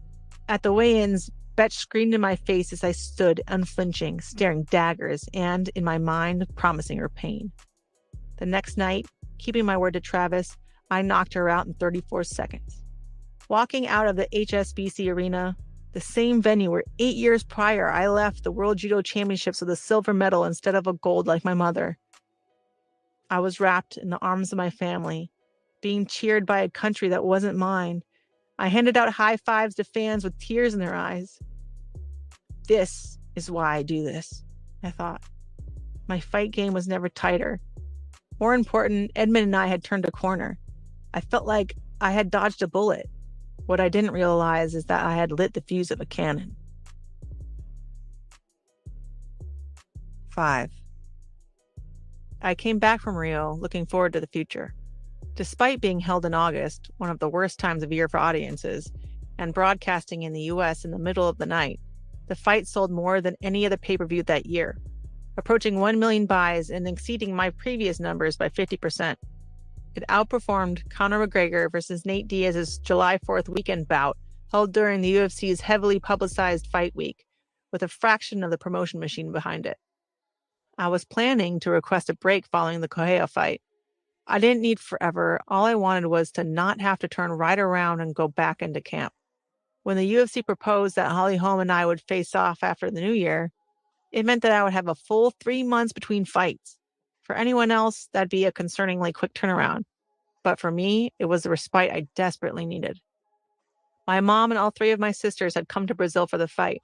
At the weigh-ins, Betch screamed in my face as I stood, unflinching, staring daggers, and, in my mind, promising her pain. The next night, keeping my word to Travis, I knocked her out in 34 seconds. Walking out of the HSBC arena, the same venue where 8 years prior I left the World Judo Championships with a silver medal instead of a gold like my mother, I was wrapped in the arms of my family, being cheered by a country that wasn't mine. I handed out high fives to fans with tears in their eyes. This is why I do this, I thought. My fight game was never tighter. More important, Edmund and I had turned a corner. I felt like I had dodged a bullet. What I didn't realize is that I had lit the fuse of a cannon. 5. I came back from Rio looking forward to the future. Despite being held in August, one of the worst times of year for audiences, and broadcasting in the US in the middle of the night, the fight sold more than any other pay-per-view that year, approaching 1 million buys and exceeding my previous numbers by 50%. It outperformed Conor McGregor versus Nate Diaz's July 4th weekend bout, held during the UFC's heavily publicized fight week, with a fraction of the promotion machine behind it. I was planning to request a break following the Correa fight. I didn't need forever. All I wanted was to not have to turn right around and go back into camp. When the UFC proposed that Holly Holm and I would face off after the new year, it meant that I would have a full 3 months between fights. For anyone else, that'd be a concerningly quick turnaround. But for me, it was the respite I desperately needed. My mom and all 3 of my sisters had come to Brazil for the fight.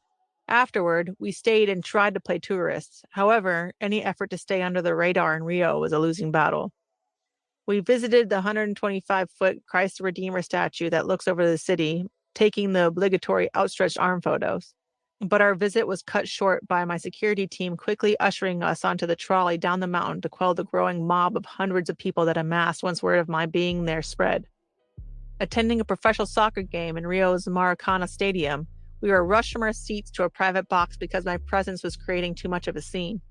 Afterward, we stayed and tried to play tourists. However, any effort to stay under the radar in Rio was a losing battle. We visited the 125-foot Christ the Redeemer statue that looks over the city, taking the obligatory outstretched arm photos. But our visit was cut short by my security team quickly ushering us onto the trolley down the mountain to quell the growing mob of hundreds of people that amassed once word of my being there spread. Attending a professional soccer game in Rio's Maracana Stadium, we were rushed from our seats to a private box because my presence was creating too much of a scene.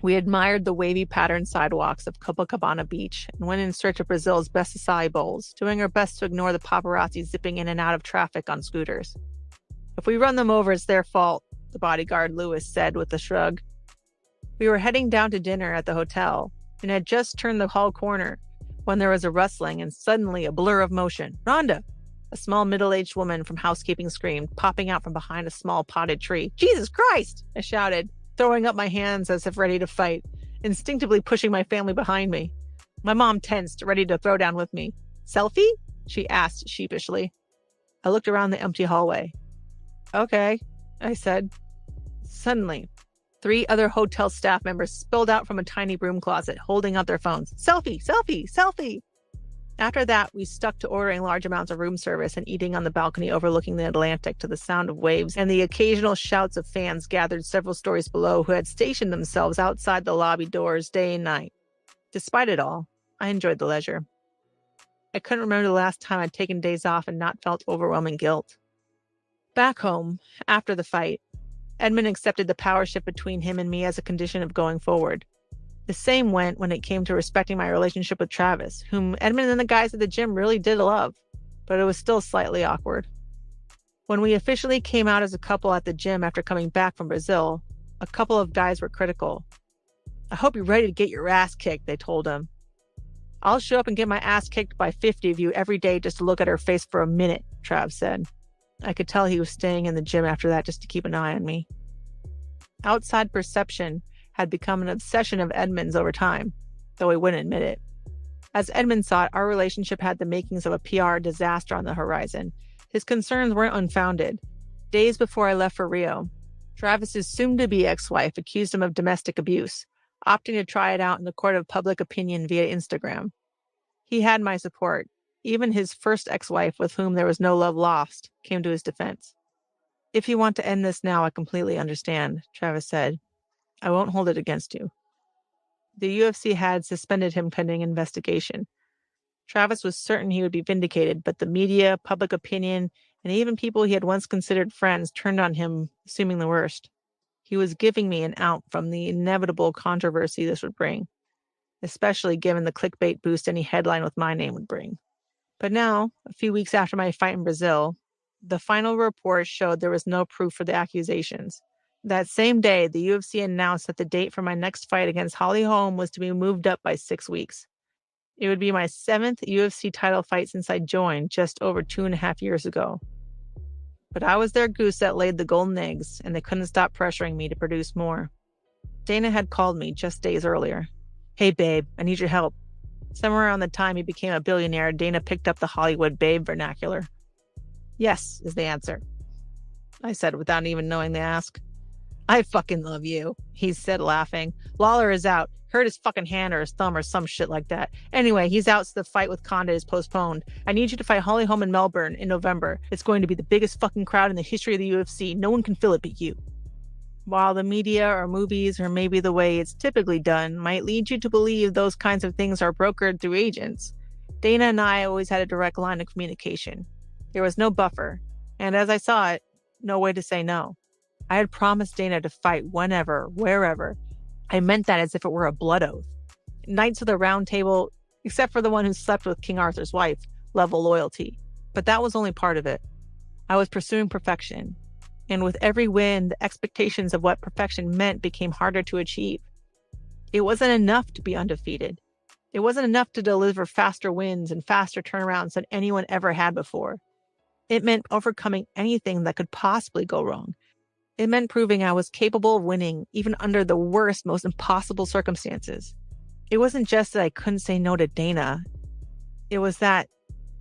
We admired the wavy patterned sidewalks of Copacabana Beach and went in search of Brazil's best acai bowls, doing our best to ignore the paparazzi zipping in and out of traffic on scooters. If we run them over, it's their fault, the bodyguard Lewis said with a shrug. We were heading down to dinner at the hotel and had just turned the hall corner when there was a rustling and suddenly a blur of motion. Ronda! A small middle-aged woman from housekeeping screamed, popping out from behind a small potted tree. Jesus Christ! I shouted, throwing up my hands as if ready to fight, instinctively pushing my family behind me. My mom tensed, ready to throw down with me. Selfie? She asked sheepishly. I looked around the empty hallway. Okay, I said. Suddenly, 3 other hotel staff members spilled out from a tiny broom closet, holding out their phones. Selfie! Selfie! Selfie! After that, we stuck to ordering large amounts of room service and eating on the balcony overlooking the Atlantic to the sound of waves and the occasional shouts of fans gathered several stories below who had stationed themselves outside the lobby doors day and night. Despite it all, I enjoyed the leisure. I couldn't remember the last time I'd taken days off and not felt overwhelming guilt. Back home, after the fight, Edmund accepted the power shift between him and me as a condition of going forward. The same went when it came to respecting my relationship with Travis, whom Edmund and the guys at the gym really did love, but it was still slightly awkward. When we officially came out as a couple at the gym after coming back from Brazil, a couple of guys were critical. I hope you're ready to get your ass kicked, they told him. I'll show up and get my ass kicked by 50 of you every day just to look at her face for a minute, Trav said. I could tell he was staying in the gym after that just to keep an eye on me. Outside perception had become an obsession of Edmund's over time, though he wouldn't admit it. As Edmund saw it, our relationship had the makings of a PR disaster on the horizon. His concerns weren't unfounded. Days before I left for Rio, Travis's soon-to-be ex-wife accused him of domestic abuse, opting to try it out in the court of public opinion via Instagram. He had my support. Even his first ex-wife, with whom there was no love lost, came to his defense. If you want to end this now, I completely understand, Travis said. I won't hold it against you. The UFC had suspended him pending investigation. Travis was certain he would be vindicated, but the media, public opinion, and even people he had once considered friends turned on him, assuming the worst. He was giving me an out from the inevitable controversy this would bring, especially given the clickbait boost any headline with my name would bring. But now, a few weeks after my fight in Brazil, the final report showed there was no proof for the accusations. That same day, the UFC announced that the date for my next fight against Holly Holm was to be moved up by 6 weeks. It would be my 7th UFC title fight since I joined just over 2.5 years ago. But I was their goose that laid the golden eggs, and they couldn't stop pressuring me to produce more. Dana had called me just days earlier. Hey babe, I need your help. Somewhere around the time he became a billionaire, Dana picked up the Hollywood babe vernacular. Yes, is the answer, I said without even knowing the ask. I fucking love you, he said laughing. Lawler is out. Hurt his fucking hand or his thumb or some shit like that. Anyway, he's out, so the fight with Condit is postponed. I need you to fight Holly Holm in Melbourne in November. It's going to be the biggest fucking crowd in the history of the UFC. No one can fill it but you. While the media or movies or maybe the way it's typically done might lead you to believe those kinds of things are brokered through agents, Dana and I always had a direct line of communication. There was no buffer, and as I saw it, no way to say no. I had promised Dana to fight whenever, wherever. I meant that as if it were a blood oath. Knights of the Round Table, except for the one who slept with King Arthur's wife, level loyalty. But that was only part of it. I was pursuing perfection. And with every win, the expectations of what perfection meant became harder to achieve. It wasn't enough to be undefeated. It wasn't enough to deliver faster wins and faster turnarounds than anyone ever had before. It meant overcoming anything that could possibly go wrong. It meant proving I was capable of winning, even under the worst, most impossible circumstances. It wasn't just that I couldn't say no to Dana. It was that,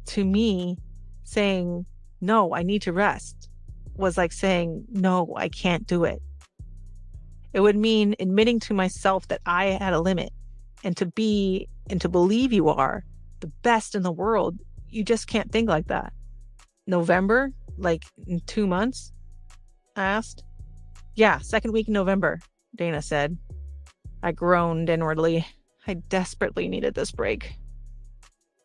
to me, saying, no, I need to rest, was like saying, no, I can't do it. It would mean admitting to myself that I had a limit, and to be, and to believe you are, the best in the world. You just can't think like that. November? Like in 2 months? I asked. Yeah, 2nd week in November, Dana said. I groaned inwardly. I desperately needed this break.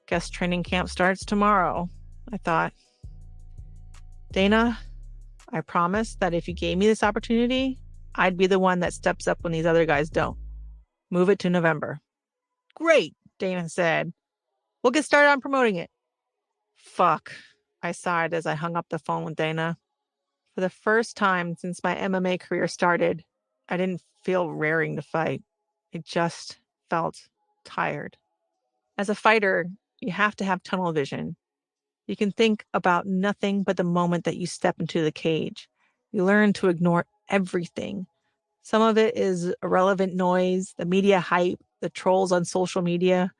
Guess training camp starts tomorrow, I thought. Dana, I promised that if you gave me this opportunity, I'd be the one that steps up when these other guys don't. Move it to November. Great, Dana said. We'll get started on promoting it. Fuck, I sighed as I hung up the phone with Dana. For the first time since my MMA career started, I didn't feel raring to fight. It just felt tired. As a fighter, you have to have tunnel vision. You can think about nothing but the moment that you step into the cage. You learn to ignore everything. Some of it is irrelevant noise, the media hype, the trolls on social media.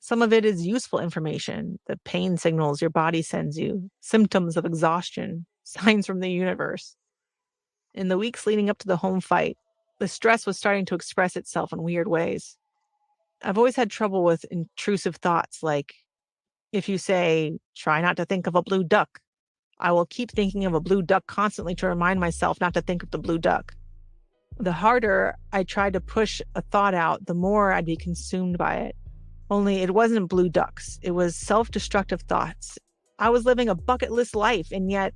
Some of it is useful information, the pain signals your body sends you, symptoms of exhaustion, signs from the universe. In the weeks leading up to the home fight, the stress was starting to express itself in weird ways. I've always had trouble with intrusive thoughts like, if you say, try not to think of a blue duck, I will keep thinking of a blue duck constantly to remind myself not to think of the blue duck. The harder I tried to push a thought out, the more I'd be consumed by it. Only it wasn't blue ducks. It was self-destructive thoughts. I was living a bucket list life, and yet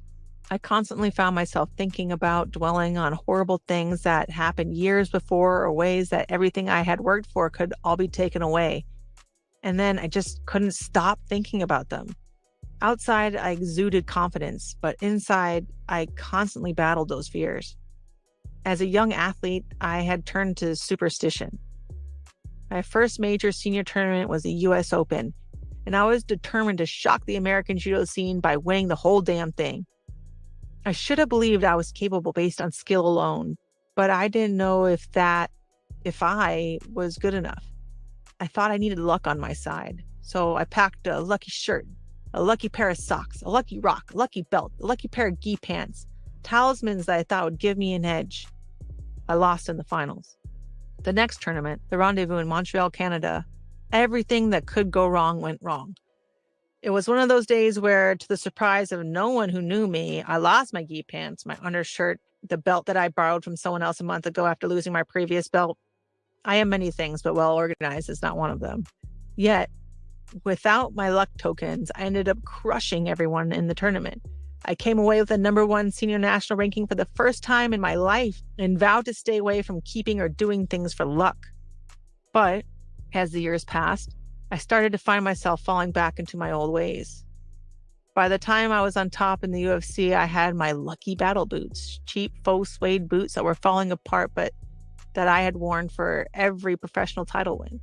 I constantly found myself thinking about dwelling on horrible things that happened years before or ways that everything I had worked for could all be taken away. And then I just couldn't stop thinking about them. Outside, I exuded confidence, but inside, I constantly battled those fears. As a young athlete, I had turned to superstition. My first major senior tournament was the US Open, and I was determined to shock the American judo scene by winning the whole damn thing. I should have believed I was capable based on skill alone, but I didn't know if I was good enough. I thought I needed luck on my side, so I packed a lucky shirt, a lucky pair of socks, a lucky rock, a lucky belt, a lucky pair of gi pants, talismans that I thought would give me an edge. I lost in the finals. The next tournament, the Rendezvous in Montreal, Canada, everything that could go wrong went wrong. It was one of those days where, to the surprise of no one who knew me, I lost my gi pants, my undershirt, the belt that I borrowed from someone else a month ago after losing my previous belt. I am many things, but well organized is not one of them. Yet, without my luck tokens, I ended up crushing everyone in the tournament. I came away with the #1 senior national ranking for the first time in my life and vowed to stay away from keeping or doing things for luck. But as the years passed, I started to find myself falling back into my old ways. By the time I was on top in the UFC, I had my lucky battle boots, cheap faux suede boots that were falling apart, but that I had worn for every professional title win.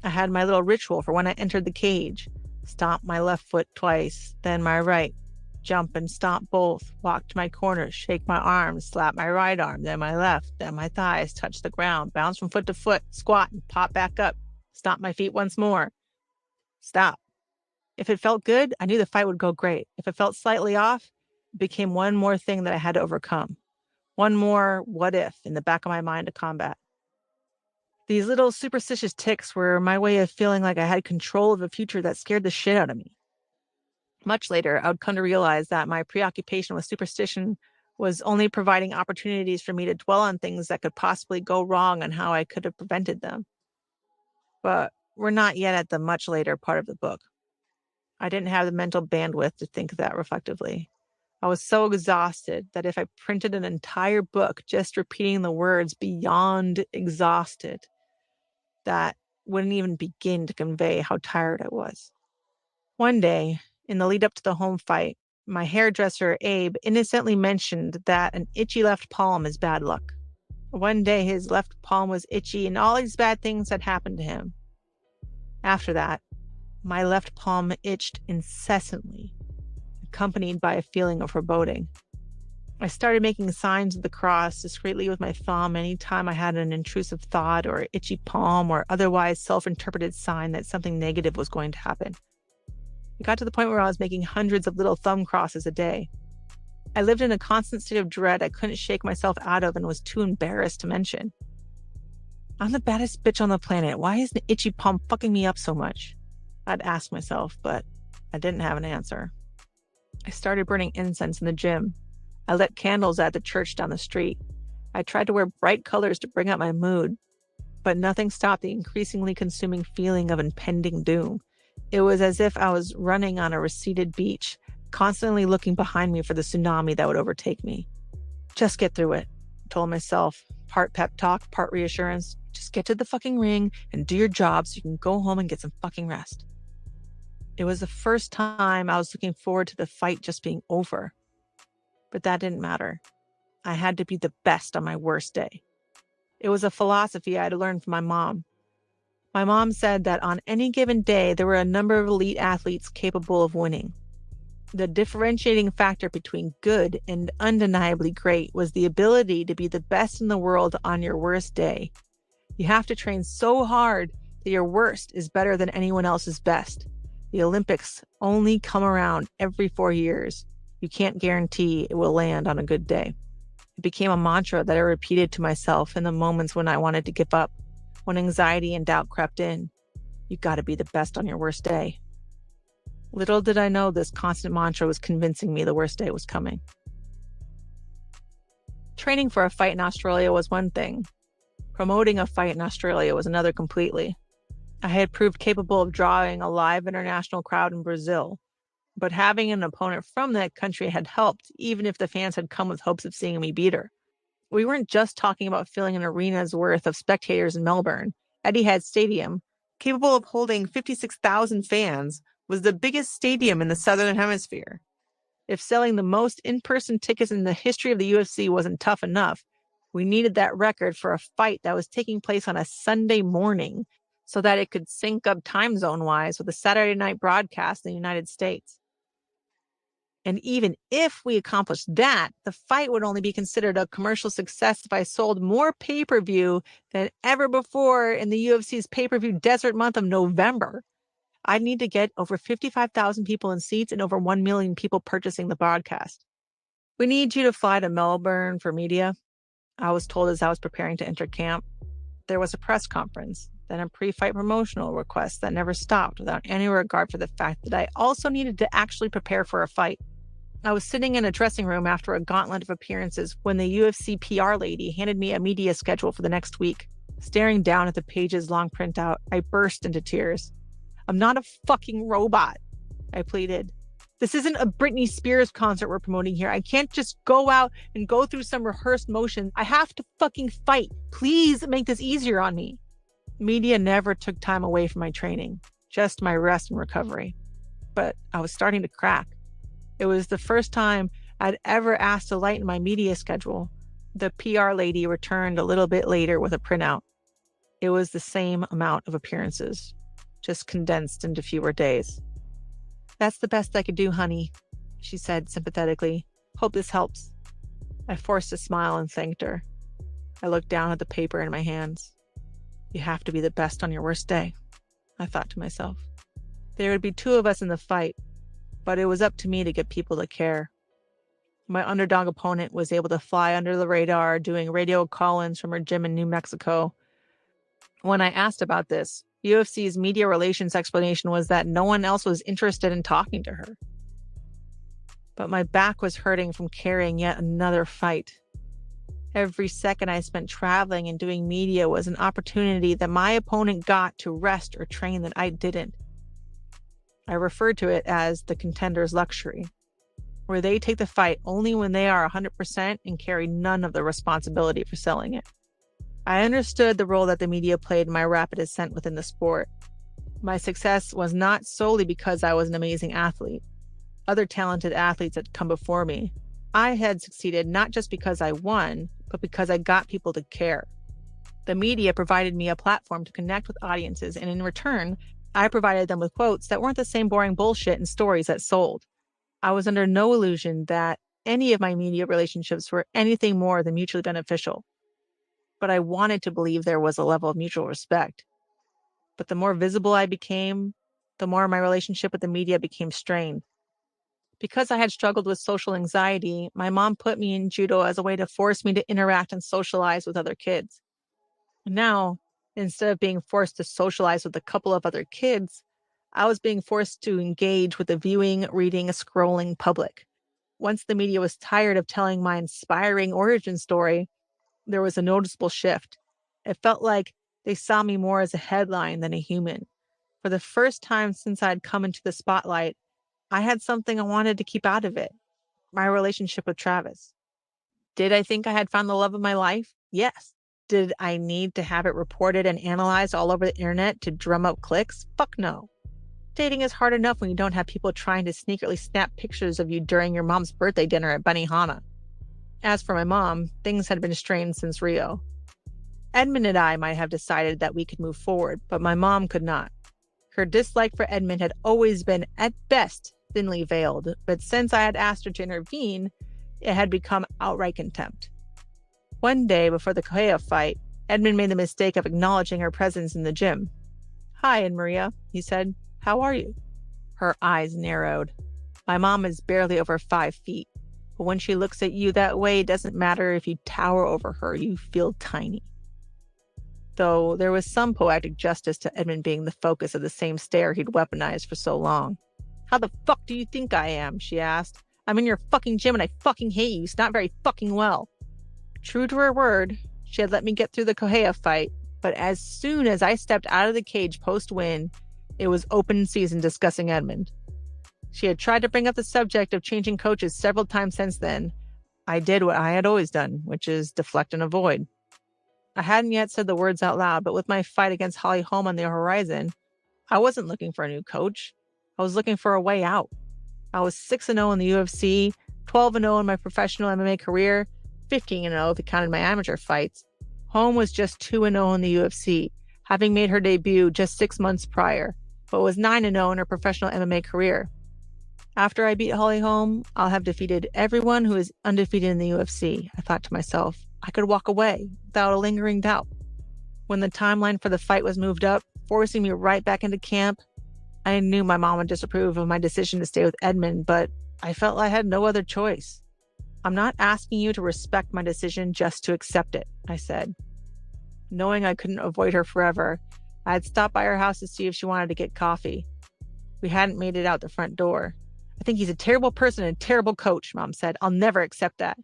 I had my little ritual for when I entered the cage. Stomp my left foot twice, then my right. Jump and stomp both. Walk to my corner, shake my arms, slap my right arm, then my left, then my thighs, touch the ground, bounce from foot to foot, squat and pop back up. Stomp my feet once more. Stop. If it felt good, I knew the fight would go great. If it felt slightly off, it became one more thing that I had to overcome. One more what if in the back of my mind to combat. These little superstitious tics were my way of feeling like I had control of a future that scared the shit out of me. Much later, I would come to realize that my preoccupation with superstition was only providing opportunities for me to dwell on things that could possibly go wrong and how I could have prevented them. But we're not yet at the much later part of the book. I didn't have the mental bandwidth to think that reflectively. I was so exhausted that if I printed an entire book just repeating the words beyond exhausted, that wouldn't even begin to convey how tired I was. One day, in the lead up to the home fight, my hairdresser, Abe, innocently mentioned that an itchy left palm is bad luck. One day, his left palm was itchy and all these bad things had happened to him. After that, my left palm itched incessantly, accompanied by a feeling of foreboding. I started making signs of the cross discreetly with my thumb any time I had an intrusive thought or itchy palm or otherwise self-interpreted sign that something negative was going to happen. It got to the point where I was making hundreds of little thumb crosses a day. I lived in a constant state of dread I couldn't shake myself out of and was too embarrassed to mention. I'm the baddest bitch on the planet. Why is the itchy palm fucking me up so much? I'd ask myself, but I didn't have an answer. I started burning incense in the gym. I lit candles at the church down the street. I tried to wear bright colors to bring up my mood, but nothing stopped the increasingly consuming feeling of impending doom. It was as if I was running on a receded beach, constantly looking behind me for the tsunami that would overtake me. Just get through it, I told myself, part pep talk, part reassurance. Just get to the fucking ring and do your job so you can go home and get some fucking rest. It was the first time I was looking forward to the fight just being over. But that didn't matter. I had to be the best on my worst day. It was a philosophy I had learned from my mom. My mom said that on any given day, there were a number of elite athletes capable of winning. The differentiating factor between good and undeniably great was the ability to be the best in the world on your worst day. You have to train so hard that your worst is better than anyone else's best. The Olympics only come around every 4 years. You can't guarantee it will land on a good day. It became a mantra that I repeated to myself in the moments when I wanted to give up, when anxiety and doubt crept in. You gotta be the best on your worst day. Little did I know this constant mantra was convincing me the worst day was coming. Training for a fight in Australia was one thing. Promoting a fight in Australia was another completely. I had proved capable of drawing a live international crowd in Brazil, but having an opponent from that country had helped, even if the fans had come with hopes of seeing me beat her. We weren't just talking about filling an arena's worth of spectators in Melbourne. Etihad Stadium, capable of holding 56,000 fans, was the biggest stadium in the Southern Hemisphere. If selling the most in-person tickets in the history of the UFC wasn't tough enough, We needed that record for a fight that was taking place on a Sunday morning so that it could sync up time zone-wise with a Saturday night broadcast in the United States. And even if we accomplished that, the fight would only be considered a commercial success if I sold more pay-per-view than ever before in the UFC's pay-per-view desert month of November. I'd need to get over 55,000 people in seats and over 1 million people purchasing the broadcast. We need you to fly to Melbourne for media, I was told as I was preparing to enter camp. There was a press conference, then a pre-fight promotional request that never stopped without any regard for the fact that I also needed to actually prepare for a fight. I was sitting in a dressing room after a gauntlet of appearances when the UFC PR lady handed me a media schedule for the next week. Staring down at the page's long printout, I burst into tears. I'm not a fucking robot, I pleaded. This isn't a Britney Spears concert we're promoting here. I can't just go out and go through some rehearsed motion. I have to fucking fight. Please make this easier on me. Media never took time away from my training, just my rest and recovery. But I was starting to crack. It was the first time I'd ever asked to lighten my media schedule. The PR lady returned a little bit later with a printout. It was the same amount of appearances, just condensed into fewer days. That's the best I could do, honey, she said sympathetically. Hope this helps. I forced a smile and thanked her. I looked down at the paper in my hands. You have to be the best on your worst day, I thought to myself. There would be 2 of us in the fight, but it was up to me to get people to care. My underdog opponent was able to fly under the radar, doing radio call-ins from her gym in New Mexico. When I asked about this, UFC's media relations explanation was that no one else was interested in talking to her. But my back was hurting from carrying yet another fight. Every second I spent traveling and doing media was an opportunity that my opponent got to rest or train that I didn't. I referred to it as the contender's luxury, where they take the fight only when they are 100% and carry none of the responsibility for selling it. I understood the role that the media played in my rapid ascent within the sport. My success was not solely because I was an amazing athlete. Other talented athletes had come before me. I had succeeded not just because I won, but because I got people to care. The media provided me a platform to connect with audiences, and in return, I provided them with quotes that weren't the same boring bullshit and stories that sold. I was under no illusion that any of my media relationships were anything more than mutually beneficial. But I wanted to believe there was a level of mutual respect. But the more visible I became, the more my relationship with the media became strained. Because I had struggled with social anxiety, my mom put me in judo as a way to force me to interact and socialize with other kids. Now, instead of being forced to socialize with a couple of other kids, I was being forced to engage with the viewing, reading, scrolling public. Once the media was tired of telling my inspiring origin story, there was a noticeable shift. It felt like they saw me more as a headline than a human. For the first time since I'd come into the spotlight, I had something I wanted to keep out of it, my relationship with Travis. Did I think I had found the love of my life? Yes. Did I need to have it reported and analyzed all over the internet to drum up clicks? Fuck no. Dating is hard enough when you don't have people trying to sneakily snap pictures of you during your mom's birthday dinner at Benihana. As for my mom, things had been strained since Rio. Edmund and I might have decided that we could move forward, but my mom could not. Her dislike for Edmund had always been, at best, thinly veiled, but since I had asked her to intervene, it had become outright contempt. One day before the Correa fight, Edmund made the mistake of acknowledging her presence in the gym. "Hi, Anne Maria," he said. "How are you?" Her eyes narrowed. My mom is barely over 5 feet. But when she looks at you that way, it doesn't matter if you tower over her, you feel tiny. Though there was some poetic justice to Edmund being the focus of the same stare he'd weaponized for so long. "How the fuck do you think I am?" she asked. "I'm in your fucking gym and I fucking hate you. It's not very fucking well." True to her word, she had let me get through the Correa fight, but as soon as I stepped out of the cage post-win, it was open season discussing Edmund. She had tried to bring up the subject of changing coaches several times since then. I did what I had always done, which is deflect and avoid. I hadn't yet said the words out loud, but with my fight against Holly Holm on the horizon, I wasn't looking for a new coach. I was looking for a way out. I was 6-0 in the UFC, 12-0 in my professional MMA career, 15-0 if you counted my amateur fights. Holm was just 2-0 in the UFC, having made her debut just 6 months prior, but was 9-0 in her professional MMA career. After I beat Holly Holm, I'll have defeated everyone who is undefeated in the UFC, I thought to myself. I could walk away without a lingering doubt. When the timeline for the fight was moved up, forcing me right back into camp, I knew my mom would disapprove of my decision to stay with Edmund, but I felt I had no other choice. I'm not asking you to respect my decision just to accept it, I said. Knowing I couldn't avoid her forever, I had stopped by her house to see if she wanted to get coffee. We hadn't made it out the front door. I think he's a terrible person and a terrible coach, Mom said. I'll never accept that.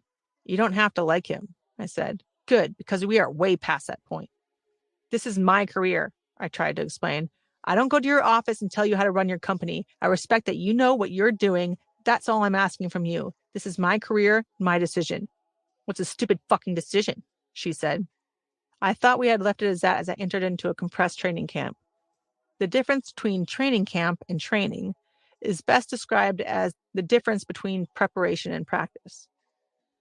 You don't have to like him, I said. Good, because we are way past that point. This is my career, I tried to explain. I don't go to your office and tell you how to run your company. I respect that you know what you're doing. That's all I'm asking from you. This is my career, my decision. What's a stupid fucking decision? She said. I thought we had left it as that as I entered into a compressed training camp. The difference between training camp and training is best described as the difference between preparation and practice.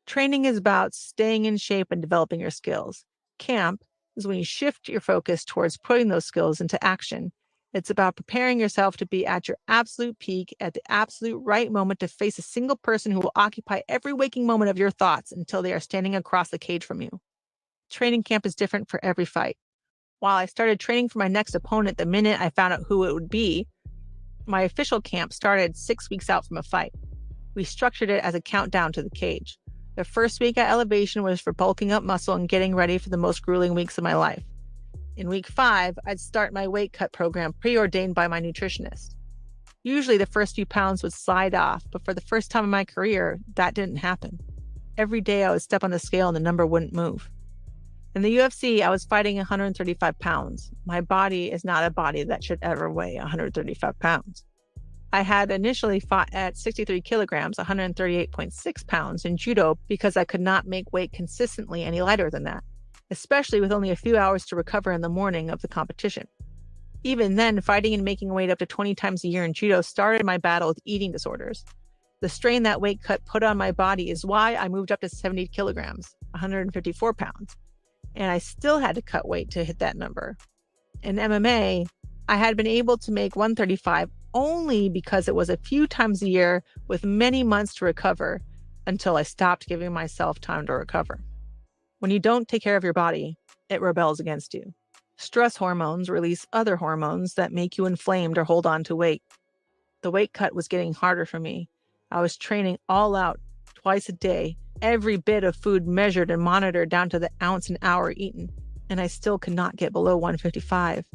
Training is about staying in shape and developing your skills. Camp is when you shift your focus towards putting those skills into action. It's about preparing yourself to be at your absolute peak at the absolute right moment to face a single person who will occupy every waking moment of your thoughts until they are standing across the cage from you. Training camp is different for every fight. While I started training for my next opponent the minute I found out who it would be, my official camp started 6 weeks out from a fight. We structured it as a countdown to the cage. The first week at Elevation was for bulking up muscle and getting ready for the most grueling weeks of my life. In week 5, I'd start my weight cut program preordained by my nutritionist. Usually the first few pounds would slide off, but for the first time in my career, that didn't happen. Every day I would step on the scale and the number wouldn't move. In the UFC, I was fighting 135 pounds. My body is not a body that should ever weigh 135 pounds. I had initially fought at 63 kilograms, 138.6 pounds in judo because I could not make weight consistently any lighter than that, especially with only a few hours to recover in the morning of the competition. Even then, fighting and making weight up to 20 times a year in judo started my battle with eating disorders. The strain that weight cut put on my body is why I moved up to 70 kilograms, 154 pounds. And I still had to cut weight to hit that number. In MMA, I had been able to make 135 only because it was a few times a year with many months to recover until I stopped giving myself time to recover. When you don't take care of your body, it rebels against you. Stress hormones release other hormones that make you inflamed or hold on to weight. The weight cut was getting harder for me. I was training all out, twice a day, every bit of food measured and monitored down to the ounce an hour eaten, and I still could not get below 155.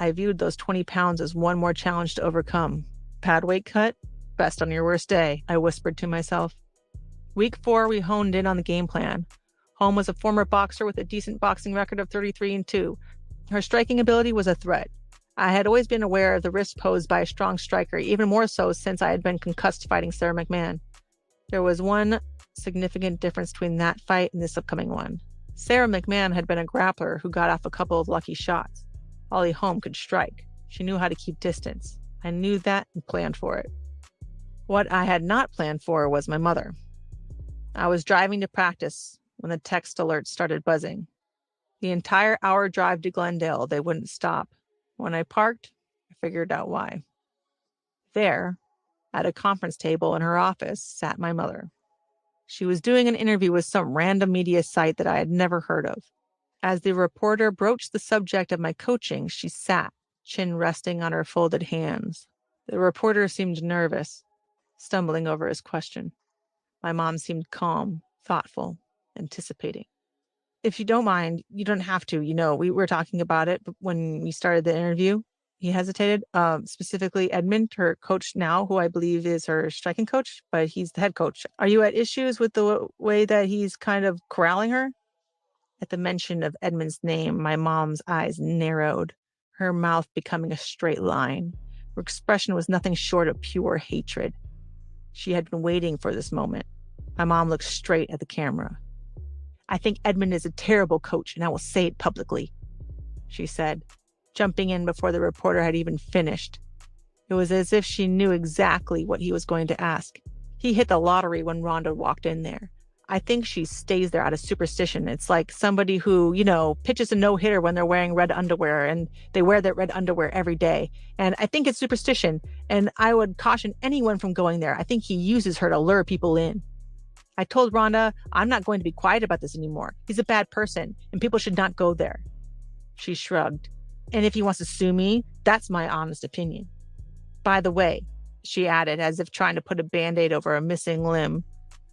I viewed those 20 pounds as one more challenge to overcome. Bad weight cut? Best on your worst day, I whispered to myself. Week 4, we honed in on the game plan. Holm was a former boxer with a decent boxing record of 33-2. Her striking ability was a threat. I had always been aware of the risk posed by a strong striker, even more so since I had been concussed fighting Sarah McMahon. There was one significant difference between that fight and this upcoming one. Sarah McMahon had been a grappler who got off a couple of lucky shots. Holly Holm could strike. She knew how to keep distance. I knew that and planned for it. What I had not planned for was my mother. I was driving to practice when the text alerts started buzzing. The entire hour drive to Glendale, they wouldn't stop. When I parked, I figured out why. There, at a conference table in her office, sat my mother. She was doing an interview with some random media site that I had never heard of. As the reporter broached the subject of my coaching, she sat, chin resting on her folded hands. The reporter seemed nervous, stumbling over his question. My mom seemed calm, thoughtful, anticipating. If you don't mind, you don't have to. We were talking about it when we started the interview. He hesitated. Specifically, Edmund, her coach now, who I believe is her striking coach, but he's the head coach. Are you at issues with the way that he's kind of corralling her? At the mention of Edmund's name, my mom's eyes narrowed, her mouth becoming a straight line. Her expression was nothing short of pure hatred. She had been waiting for this moment. My mom looked straight at the camera. I think Edmund is a terrible coach, and I will say it publicly, she said, jumping in before the reporter had even finished. It was as if she knew exactly what he was going to ask. He hit the lottery when Ronda walked in there. I think she stays there out of superstition. It's like somebody who, pitches a no-hitter when they're wearing red underwear and they wear that red underwear every day. And I think it's superstition. And I would caution anyone from going there. I think he uses her to lure people in. I told Rhonda, I'm not going to be quiet about this anymore. He's a bad person and people should not go there. She shrugged. And if he wants to sue me, that's my honest opinion. By the way, she added, as if trying to put a Band-Aid over a missing limb,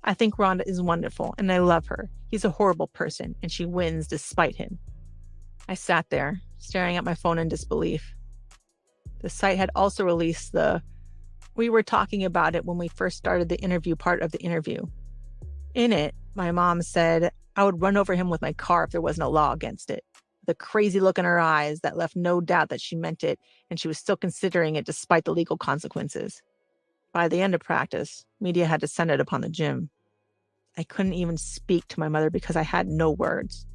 I think Rhonda is wonderful and I love her. He's a horrible person and she wins despite him. I sat there, staring at my phone in disbelief. The site had also released we were talking about it when we first started the interview part of the interview. In it, my mom said I would run over him with my car if there wasn't a law against it. The crazy look in her eyes that left no doubt that she meant it and she was still considering it despite the legal consequences. By the end of practice, media had descended upon the gym. I couldn't even speak to my mother because I had no words.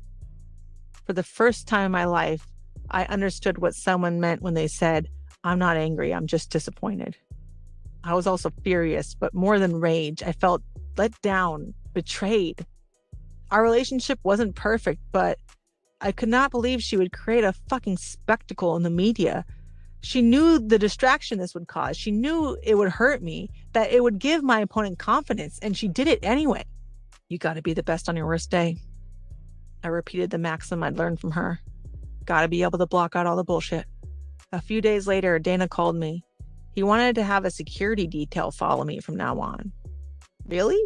For the first time in my life, I understood what someone meant when they said, I'm not angry, I'm just disappointed. I was also furious, but more than rage, I felt let down, betrayed. Our relationship wasn't perfect, but I could not believe she would create a fucking spectacle in the media. She knew the distraction this would cause. She knew it would hurt me, that it would give my opponent confidence, and she did it anyway. You gotta be the best on your worst day. I repeated the maxim I'd learned from her. Gotta be able to block out all the bullshit. A few days later, Dana called me. He wanted to have a security detail follow me from now on. Really?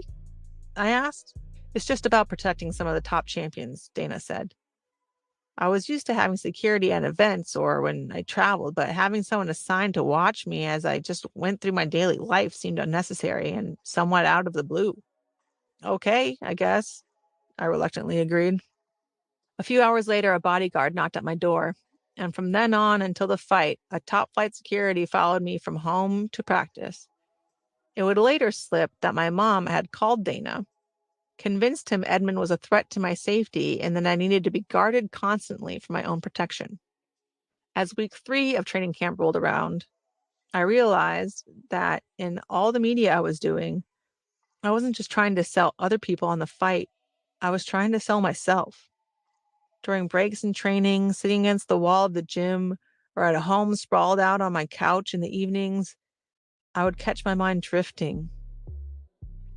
I asked. It's just about protecting some of the top champions, Dana said. I was used to having security at events or when I traveled, but having someone assigned to watch me as I just went through my daily life seemed unnecessary and somewhat out of the blue. Okay, I guess, I reluctantly agreed. A few hours later, a bodyguard knocked at my door, and from then on until the fight, a top flight security followed me from home to practice. It would later slip that my mom had called Dana, convinced him Edmund was a threat to my safety and that I needed to be guarded constantly for my own protection. As week 3 of training camp rolled around, I realized that in all the media I was doing, I wasn't just trying to sell other people on the fight, I was trying to sell myself. During breaks in training, sitting against the wall of the gym, or at home sprawled out on my couch in the evenings, I would catch my mind drifting,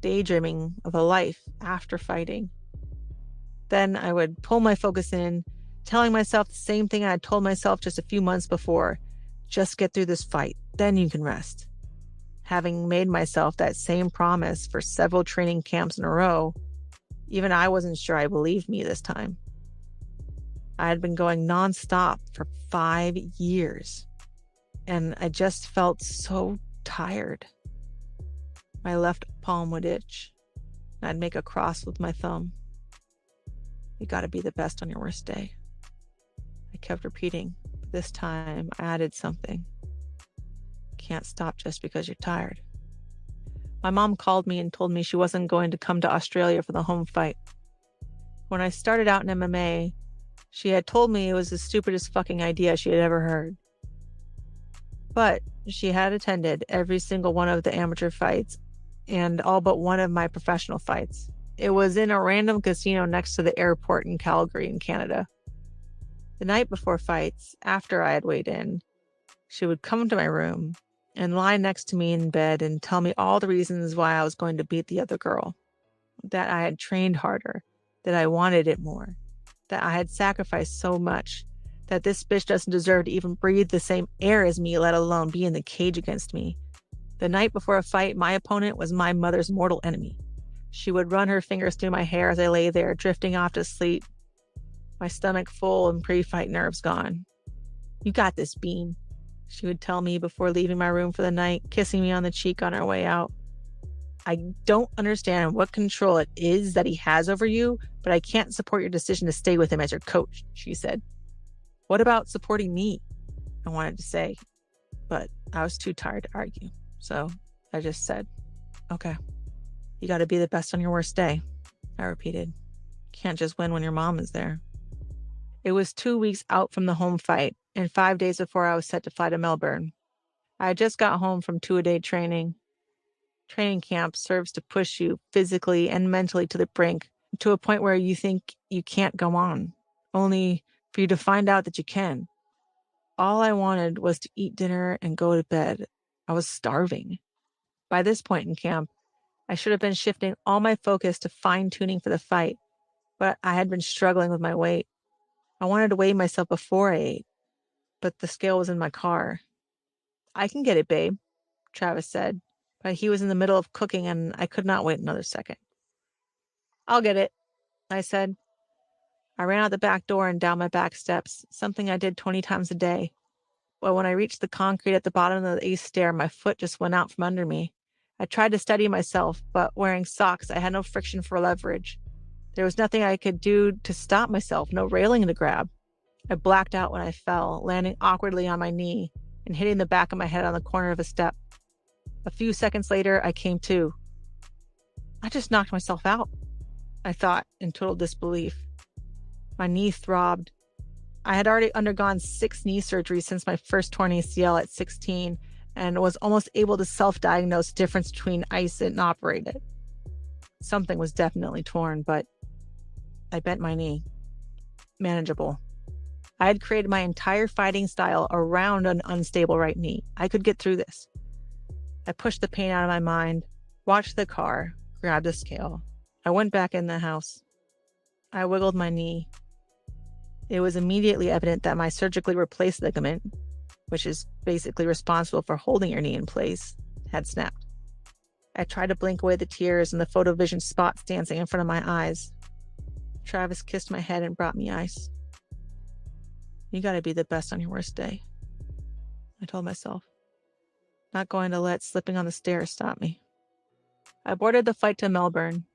daydreaming of a life after fighting. Then I would pull my focus in, telling myself the same thing I had told myself just a few months before. Just get through this fight, then you can rest. Having made myself that same promise for several training camps in a row, even I wasn't sure I believed me this time. I had been going nonstop for 5 years, and I just felt so tired. My left palm would itch, and I'd make a cross with my thumb. You gotta be the best on your worst day. I kept repeating, but this time I added something. Can't stop just because you're tired. My mom called me and told me she wasn't going to come to Australia for the home fight. When I started out in MMA, she had told me it was the stupidest fucking idea she had ever heard. But she had attended every single one of the amateur fights and all but one of my professional fights. It was in a random casino next to the airport in Calgary in Canada. The night before fights, after I had weighed in, she would come to my room and lie next to me in bed and tell me all the reasons why I was going to beat the other girl. That I had trained harder, that I wanted it more, that I had sacrificed so much, that this bitch doesn't deserve to even breathe the same air as me, let alone be in the cage against me. The night before a fight, my opponent was my mother's mortal enemy. She would run her fingers through my hair as I lay there, drifting off to sleep, my stomach full and pre-fight nerves gone. You got this, Bean, she would tell me before leaving my room for the night, kissing me on the cheek on our way out. I don't understand what control it is that he has over you, but I can't support your decision to stay with him as your coach, she said. What about supporting me? I wanted to say, but I was too tired to argue. So I just said, okay, you got to be the best on your worst day, I repeated. Can't just win when your mom is there. It was 2 weeks out from the home fight and 5 days before I was set to fly to Melbourne. I had just got home from 2-a-day training. Training camp serves to push you physically and mentally to the brink, to a point where you think you can't go on, only for you to find out that you can. All I wanted was to eat dinner and go to bed. I was starving. By this point in camp, I should have been shifting all my focus to fine-tuning for the fight, but I had been struggling with my weight. I wanted to weigh myself before I ate, but the scale was in my car. "I can get it, babe," Travis said, but he was in the middle of cooking and I could not wait another second. "I'll get it," I said. I ran out the back door and down my back steps, something I did 20 times a day. But when I reached the concrete at the bottom of the east stair, my foot just went out from under me. I tried to steady myself, but wearing socks, I had no friction for leverage. There was nothing I could do to stop myself, no railing to grab. I blacked out when I fell, landing awkwardly on my knee and hitting the back of my head on the corner of a step. A few seconds later, I came to. I just knocked myself out, I thought, in total disbelief. My knee throbbed. I had already undergone 6 knee surgeries since my first torn ACL at 16 and was almost able to self-diagnose the difference between ice and operated. Something was definitely torn, but I bent my knee. Manageable. I had created my entire fighting style around an unstable right knee. I could get through this. I pushed the pain out of my mind, watched the car, grabbed the scale. I went back in the house. I wiggled my knee. It was immediately evident that my surgically replaced ligament, which is basically responsible for holding your knee in place, had snapped. I tried to blink away the tears and the photovision spots dancing in front of my eyes. Travis kissed my head and brought me ice. "You gotta be the best on your worst day," I told myself, not going to let slipping on the stairs stop me. I boarded the flight to Melbourne,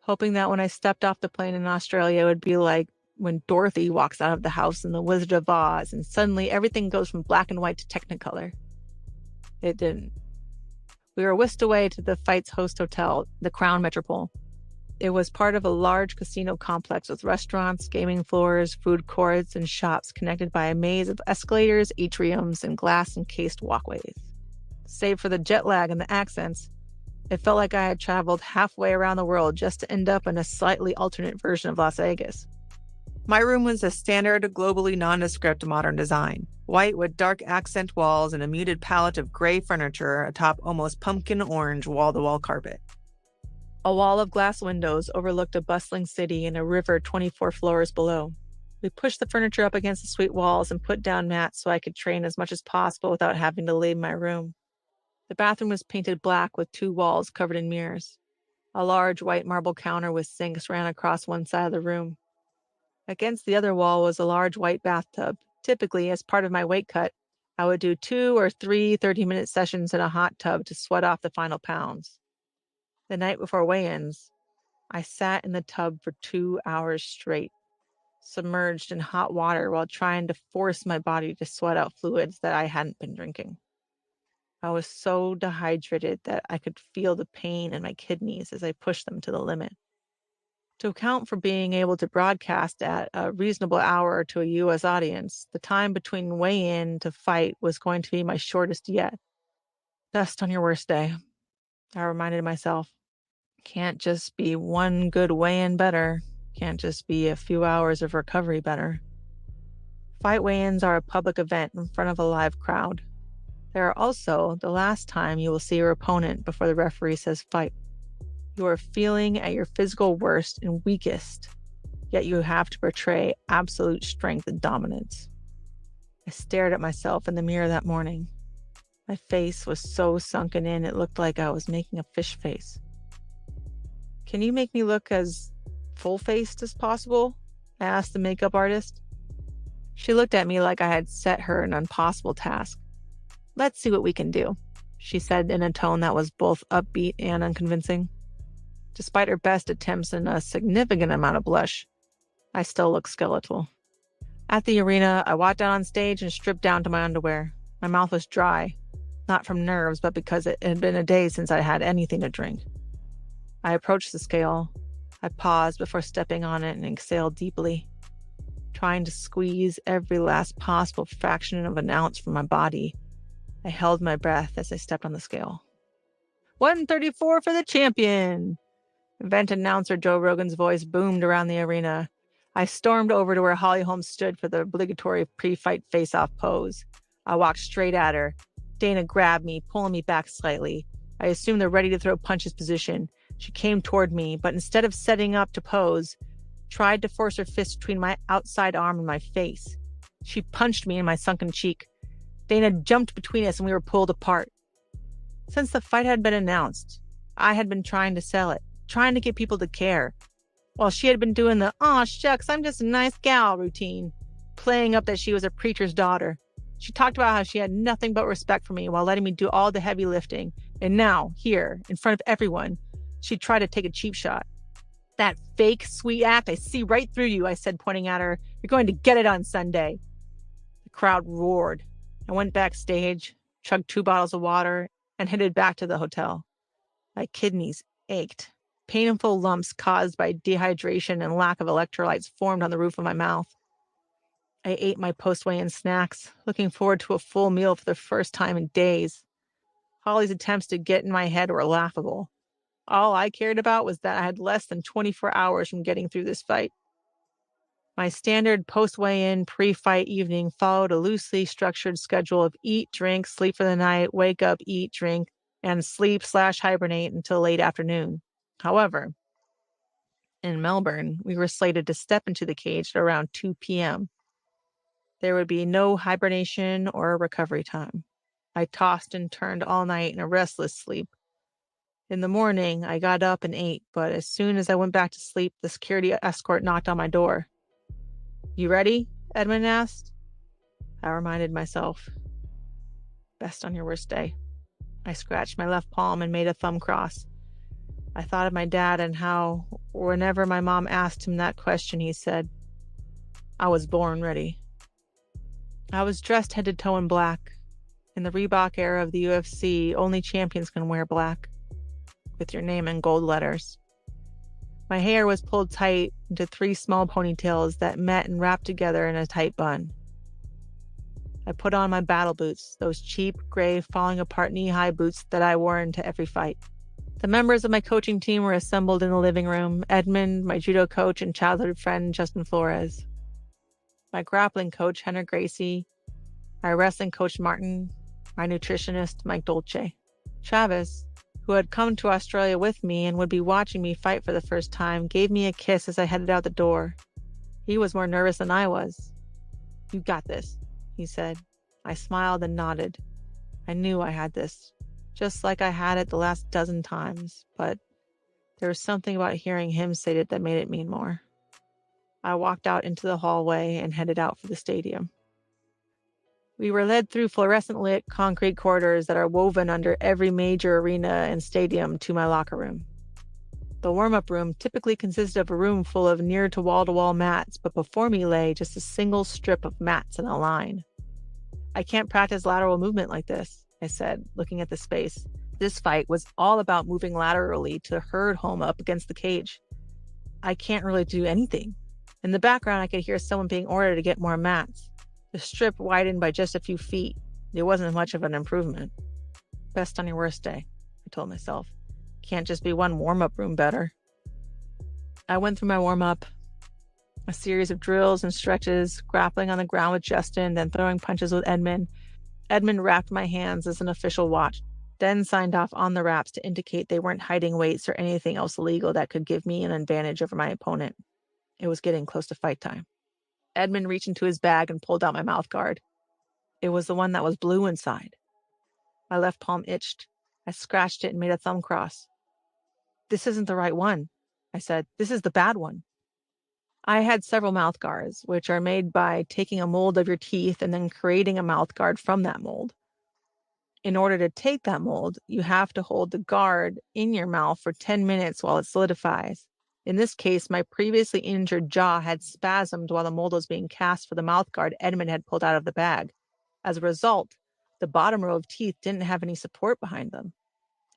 hoping that when I stepped off the plane in Australia, it would be like when Dorothy walks out of the house in The Wizard of Oz and suddenly everything goes from black and white to Technicolor. It didn't. We were whisked away to the fight's host hotel, the Crown Metropole. It was part of a large casino complex with restaurants, gaming floors, food courts, and shops connected by a maze of escalators, atriums, and glass-encased walkways. Save for the jet lag and the accents, it felt like I had traveled halfway around the world just to end up in a slightly alternate version of Las Vegas. My room was a standard, globally nondescript modern design, white with dark accent walls and a muted palette of gray furniture atop almost pumpkin orange wall-to-wall carpet. A wall of glass windows overlooked a bustling city and a river 24 floors below. We pushed the furniture up against the suite walls and put down mats so I could train as much as possible without having to leave my room. The bathroom was painted black with 2 walls covered in mirrors. A large white marble counter with sinks ran across one side of the room. Against the other wall was a large white bathtub. Typically, as part of my weight cut, I would do 2 or 3 30-minute sessions in a hot tub to sweat off the final pounds. The night before weigh-ins, I sat in the tub for 2 hours straight, submerged in hot water while trying to force my body to sweat out fluids that I hadn't been drinking. I was so dehydrated that I could feel the pain in my kidneys as I pushed them to the limit. To account for being able to broadcast at a reasonable hour to a U.S. audience, the time between weigh-in to fight was going to be my shortest yet. Best on your worst day, I reminded myself. Can't just be one good weigh-in better. Can't just be a few hours of recovery better. Fight weigh-ins are a public event in front of a live crowd. They are also the last time you will see your opponent before the referee says fight. You are feeling at your physical worst and weakest, yet you have to portray absolute strength and dominance. I stared at myself in the mirror that morning. My face was so sunken in it looked like I was making a fish face. "Can you make me look as full-faced as possible?" I asked the makeup artist. She looked at me like I had set her an impossible task. "Let's see what we can do," she said in a tone that was both upbeat and unconvincing. Despite her best attempts and a significant amount of blush, I still looked skeletal. At the arena, I walked out on stage and stripped down to my underwear. My mouth was dry, not from nerves, but because it had been a day since I had anything to drink. I approached the scale. I paused before stepping on it and exhaled deeply, trying to squeeze every last possible fraction of an ounce from my body. I held my breath as I stepped on the scale. 134 for the champion. Event announcer Joe Rogan's voice boomed around the arena. I stormed over to where Holly Holm stood for the obligatory pre-fight face-off pose. I walked straight at her. Dana grabbed me, pulling me back slightly. I assumed the ready-to-throw punches position. She came toward me, but instead of setting up to pose, tried to force her fist between my outside arm and my face. She punched me in my sunken cheek. Dana jumped between us and we were pulled apart. Since the fight had been announced, I had been trying to sell it, trying to get people to care, while she had been doing the "aw shucks, I'm just a nice gal" routine, playing up that she was a preacher's daughter. She talked about how she had nothing but respect for me while letting me do all the heavy lifting, and now, here, in front of everyone, she tried to take a cheap shot. "That fake, sweet act, I see right through you," I said, pointing at her. "You're going to get it on Sunday." The crowd roared. I went backstage, chugged 2 bottles of water, and headed back to the hotel. My kidneys ached. Painful lumps caused by dehydration and lack of electrolytes formed on the roof of my mouth. I ate my post-weigh-in snacks, looking forward to a full meal for the first time in days. Holly's attempts to get in my head were laughable. All I cared about was that I had less than 24 hours from getting through this fight. My standard post-weigh-in, pre-fight evening followed a loosely structured schedule of eat, drink, sleep for the night, wake up, eat, drink, and sleep/hibernate until late afternoon. However, in Melbourne, we were slated to step into the cage at around 2 p.m. There would be no hibernation or recovery time. I tossed and turned all night in a restless sleep. In the morning, I got up and ate, but as soon as I went back to sleep, the security escort knocked on my door. "You ready?" Edmund asked. I reminded myself. Best on your worst day. I scratched my left palm and made a thumb cross. I thought of my dad and how, whenever my mom asked him that question, he said, "I was born ready." I was dressed head to toe in black. In the Reebok era of the UFC, only champions can wear black, with your name in gold letters. My hair was pulled tight into 3 small ponytails that met and wrapped together in a tight bun. I put on my battle boots, those cheap, gray, falling apart knee-high boots that I wore into every fight. The members of my coaching team were assembled in the living room: Edmund, my judo coach, and childhood friend Justin Flores. My grappling coach, Henry Gracie, my wrestling coach, Martin, my nutritionist, Mike Dolce. Travis, who had come to Australia with me and would be watching me fight for the first time, gave me a kiss as I headed out the door. He was more nervous than I was. "You got this," he said. I smiled and nodded. I knew I had this, just like I had it the last dozen times, but there was something about hearing him say it that made it mean more. I walked out into the hallway and headed out for the stadium. We were led through fluorescent-lit concrete corridors that are woven under every major arena and stadium to my locker room. The warm-up room typically consisted of a room full of near-to-wall-to-wall mats, but before me lay just a single strip of mats in a line. "I can't practice lateral movement like this," I said, looking at the space. This fight was all about moving laterally to herd home up against the cage. "I can't really do anything." In the background, I could hear someone being ordered to get more mats. The strip widened by just a few feet. It wasn't much of an improvement. Best on your worst day, I told myself. Can't just be one warm-up room better. I went through my warm-up, a series of drills and stretches, grappling on the ground with Justin, then throwing punches with Edmund. Edmund wrapped my hands as an official watched, then signed off on the wraps to indicate they weren't hiding weights or anything else illegal that could give me an advantage over my opponent. It was getting close to fight time. Edmund reached into his bag and pulled out my mouth guard. It was the one that was blue inside. My left palm itched. I scratched it and made a thumb cross. "This isn't the right one," I said. "This is the bad one." I had several mouth guards, which are made by taking a mold of your teeth and then creating a mouth guard from that mold. In order to take that mold, you have to hold the guard in your mouth for 10 minutes while it solidifies. In this case, my previously injured jaw had spasmed while the mold was being cast for the mouth guard Edmund had pulled out of the bag. As a result, the bottom row of teeth didn't have any support behind them.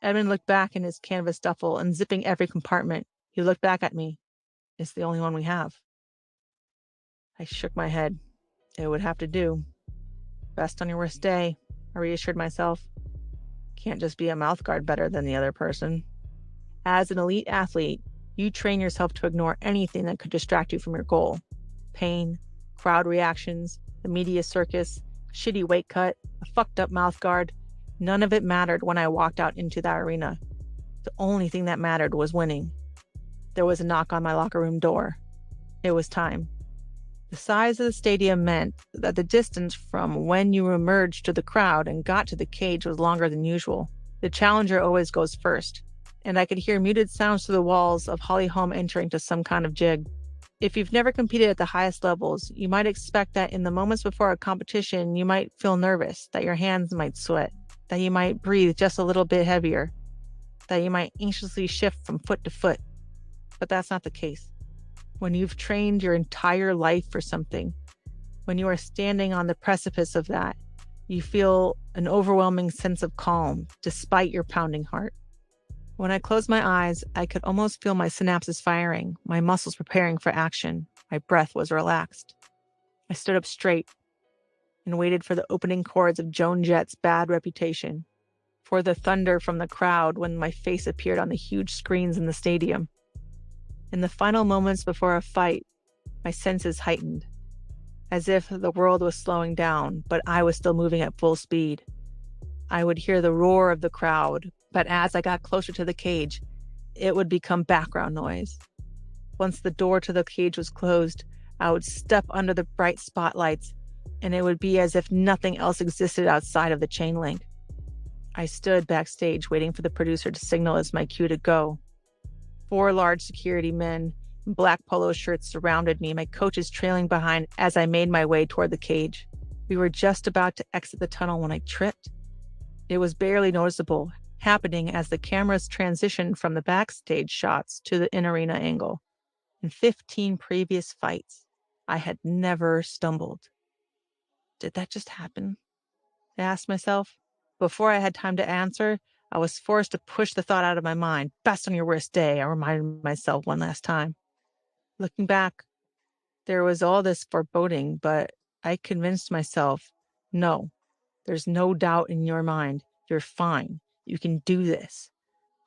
Edmund looked back in his canvas duffel, unzipping every compartment. He looked back at me. "It's the only one we have." I shook my head. It would have to do. Best on your worst day, I reassured myself. Can't just be a mouth guard better than the other person. As an elite athlete, you train yourself to ignore anything that could distract you from your goal. Pain, crowd reactions, the media circus, a shitty weight cut, a fucked up mouth guard. None of it mattered when I walked out into that arena. The only thing that mattered was winning. There was a knock on my locker room door. It was time. The size of the stadium meant that the distance from when you emerged to the crowd and got to the cage was longer than usual. The challenger always goes first, and I could hear muted sounds through the walls of Holly Holm entering to some kind of jig. If you've never competed at the highest levels, you might expect that in the moments before a competition, you might feel nervous, that your hands might sweat, that you might breathe just a little bit heavier, that you might anxiously shift from foot to foot. But that's not the case. When you've trained your entire life for something, when you are standing on the precipice of that, you feel an overwhelming sense of calm despite your pounding heart. When I closed my eyes, I could almost feel my synapses firing, my muscles preparing for action. My breath was relaxed. I stood up straight and waited for the opening chords of Joan Jett's Bad Reputation, for the thunder from the crowd when my face appeared on the huge screens in the stadium. In the final moments before a fight, my senses heightened, as if the world was slowing down, but I was still moving at full speed. I would hear the roar of the crowd, but as I got closer to the cage, it would become background noise. Once the door to the cage was closed, I would step under the bright spotlights, and it would be as if nothing else existed outside of the chain link. I stood backstage waiting for the producer to signal as my cue to go. 4 large security men in black polo shirts surrounded me, my coaches trailing behind as I made my way toward the cage. We were just about to exit the tunnel when I tripped. It was barely noticeable, happening as the cameras transitioned from the backstage shots to the in-arena angle. In 15 previous fights, I had never stumbled. Did that just happen? I asked myself. Before I had time to answer, I was forced to push the thought out of my mind. Best on your worst day, I reminded myself one last time. Looking back, there was all this foreboding, but I convinced myself, no, there's no doubt in your mind. You're fine. You can do this.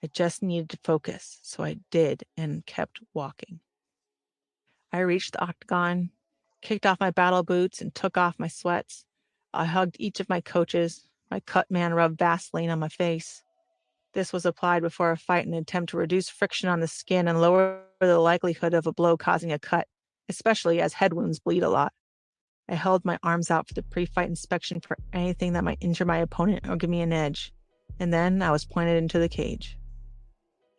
I just needed to focus, so I did and kept walking. I reached the octagon, kicked off my battle boots, and took off my sweats. I hugged each of my coaches. My cut man rubbed Vaseline on my face. This was applied before a fight in an attempt to reduce friction on the skin and lower the likelihood of a blow causing a cut, especially as head wounds bleed a lot. I held my arms out for the pre-fight inspection for anything that might injure my opponent or give me an edge, and then I was pointed into the cage.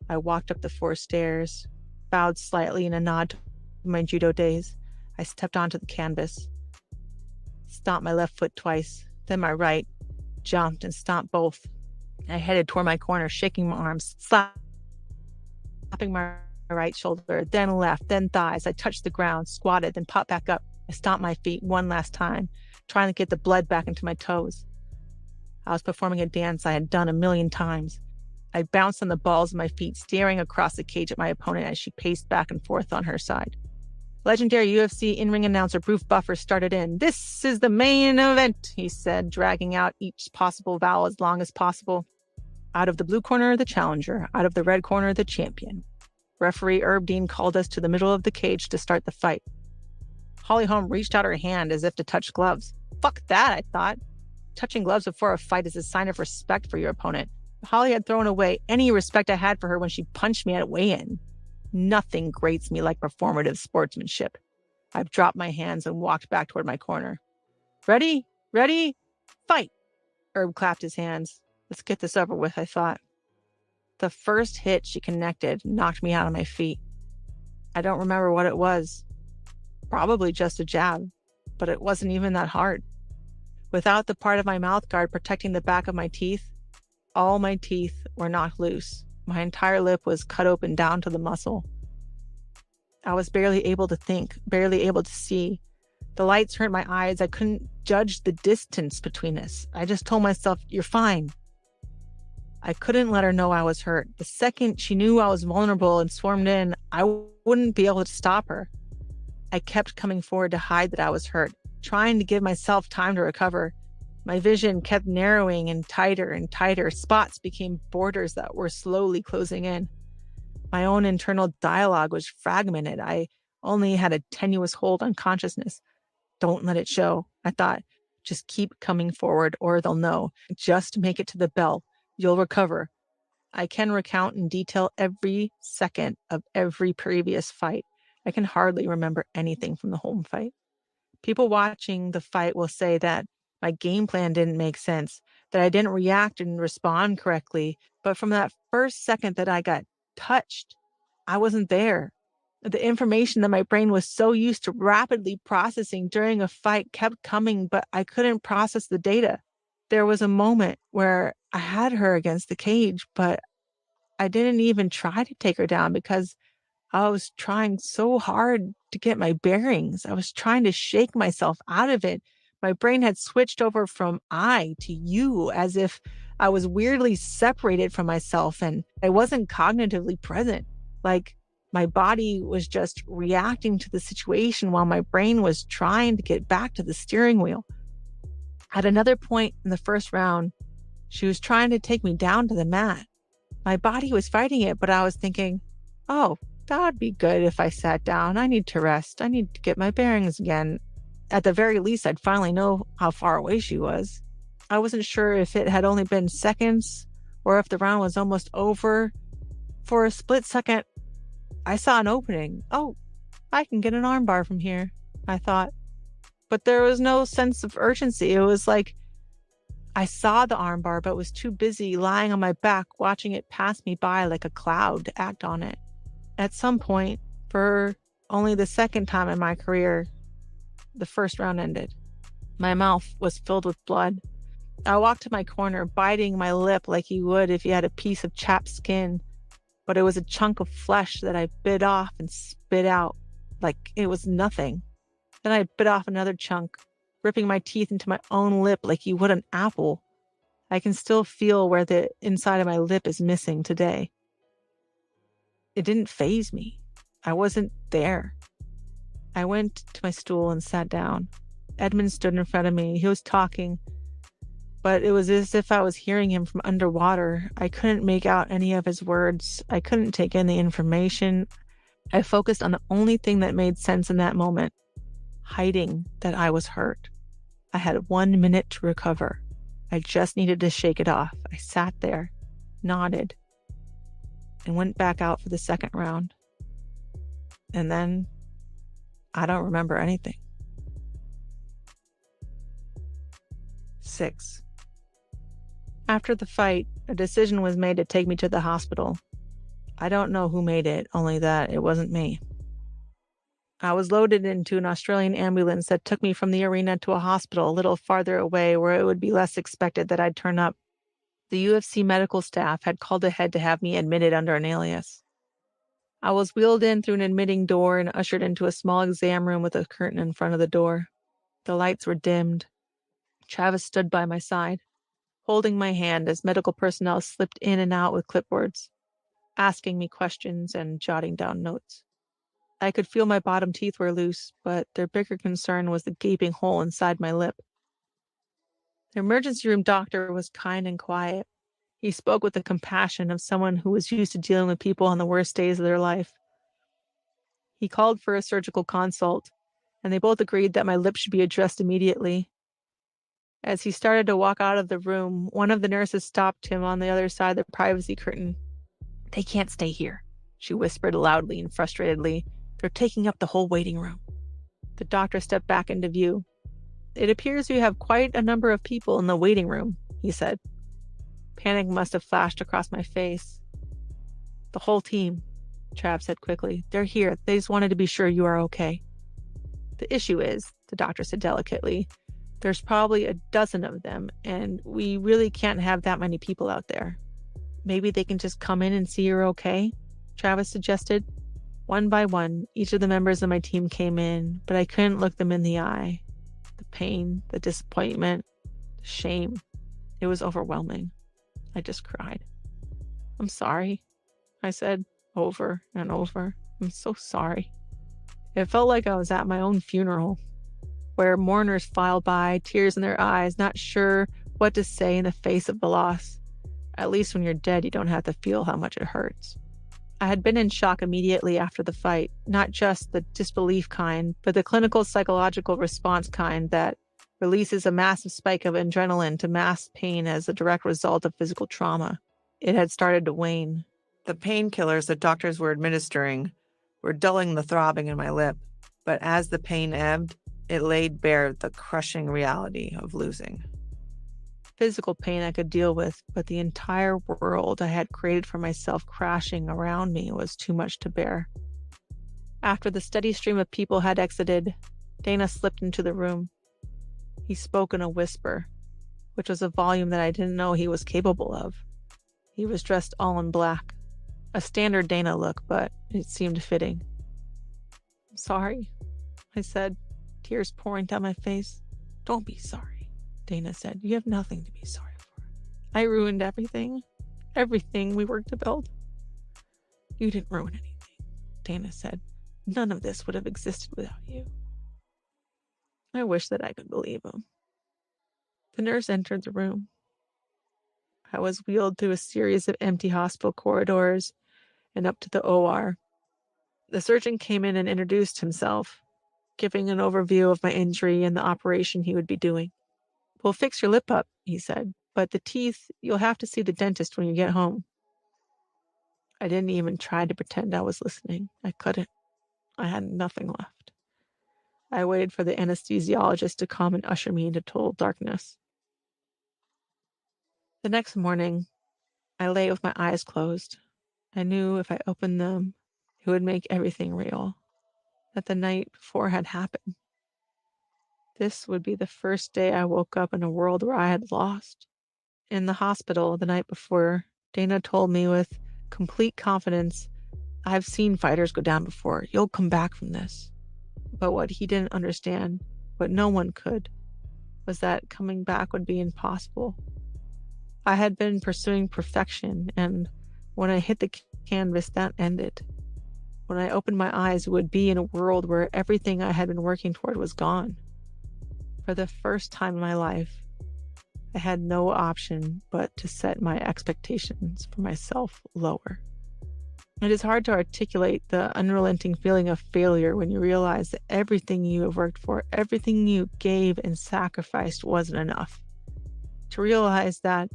I walked up the 4 stairs, bowed slightly in a nod to my judo days. I stepped onto the canvas, stomped my left foot twice, then my right, jumped and stomped both. I headed toward my corner, shaking my arms, slapping my right shoulder, then left, then thighs. I touched the ground, squatted, then popped back up. I stomped my feet one last time, trying to get the blood back into my toes. I was performing a dance I had done a million times. I bounced on the balls of my feet, staring across the cage at my opponent as she paced back and forth on her side. Legendary UFC in-ring announcer Bruce Buffer started in. "This is the main event," he said, dragging out each possible vowel as long as possible. Out of the blue corner, the challenger. Out of the red corner, the champion. Referee Herb Dean called us to the middle of the cage to start the fight. Holly Holm reached out her hand as if to touch gloves. Fuck that, I thought. Touching gloves before a fight is a sign of respect for your opponent. Holly had thrown away any respect I had for her when she punched me at weigh-in. Nothing grates me like performative sportsmanship. I've dropped my hands and walked back toward my corner. Ready? Ready? Fight! Herb clapped his hands. Let's get this over with, I thought. The first hit she connected knocked me out on my feet. I don't remember what it was. Probably just a jab, but it wasn't even that hard. Without the part of my mouth guard protecting the back of my teeth, all my teeth were knocked loose. My entire lip was cut open down to the muscle. I was barely able to think, barely able to see. The lights hurt my eyes. I couldn't judge the distance between us. I just told myself, "You're fine." I couldn't let her know I was hurt. The second she knew I was vulnerable and swarmed in, I wouldn't be able to stop her. I kept coming forward to hide that I was hurt, trying to give myself time to recover. My vision kept narrowing and tighter. Spots became borders that were slowly closing in. My own internal dialogue was fragmented. I only had a tenuous hold on consciousness. Don't let it show, I thought. Just keep coming forward or they'll know. Just make it to the bell. You'll recover. I can recount in detail every second of every previous fight. I can hardly remember anything from the home fight. People watching the fight will say that my game plan didn't make sense, that I didn't react and respond correctly. But from that first second that I got touched, I wasn't there. The information that my brain was so used to rapidly processing during a fight kept coming, but I couldn't process the data. There was a moment where I had her against the cage, but I didn't even try to take her down because I was trying so hard to get my bearings. I was trying to shake myself out of it. My brain had switched over from I to you, as if I was weirdly separated from myself and I wasn't cognitively present. Like my body was just reacting to the situation while my brain was trying to get back to the steering wheel. At another point in the first round, she was trying to take me down to the mat. My body was fighting it, but I was thinking, oh, that would be good if I sat down. I need to rest. I need to get my bearings again. At the very least, I'd finally know how far away she was. I wasn't sure if it had only been seconds or if the round was almost over. For a split second, I saw an opening. Oh, I can get an armbar from here, I thought. But there was no sense of urgency. It was like I saw the armbar, but was too busy lying on my back, watching it pass me by like a cloud to act on it. At some point, for only the second time in my career, the first round ended. My mouth was filled with blood. I walked to my corner, biting my lip like you would if you had a piece of chapped skin, but it was a chunk of flesh that I bit off and spit out like it was nothing. Then I bit off another chunk, ripping my teeth into my own lip like you would an apple. I can still feel where the inside of my lip is missing today. It didn't faze me. I wasn't there. I went to my stool and sat down. Edmund stood in front of me. He was talking, but it was as if I was hearing him from underwater. I couldn't make out any of his words. I couldn't take in the information. I focused on the only thing that made sense in that moment, hiding that I was hurt. I had 1 minute to recover. I just needed to shake it off. I sat there, nodded, and went back out for the second round. And then I don't remember anything. 6. After the fight, a decision was made to take me to the hospital. I don't know who made it, only that it wasn't me. I was loaded into an Australian ambulance that took me from the arena to a hospital a little farther away where it would be less expected that I'd turn up. The UFC medical staff had called ahead to have me admitted under an alias. I was wheeled in through an admitting door and ushered into a small exam room with a curtain in front of the door. The lights were dimmed. Travis stood by my side, holding my hand as medical personnel slipped in and out with clipboards, asking me questions and jotting down notes. I could feel my bottom teeth were loose, but their bigger concern was the gaping hole inside my lip. The emergency room doctor was kind and quiet. He spoke with the compassion of someone who was used to dealing with people on the worst days of their life. He called for a surgical consult, and they both agreed that my lip should be addressed immediately. As he started to walk out of the room, one of the nurses stopped him on the other side of the privacy curtain. "They can't stay here," she whispered loudly and frustratedly. "They're taking up the whole waiting room." The doctor stepped back into view. "It appears you have quite a number of people in the waiting room," he said. Panic must have flashed across my face. "The whole team," Trav said quickly. "They're here. They just wanted to be sure you are okay." "The issue is," the doctor said delicately, "there's probably a dozen of them, and we really can't have that many people out there." "Maybe they can just come in and see you're okay," Travis suggested. One by one, each of the members of my team came in, but I couldn't look them in the eye. The pain, the disappointment, the shame. It was overwhelming. I just cried. "I'm sorry," I said over and over. "I'm so sorry." It felt like I was at my own funeral. where mourners filed by, tears in their eyes, not sure what to say in the face of the loss. At least when you're dead, you don't have to feel how much it hurts. I had been in shock immediately after the fight, not just the disbelief kind, but the clinical psychological response kind that releases a massive spike of adrenaline to mask pain as a direct result of physical trauma. It had started to wane. The painkillers the doctors were administering were dulling the throbbing in my lip, but as the pain ebbed, it laid bare the crushing reality of losing. Physical pain I could deal with, but the entire world I had created for myself crashing around me was too much to bear. After the steady stream of people had exited, Dana slipped into the room. He spoke in a whisper, which was a volume that I didn't know he was capable of. He was dressed all in black, a standard Dana look, but it seemed fitting. "I'm sorry," I said, tears pouring down my face. "Don't be sorry," Dana said. "You have nothing to be sorry for. I ruined everything we worked to build." "You didn't ruin anything," Dana said. "None of this would have existed without you." I wish that I could believe him. The nurse entered the room. I was wheeled through a series of empty hospital corridors and up to the OR. The surgeon came in and introduced himself, giving an overview of my injury and the operation he would be doing. "We'll fix your lip up," he said, "but the teeth, you'll have to see the dentist when you get home." I didn't even try to pretend I was listening. I couldn't. I had nothing left. I waited for the anesthesiologist to come and usher me into total darkness. The next morning, I lay with my eyes closed. I knew if I opened them, it would make everything real. That the night before had happened. This would be the first day I woke up in a world where I had lost. In the hospital the night before, Dana told me with complete confidence, "I've seen fighters go down before. You'll come back from this." But what he didn't understand, what no one could, was that coming back would be impossible. I had been pursuing perfection, and when I hit the canvas, that ended. When I opened my eyes, it would be in a world where everything I had been working toward was gone. For the first time in my life, I had no option but to set my expectations for myself lower. It is hard to articulate the unrelenting feeling of failure when you realize that everything you have worked for, everything you gave and sacrificed wasn't enough. To realize that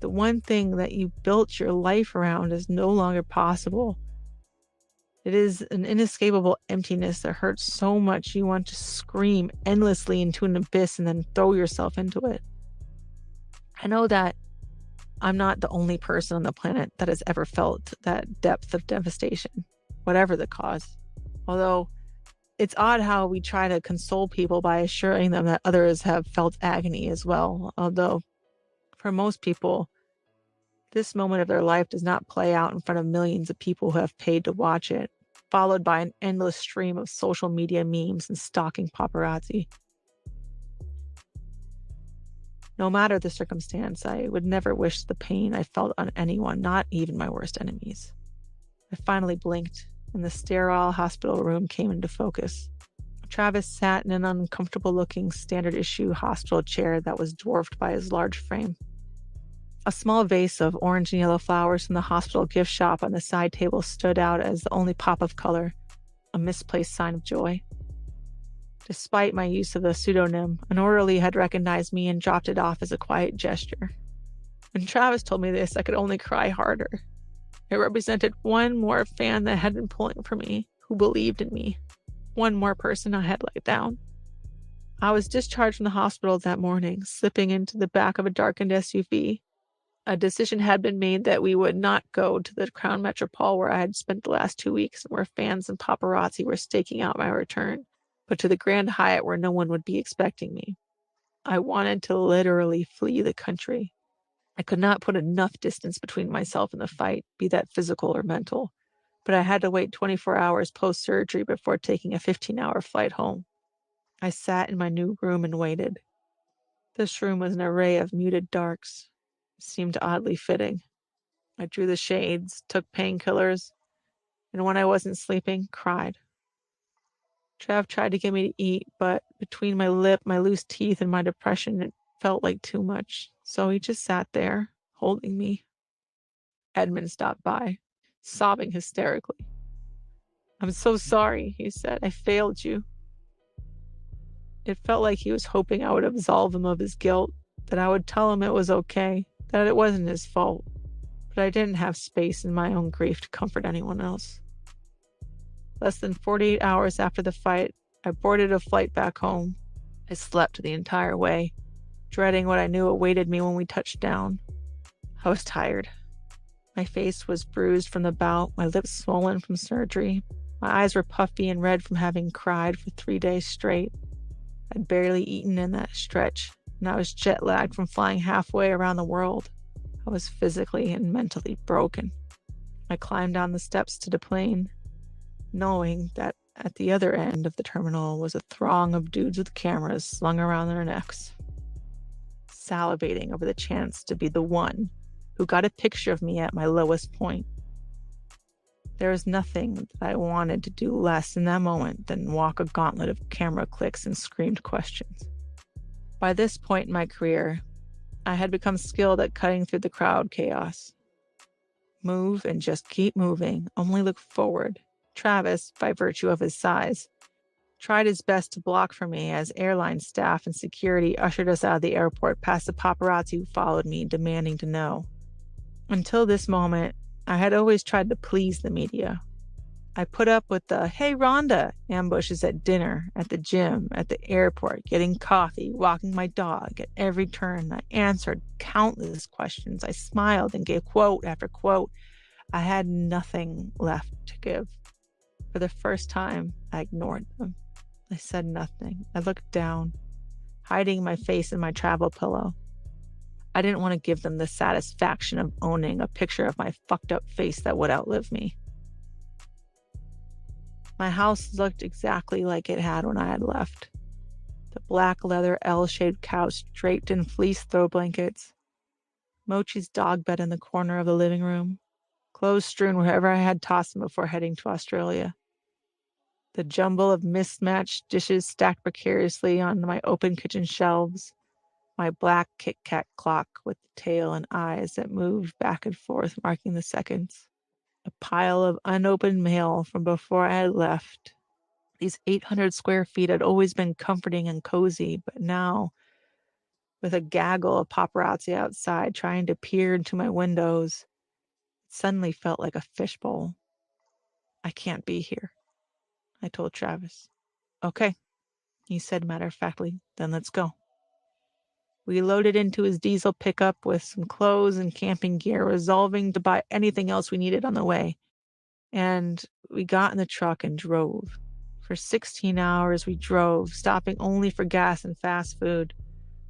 the one thing that you built your life around is no longer possible. It is an inescapable emptiness that hurts so much you want to scream endlessly into an abyss and then throw yourself into it. I know that I'm not the only person on the planet that has ever felt that depth of devastation, whatever the cause. Although it's odd how we try to console people by assuring them that others have felt agony as well. Although for most people, this moment of their life does not play out in front of millions of people who have paid to watch it, followed by an endless stream of social media memes and stalking paparazzi. No matter the circumstance, I would never wish the pain I felt on anyone, not even my worst enemies. I finally blinked, and the sterile hospital room came into focus. Travis sat in an uncomfortable-looking standard-issue hospital chair that was dwarfed by his large frame. A small vase of orange and yellow flowers from the hospital gift shop on the side table stood out as the only pop of color, a misplaced sign of joy. Despite my use of the pseudonym, an orderly had recognized me and dropped it off as a quiet gesture. When Travis told me this, I could only cry harder. It represented one more fan that had been pulling for me, who believed in me. One more person I had let down. I was discharged from the hospital that morning, slipping into the back of a darkened SUV. A decision had been made that we would not go to the Crown Metropole where I had spent the last 2 weeks and where fans and paparazzi were staking out my return, but to the Grand Hyatt where no one would be expecting me. I wanted to literally flee the country. I could not put enough distance between myself and the fight, be that physical or mental, but I had to wait 24 hours post-surgery before taking a 15-hour flight home. I sat in my new room and waited. This room was an array of muted darks. It seemed oddly fitting. I drew the shades, took painkillers, and when I wasn't sleeping, cried. Trav tried to get me to eat, but Between my lip, my loose teeth, and my depression, it felt like too much. So he just sat there, holding me. Edmund stopped by, sobbing hysterically. "I'm so sorry," he said. "I failed you." It felt like he was hoping I would absolve him of his guilt, that I would tell him it was okay, that it wasn't his fault. But I didn't have space in my own grief to comfort anyone else. Less than 48 hours after the fight, I boarded a flight back home. I slept the entire way, dreading what I knew awaited me when we touched down. I was tired. My face was bruised from the bout, my lips swollen from surgery. My eyes were puffy and red from having cried for 3 days straight. I'd barely eaten in that stretch, and I was jet-lagged from flying halfway around the world. I was physically and mentally broken. I climbed down the steps to the plane, knowing that at the other end of the terminal was a throng of dudes with cameras slung around their necks, salivating over the chance to be the one who got a picture of me at my lowest point. There was nothing that I wanted to do less in that moment than walk a gauntlet of camera clicks and screamed questions. By this point in my career, I had become skilled at cutting through the crowd chaos. Move and just keep moving, only look forward. Travis, by virtue of his size, tried his best to block for me as airline staff and security ushered us out of the airport past the paparazzi who followed me, demanding to know. Until this moment, I had always tried to please the media. I put up with the "Hey Rhonda" ambushes at dinner, at the gym, at the airport, getting coffee, walking my dog. At every turn, I answered countless questions. I smiled and gave quote after quote. I had nothing left to give. For the first time, I ignored them. I said nothing. I looked down, hiding my face in my travel pillow. I didn't want to give them the satisfaction of owning a picture of my fucked up face that would outlive me. My house looked exactly like it had when I had left. The black leather L-shaped couch draped in fleece throw blankets, Mochi's dog bed in the corner of the living room, clothes strewn wherever I had tossed them before heading to Australia. The jumble of mismatched dishes stacked precariously on my open kitchen shelves, my black Kit Kat clock with the tail and eyes that moved back and forth, marking the seconds. A pile of unopened mail from before I had left. These 800 square feet had always been comforting and cozy, but now, with a gaggle of paparazzi outside trying to peer into my windows, it suddenly felt like a fishbowl. "I can't be here," I told Travis. "Okay," he said matter-of-factly, "then let's go." We loaded into his diesel pickup with some clothes and camping gear, resolving to buy anything else we needed on the way. And we got in the truck and drove. For 16 hours we drove, stopping only for gas and fast food.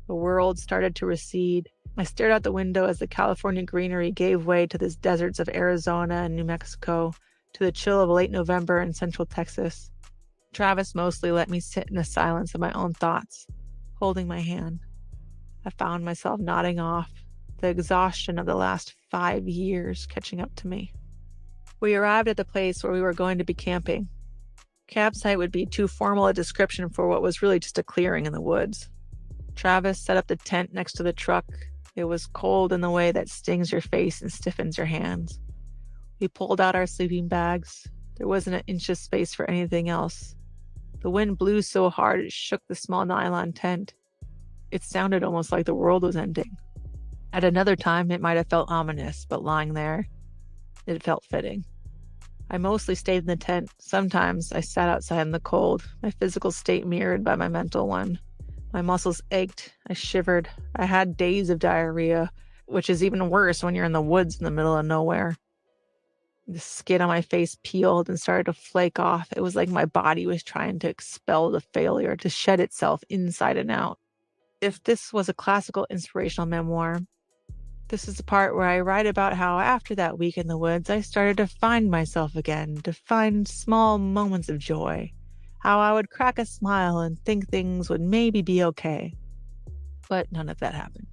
The world started to recede. I stared out the window as the California greenery gave way to the deserts of Arizona and New Mexico, to the chill of late November in central Texas. Travis mostly let me sit in the silence of my own thoughts, holding my hand. I found myself nodding off, the exhaustion of the last 5 years catching up to me. We arrived at the place where we were going to be camping. Campsite would be too formal a description for what was really just a clearing in the woods. Travis set up the tent next to the truck. It was cold in the way that stings your face and stiffens your hands. We pulled out our sleeping bags. There wasn't an inch of space for anything else. The wind blew so hard it shook the small nylon tent. It sounded almost like the world was ending. At another time, it might have felt ominous, but lying there, it felt fitting. I mostly stayed in the tent. Sometimes I sat outside in the cold, my physical state mirrored by my mental one. My muscles ached. I shivered. I had days of diarrhea, which is even worse when you're in the woods in the middle of nowhere. The skin on my face peeled and started to flake off. It was like my body was trying to expel the failure, to shed itself inside and out. If this was a classical inspirational memoir, this is the part where I write about how after that week in the woods, I started to find myself again, to find small moments of joy, how I would crack a smile and think things would maybe be okay. But none of that happened.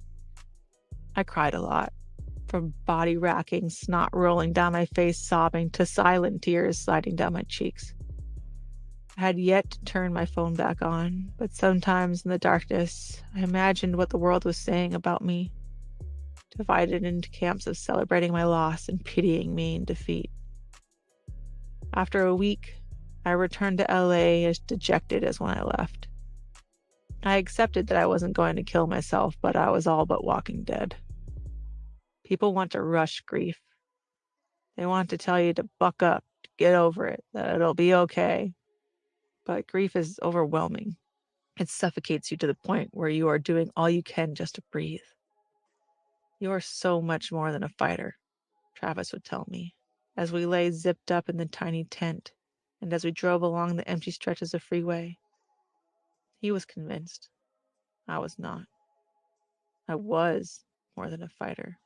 I cried a lot, from body-racking snot rolling down my face sobbing to silent tears sliding down my cheeks. I had yet to turn my phone back on, but sometimes in the darkness, I imagined what the world was saying about me, divided into camps of celebrating my loss and pitying me in defeat. After a week, I returned to LA as dejected as when I left. I accepted that I wasn't going to kill myself, but I was all but walking dead. People want to rush grief. They want to tell you to buck up, to get over it, that it'll be okay. But grief is overwhelming. It suffocates you to the point where you are doing all you can just to breathe. You are so much more than a fighter, Travis would tell me, as we lay zipped up in the tiny tent and as we drove along the empty stretches of freeway. He was convinced. I was not. I was more than a fighter.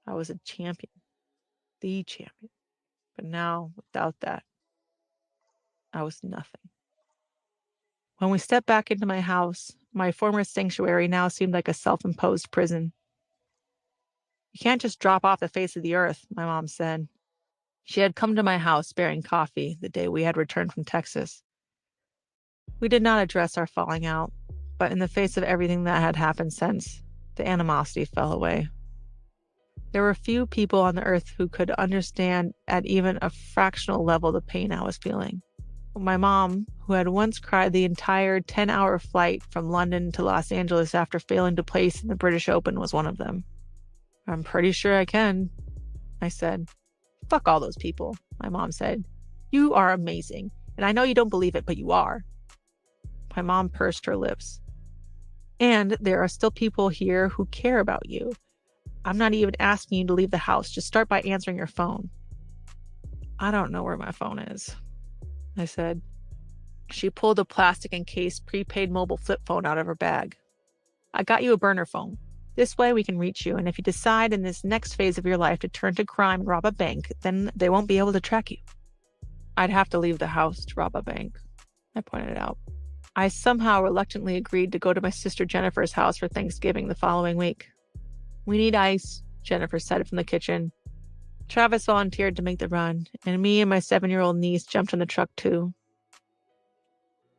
I was a champion, the champion. But now, without that, I was nothing. When we stepped back into my house, my former sanctuary now seemed like a self-imposed prison. You can't just drop off the face of the earth, my mom said. She had come to my house bearing coffee the day we had returned from Texas. We did not address our falling out, but in the face of everything that had happened since, the animosity fell away. There were few people on the earth who could understand at even a fractional level the pain I was feeling. My mom, who had once cried the entire 10-hour flight from London to Los Angeles after failing to place in the British Open, was one of them. I'm pretty sure I can, I said. Fuck all those people, my mom said. You are amazing, and I know you don't believe it, but you are. My mom pursed her lips. And there are still people here who care about you. I'm not even asking you to leave the house. Just start by answering your phone. I don't know where my phone is, I said. She pulled a plastic encased prepaid mobile flip phone out of her bag. I got you a burner phone. This way we can reach you, and if you decide in this next phase of your life to turn to crime and rob a bank, then they won't be able to track you. I'd have to leave the house to rob a bank, I pointed out. I somehow reluctantly agreed to go to my sister Jennifer's house for Thanksgiving the following week. We need ice, Jennifer said from the kitchen. Travis volunteered to make the run, and me and my 7-year-old niece jumped in the truck too.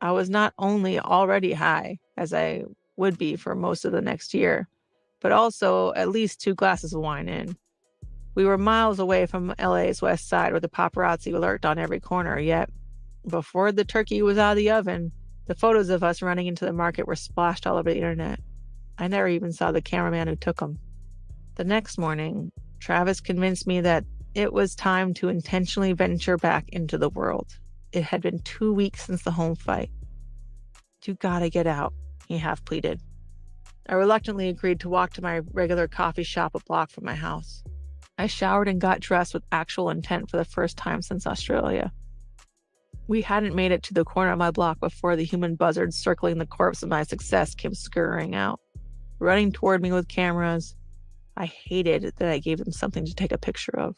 I was not only already high, as I would be for most of the next year, but also at least 2 glasses of wine in. We were miles away from LA's west side where the paparazzi lurked on every corner, yet before the turkey was out of the oven, the photos of us running into the market were splashed all over the internet. I never even saw the cameraman who took them. The next morning, Travis convinced me that it was time to intentionally venture back into the world. It had been 2 weeks since the home fight. You gotta get out, he half pleaded. I reluctantly agreed to walk to my regular coffee shop a block from my house. I showered and got dressed with actual intent for the first time since Australia. We hadn't made it to the corner of my block before the human buzzards circling the corpse of my success came scurrying out, running toward me with cameras. I hated that I gave them something to take a picture of.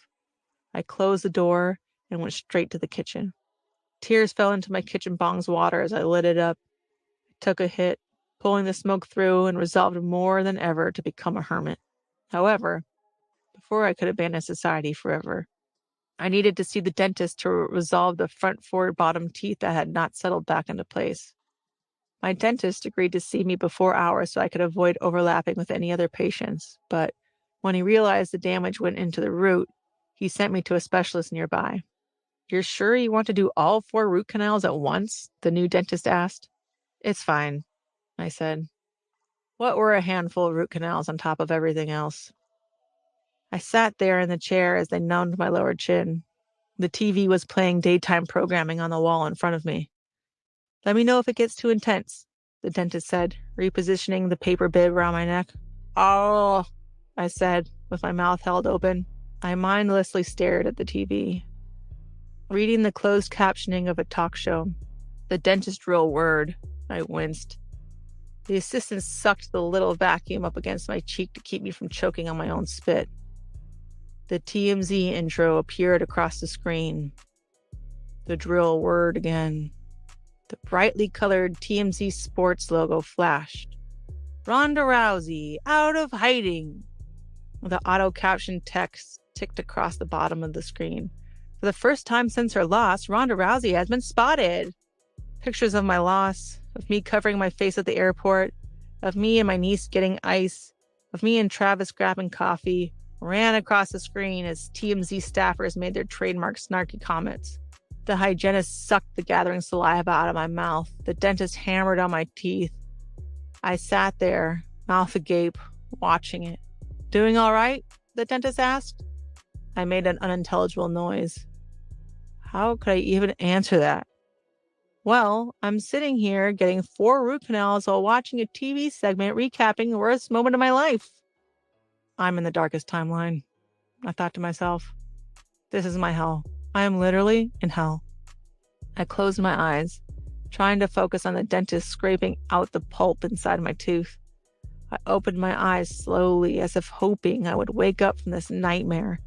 I closed the door and went straight to the kitchen. Tears fell into my kitchen bong's water as I lit it up. I took a hit, pulling the smoke through, and resolved more than ever to become a hermit. However, before I could abandon society forever, I needed to see the dentist to resolve the front 4 bottom teeth that had not settled back into place. My dentist agreed to see me before hours so I could avoid overlapping with any other patients, but when he realized the damage went into the root, he sent me to a specialist nearby. You're sure you want to do all 4 root canals at once? The new dentist asked. It's fine, I said. What were a handful of root canals on top of everything else? I sat there in the chair as they numbed my lower chin. The TV was playing daytime programming on the wall in front of me. Let me know if it gets too intense, the dentist said, repositioning the paper bib around my neck. Oh, I said, with my mouth held open. I mindlessly stared at the TV, reading the closed captioning of a talk show. The dentist real word. I winced. The assistant sucked the little vacuum up against my cheek to keep me from choking on my own spit. The TMZ intro appeared across the screen. The drill word again. The brightly colored TMZ Sports logo flashed. Ronda Rousey, out of hiding. The auto-captioned text ticked across the bottom of the screen. For the first time since her loss, Ronda Rousey has been spotted. Pictures of my loss, of me covering my face at the airport, of me and my niece getting ice, of me and Travis grabbing coffee, ran across the screen as TMZ staffers made their trademark snarky comments. The hygienist sucked the gathering saliva out of my mouth. The dentist hammered on my teeth. I sat there, mouth agape, watching it. "Doing all right?" the dentist asked. I made an unintelligible noise. How could I even answer that? Well, I'm sitting here getting 4 root canals while watching a TV segment recapping the worst moment of my life. I'm in the darkest timeline, I thought to myself. This is my hell. I am literally in hell. I closed my eyes, trying to focus on the dentist scraping out the pulp inside my tooth. I opened my eyes slowly, as if hoping I would wake up from this nightmare.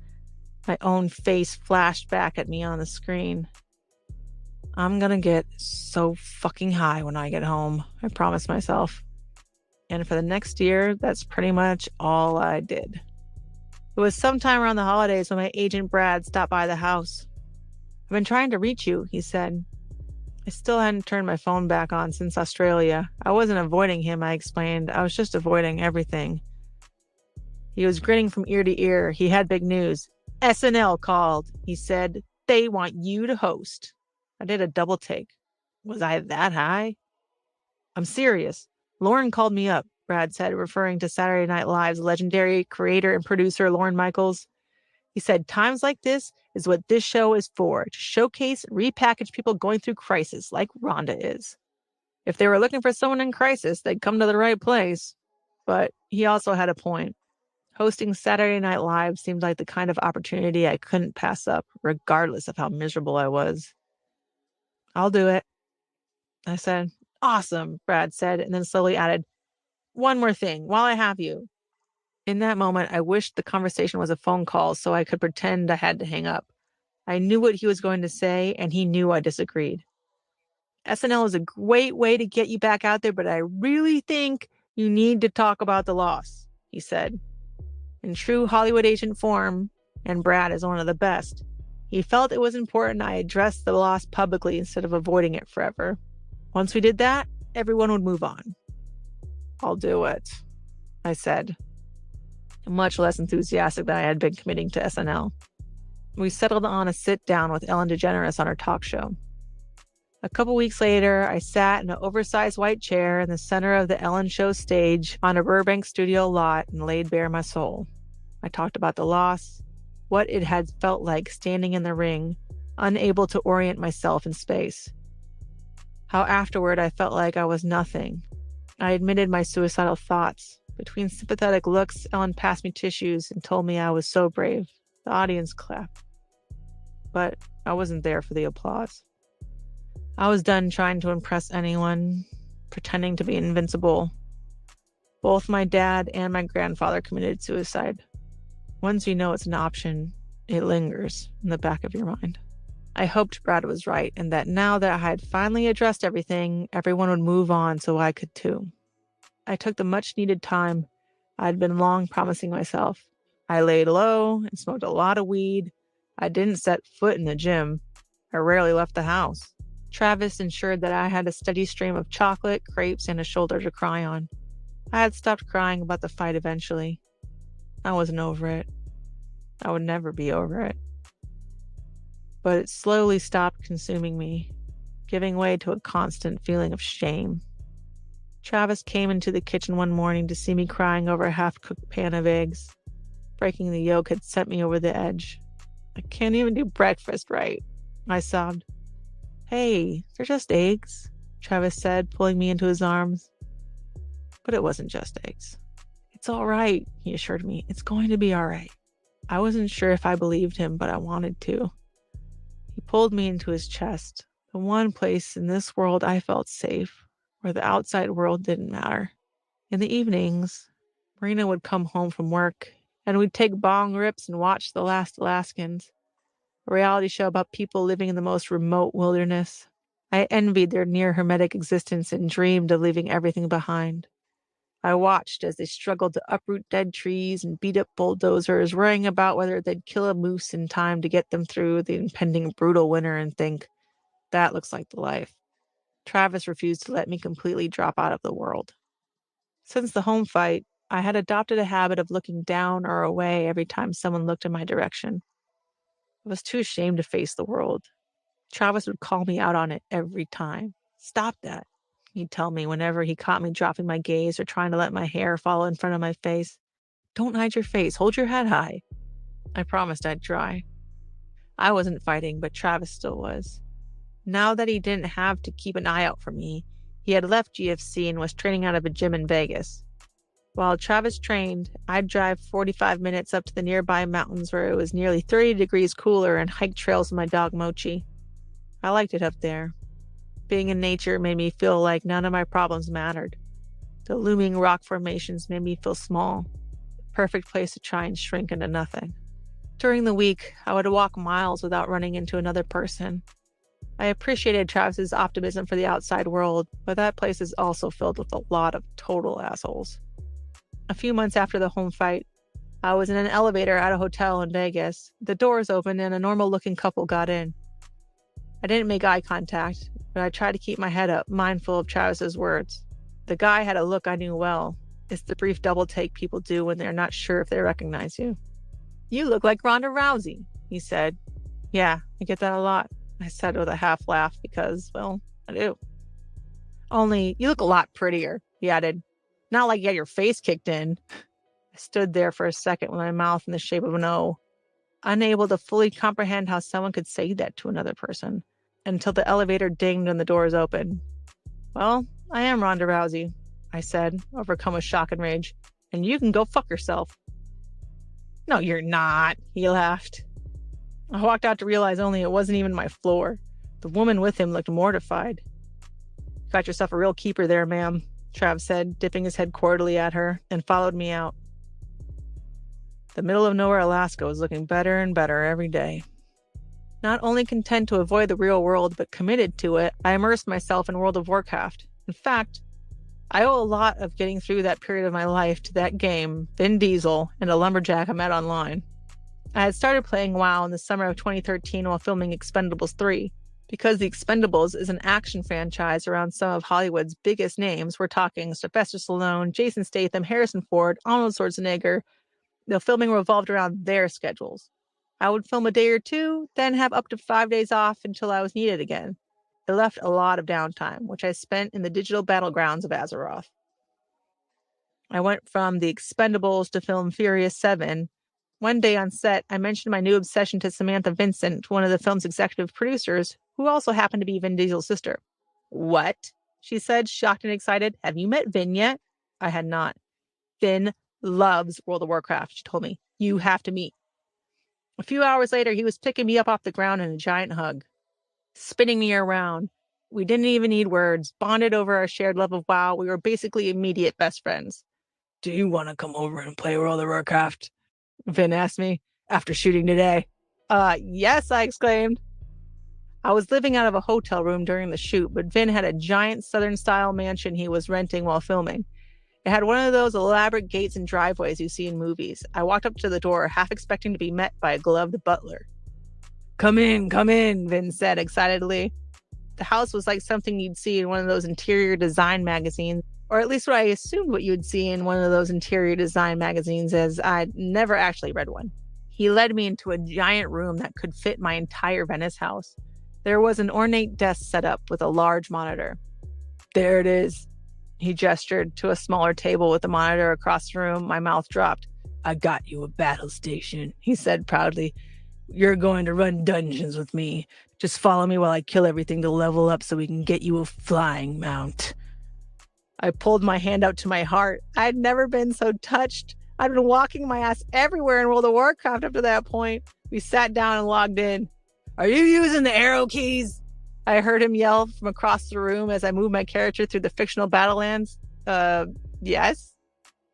My own face flashed back at me on the screen. I'm gonna get so fucking high when I get home, I promised myself. And for the next year, that's pretty much all I did. It was sometime around the holidays when my agent Brad stopped by the house. "I've been trying to reach you," he said. I still hadn't turned my phone back on since Australia. I wasn't avoiding him, I explained. I was just avoiding everything. He was grinning from ear to ear. He had big news. "SNL called," he said. "They want you to host." I did a double take. Was I that high? "I'm serious. Lauren called me up," Brad said, referring to Saturday Night Live's legendary creator and producer Lauren Michaels. He said, "Times like this is what this show is for, to showcase and repackage people going through crisis like Ronda is. If they were looking for someone in crisis, they'd come to the right place." But he also had a point. Hosting Saturday Night Live seemed like the kind of opportunity I couldn't pass up, regardless of how miserable I was. "I'll do it," I said. "Awesome," Brad said, and then slowly added, "One more thing, while I have you." In that moment, I wished the conversation was a phone call so I could pretend I had to hang up. I knew what he was going to say, and he knew I disagreed. "SNL is a great way to get you back out there, but I really think you need to talk about the loss," he said. In true Hollywood agent form, and Brad is one of the best, he felt it was important I address the loss publicly instead of avoiding it forever. Once we did that, everyone would move on. "I'll do it," I said, much less enthusiastic than I had been committing to SNL. We settled on a sit-down with Ellen DeGeneres on her talk show. A couple weeks later, I sat in an oversized white chair in the center of the Ellen Show stage on a Burbank studio lot and laid bare my soul. I talked about the loss, what it had felt like standing in the ring, unable to orient myself in space. How afterward I felt like I was nothing. I admitted my suicidal thoughts. Between sympathetic looks, Ellen passed me tissues and told me I was so brave. The audience clapped. But I wasn't there for the applause. I was done trying to impress anyone, pretending to be invincible. Both my dad and my grandfather committed suicide. Once you know it's an option, it lingers in the back of your mind. I hoped Brad was right, and that now that I had finally addressed everything, everyone would move on so I could too. I took the much-needed time I had been long promising myself. I laid low and smoked a lot of weed. I didn't set foot in the gym. I rarely left the house. Travis ensured that I had a steady stream of chocolate, crepes, and a shoulder to cry on. I had stopped crying about the fight eventually. I wasn't over it. I would never be over it. But it slowly stopped consuming me, giving way to a constant feeling of shame. Travis came into the kitchen one morning to see me crying over a half-cooked pan of eggs. Breaking the yolk had sent me over the edge. "I can't even do breakfast right," I sobbed. "Hey, they're just eggs," Travis said, pulling me into his arms. But it wasn't just eggs. "It's all right," he assured me. "It's going to be all right." I wasn't sure if I believed him, but I wanted to. He pulled me into his chest, the one place in this world I felt safe, where the outside world didn't matter. In the evenings, Marina would come home from work, and we'd take bong rips and watch The Last Alaskans, a reality show about people living in the most remote wilderness. I envied their near-hermetic existence and dreamed of leaving everything behind. I watched as they struggled to uproot dead trees and beat up bulldozers, worrying about whether they'd kill a moose in time to get them through the impending brutal winter, and think, that looks like the life. Travis refused to let me completely drop out of the world. Since the home fight, I had adopted a habit of looking down or away every time someone looked in my direction. I was too ashamed to face the world. Travis would call me out on it every time. Stop that, he'd tell me whenever he caught me dropping my gaze or trying to let my hair fall in front of my face. Don't hide your face, hold your head high. I promised I'd try. I wasn't fighting, but Travis still was. Now that he didn't have to keep an eye out for me, he had left GFC and was training out of a gym in Vegas. While Travis trained, I'd drive 45 minutes up to the nearby mountains where it was nearly 30 degrees cooler and hike trails with my dog Mochi. I liked it up there. Being in nature made me feel like none of my problems mattered. The looming rock formations made me feel small. The perfect place to try and shrink into nothing. During the week, I would walk miles without running into another person. I appreciated Travis's optimism for the outside world, but that place is also filled with a lot of total assholes. A few months after the home fight, I was in an elevator at a hotel in Vegas. The doors opened and a normal-looking couple got in. I didn't make eye contact, but I tried to keep my head up, mindful of Travis's words. The guy had a look I knew well. It's the brief double take people do when they're not sure if they recognize you. "You look like Ronda Rousey," he said. "Yeah, I get that a lot," I said with a half laugh because, well, I do. "Only, you look a lot prettier," he added. "Not like you had your face kicked in." I stood there for a second with my mouth in the shape of an O, unable to fully comprehend how someone could say that to another person, until the elevator dinged and the doors opened. "Well, I am Ronda Rousey," I said, overcome with shock and rage, "and you can go fuck yourself." "No, you're not," he laughed. I walked out to realize only it wasn't even my floor. The woman with him looked mortified. "Got yourself a real keeper there, ma'am," Trav said, dipping his head cordially at her, and followed me out. The middle of nowhere Alaska was looking better and better every day. Not only content to avoid the real world, but committed to it, I immersed myself in World of Warcraft. In fact, I owe a lot of getting through that period of my life to that game, Vin Diesel, and a lumberjack I met online. I had started playing WoW in the summer of 2013 while filming Expendables 3. Because The Expendables is an action franchise around some of Hollywood's biggest names, we're talking Sylvester Stallone, Jason Statham, Harrison Ford, Arnold Schwarzenegger. The filming revolved around their schedules. I would film a day or two, then have up to 5 days off until I was needed again. It left a lot of downtime, which I spent in the digital battlegrounds of Azeroth. I went from The Expendables to film Furious 7. One day on set, I mentioned my new obsession to Samantha Vincent, one of the film's executive producers, who also happened to be Vin Diesel's sister. "What?" she said, shocked and excited. "Have you met Vin yet?" I had not. "Vin loves World of Warcraft," she told me. "You have to meet." A few hours later, he was picking me up off the ground in a giant hug, spinning me around. We didn't even need words, bonded over our shared love of WoW. We were basically immediate best friends. "Do you want to come over and play World of Warcraft?" Vin asked me, "after shooting today." Yes, I exclaimed. I was living out of a hotel room during the shoot, but Vin had a giant Southern-style mansion he was renting while filming. It had one of those elaborate gates and driveways you see in movies. I walked up to the door, half expecting to be met by a gloved butler. Come in, Vin said excitedly. The house was like something you'd see in one of those interior design magazines, or at least what I assumed what you'd see in one of those interior design magazines, as I'd never actually read one. He led me into a giant room that could fit my entire Venice house. There was an ornate desk set up with a large monitor. "There it is." He gestured to a smaller table with a monitor across the room. My mouth dropped. "I got you a battle station," he said proudly. "You're going to run dungeons with me. Just follow me while I kill everything to level up so we can get you a flying mount." I pulled my hand out to my heart. I'd never been so touched. I'd been walking my ass everywhere in World of Warcraft up to that point. We sat down and logged in. "Are you using the arrow keys?" I heard him yell from across the room as I moved my character through the fictional battlelands. Yes,"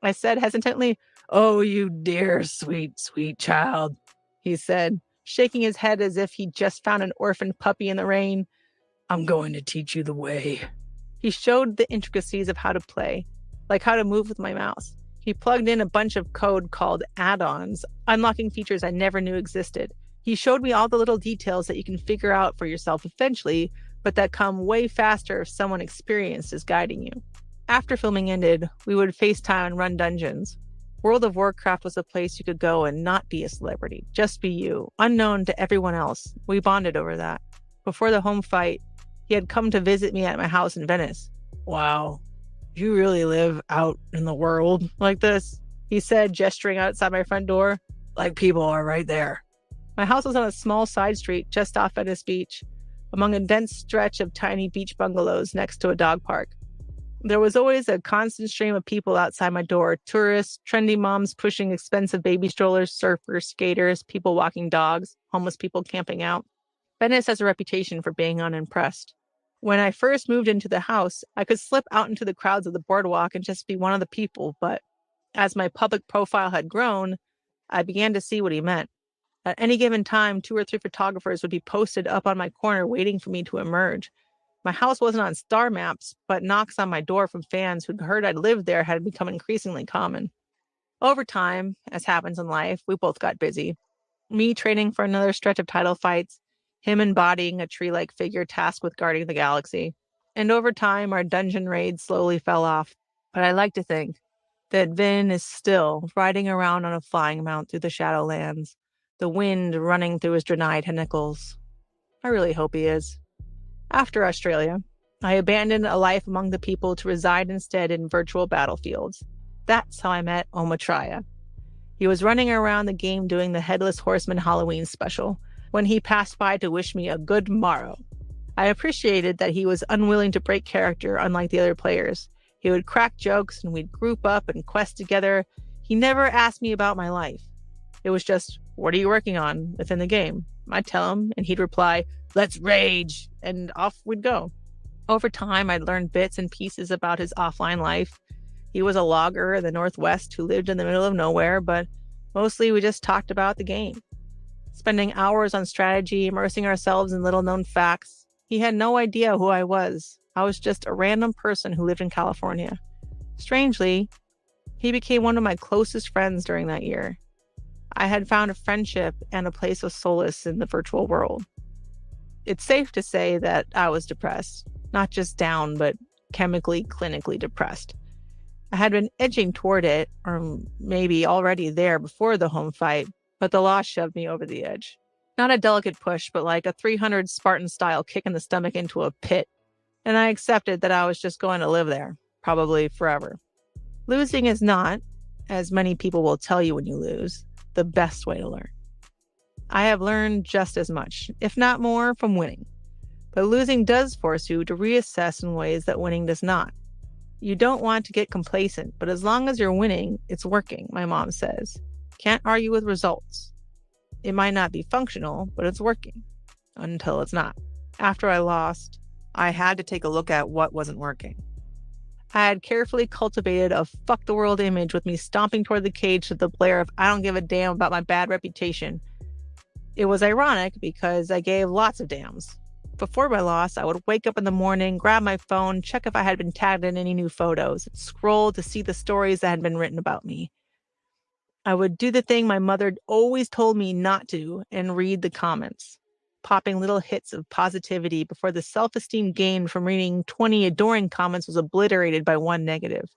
I said hesitantly. "Oh, you dear, sweet, sweet child," he said, shaking his head as if he'd just found an orphan puppy in the rain. "I'm going to teach you the way." He showed the intricacies of how to play, like how to move with my mouse. He plugged in a bunch of code called add-ons, unlocking features I never knew existed. He showed me all the little details that you can figure out for yourself eventually, but that come way faster if someone experienced is guiding you. After filming ended, we would FaceTime and run dungeons. World of Warcraft was a place you could go and not be a celebrity, just be you, unknown to everyone else. We bonded over that. Before the home fight, he had come to visit me at my house in Venice. "Wow, you really live out in the world like this?" he said, gesturing outside my front door. "Like people are right there." My house was on a small side street just off Venice Beach, among a dense stretch of tiny beach bungalows next to a dog park. There was always a constant stream of people outside my door: tourists, trendy moms pushing expensive baby strollers, surfers, skaters, people walking dogs, homeless people camping out. Venice has a reputation for being unimpressed. When I first moved into the house, I could slip out into the crowds of the boardwalk and just be one of the people, but as my public profile had grown, I began to see what he meant. At any given time, 2 or 3 photographers would be posted up on my corner waiting for me to emerge. My house wasn't on star maps, but knocks on my door from fans who'd heard I'd lived there had become increasingly common. Over time, as happens in life, we both got busy. Me training for another stretch of title fights, him embodying a tree-like figure tasked with guarding the galaxy. And over time, our dungeon raids slowly fell off. But I like to think that Vin is still riding around on a flying mount through the Shadowlands, the wind running through his Draenei tentacles. I really hope he is. After Australia, I abandoned a life among the people to reside instead in virtual battlefields. That's how I met Omatraya. He was running around the game doing the Headless Horseman Halloween special when he passed by to wish me a good morrow. I appreciated that he was unwilling to break character, unlike the other players. He would crack jokes and we'd group up and quest together. He never asked me about my life. It was just, "What are you working on?" within the game. I'd tell him and he'd reply, "Let's rage," and off we'd go. Over time, I'd learned bits and pieces about his offline life. He was a logger in the Northwest who lived in the middle of nowhere, but mostly we just talked about the game. Spending hours on strategy, immersing ourselves in little-known facts. He had no idea who I was. I was just a random person who lived in California. Strangely, he became one of my closest friends during that year. I had found a friendship and a place of solace in the virtual world. It's safe to say that I was depressed, not just down, but chemically, clinically depressed. I had been edging toward it, or maybe already there before the home fight, but the loss shoved me over the edge. Not a delicate push, but like a 300 Spartan-style kick in the stomach into a pit. And I accepted that I was just going to live there, probably forever. Losing is not, as many people will tell you when you lose, the best way to learn. I have learned just as much, if not more, from winning. But losing does force you to reassess in ways that winning does not. You don't want to get complacent, but as long as you're winning, it's working, my mom says. Can't argue with results. It might not be functional, but it's working. Until it's not. After I lost, I had to take a look at what wasn't working. I had carefully cultivated a fuck the world image with me stomping toward the cage to the blare of "I don't give a damn about my bad reputation." It was ironic because I gave lots of damns. Before my loss, I would wake up in the morning, grab my phone, check if I had been tagged in any new photos, scroll to see the stories that had been written about me. I would do the thing my mother always told me not to and read the comments, popping little hits of positivity before the self-esteem gained from reading 20 adoring comments was obliterated by one negative.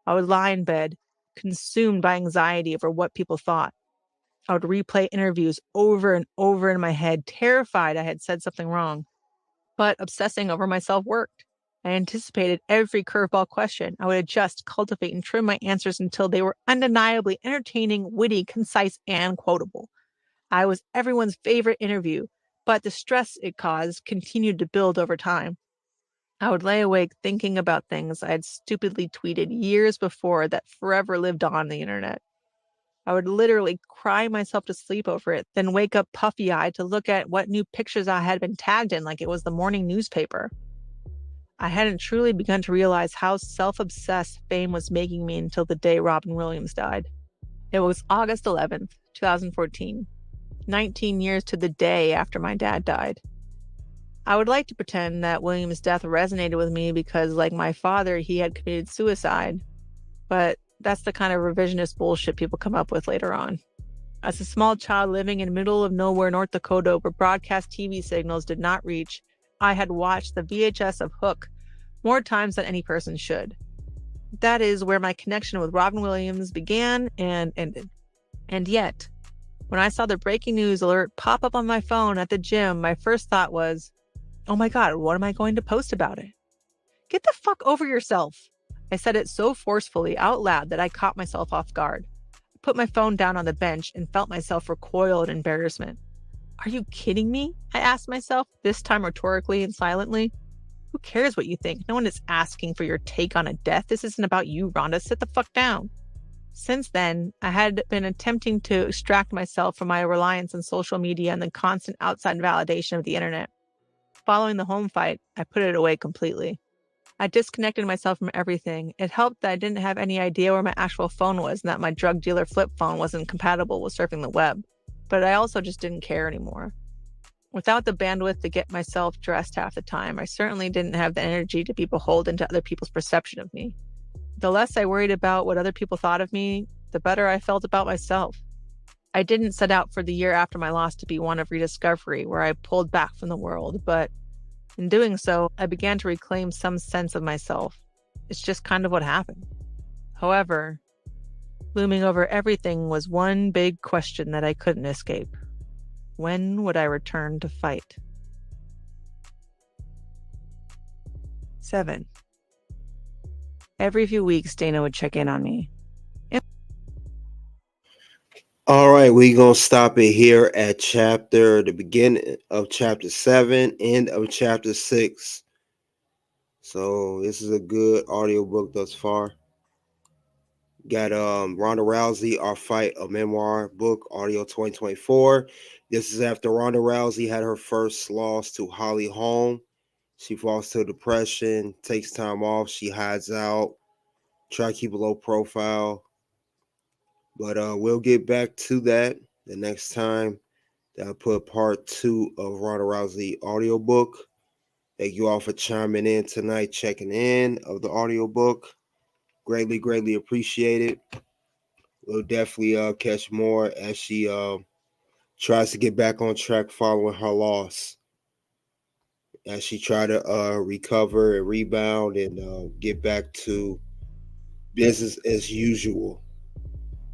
I would lie in bed, consumed by anxiety over what people thought. I would replay interviews over and over in my head, terrified I had said something wrong. But obsessing over myself worked. I anticipated every curveball question. I would adjust, cultivate, and trim my answers until they were undeniably entertaining, witty, concise, and quotable. I was everyone's favorite interview, but the stress it caused continued to build over time. I would lay awake thinking about things I had stupidly tweeted years before that forever lived on the internet. I would literally cry myself to sleep over it, then wake up puffy-eyed to look at what new pictures I had been tagged in like it was the morning newspaper. I hadn't truly begun to realize how self-obsessed fame was making me until the day Robin Williams died. It was August 11th, 2014, 19 years to the day after my dad died. I would like to pretend that Williams' death resonated with me because, like my father, he had committed suicide, but that's the kind of revisionist bullshit people come up with later on. As a small child living in the middle of nowhere, North Dakota, where broadcast TV signals did not reach, I had watched the VHS of Hook more times than any person should. That is where my connection with Robin Williams began and ended. And yet, when I saw the breaking news alert pop up on my phone at the gym, my first thought was, oh my God, what am I going to post about it? Get the fuck over yourself. I said it so forcefully out loud that I caught myself off guard. I put my phone down on the bench and felt myself recoil in embarrassment. Are you kidding me? I asked myself, this time rhetorically and silently. Who cares what you think? No one is asking for your take on a death. This isn't about you, Rhonda. Sit the fuck down. Since then, I had been attempting to extract myself from my reliance on social media and the constant outside validation of the internet. Following the home fight, I put it away completely. I disconnected myself from everything. It helped that I didn't have any idea where my actual phone was and that my drug dealer flip phone wasn't compatible with surfing the web. But I also just didn't care anymore. Without the bandwidth to get myself dressed half the time, I certainly didn't have the energy to be beholden to other people's perception of me. The less I worried about what other people thought of me, the better I felt about myself. I didn't set out for the year after my loss to be one of rediscovery, where I pulled back from the world, but in doing so, I began to reclaim some sense of myself. It's just kind of what happened. However, looming over everything was one big question that I couldn't escape. When would I return to fight? 7. Every few weeks, Dana would check in on me. All right, we're gonna stop it here at the beginning of chapter 7, end of chapter 6. So this is a good audiobook thus far. Got Ronda Rousey, Our Fight, a Memoir Book, audio 2024. This is after Ronda Rousey had her first loss to Holly Holm. She falls to depression, takes time off, she hides out, try to keep a low profile. But we'll get back to that the next time that I put part 2 of Ronda Rousey audiobook. Thank you all for chiming in tonight, checking in of the audiobook. Greatly, greatly appreciated. We'll definitely catch more as she tries to get back on track following her loss. As she try to recover and rebound and get back to business as usual.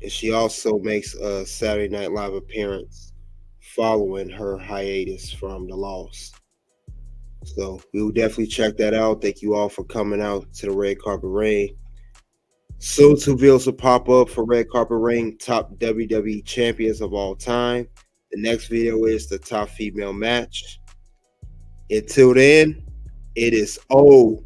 And she also makes a Saturday Night Live appearance following her hiatus from the loss. So we will definitely check that out. Thank you all for coming out to the Red Carpet Ring. Soon to be able to pop up for Red Carpet Ring top WWE champions of all time. The next video is the top female match. Until then, it is OUT.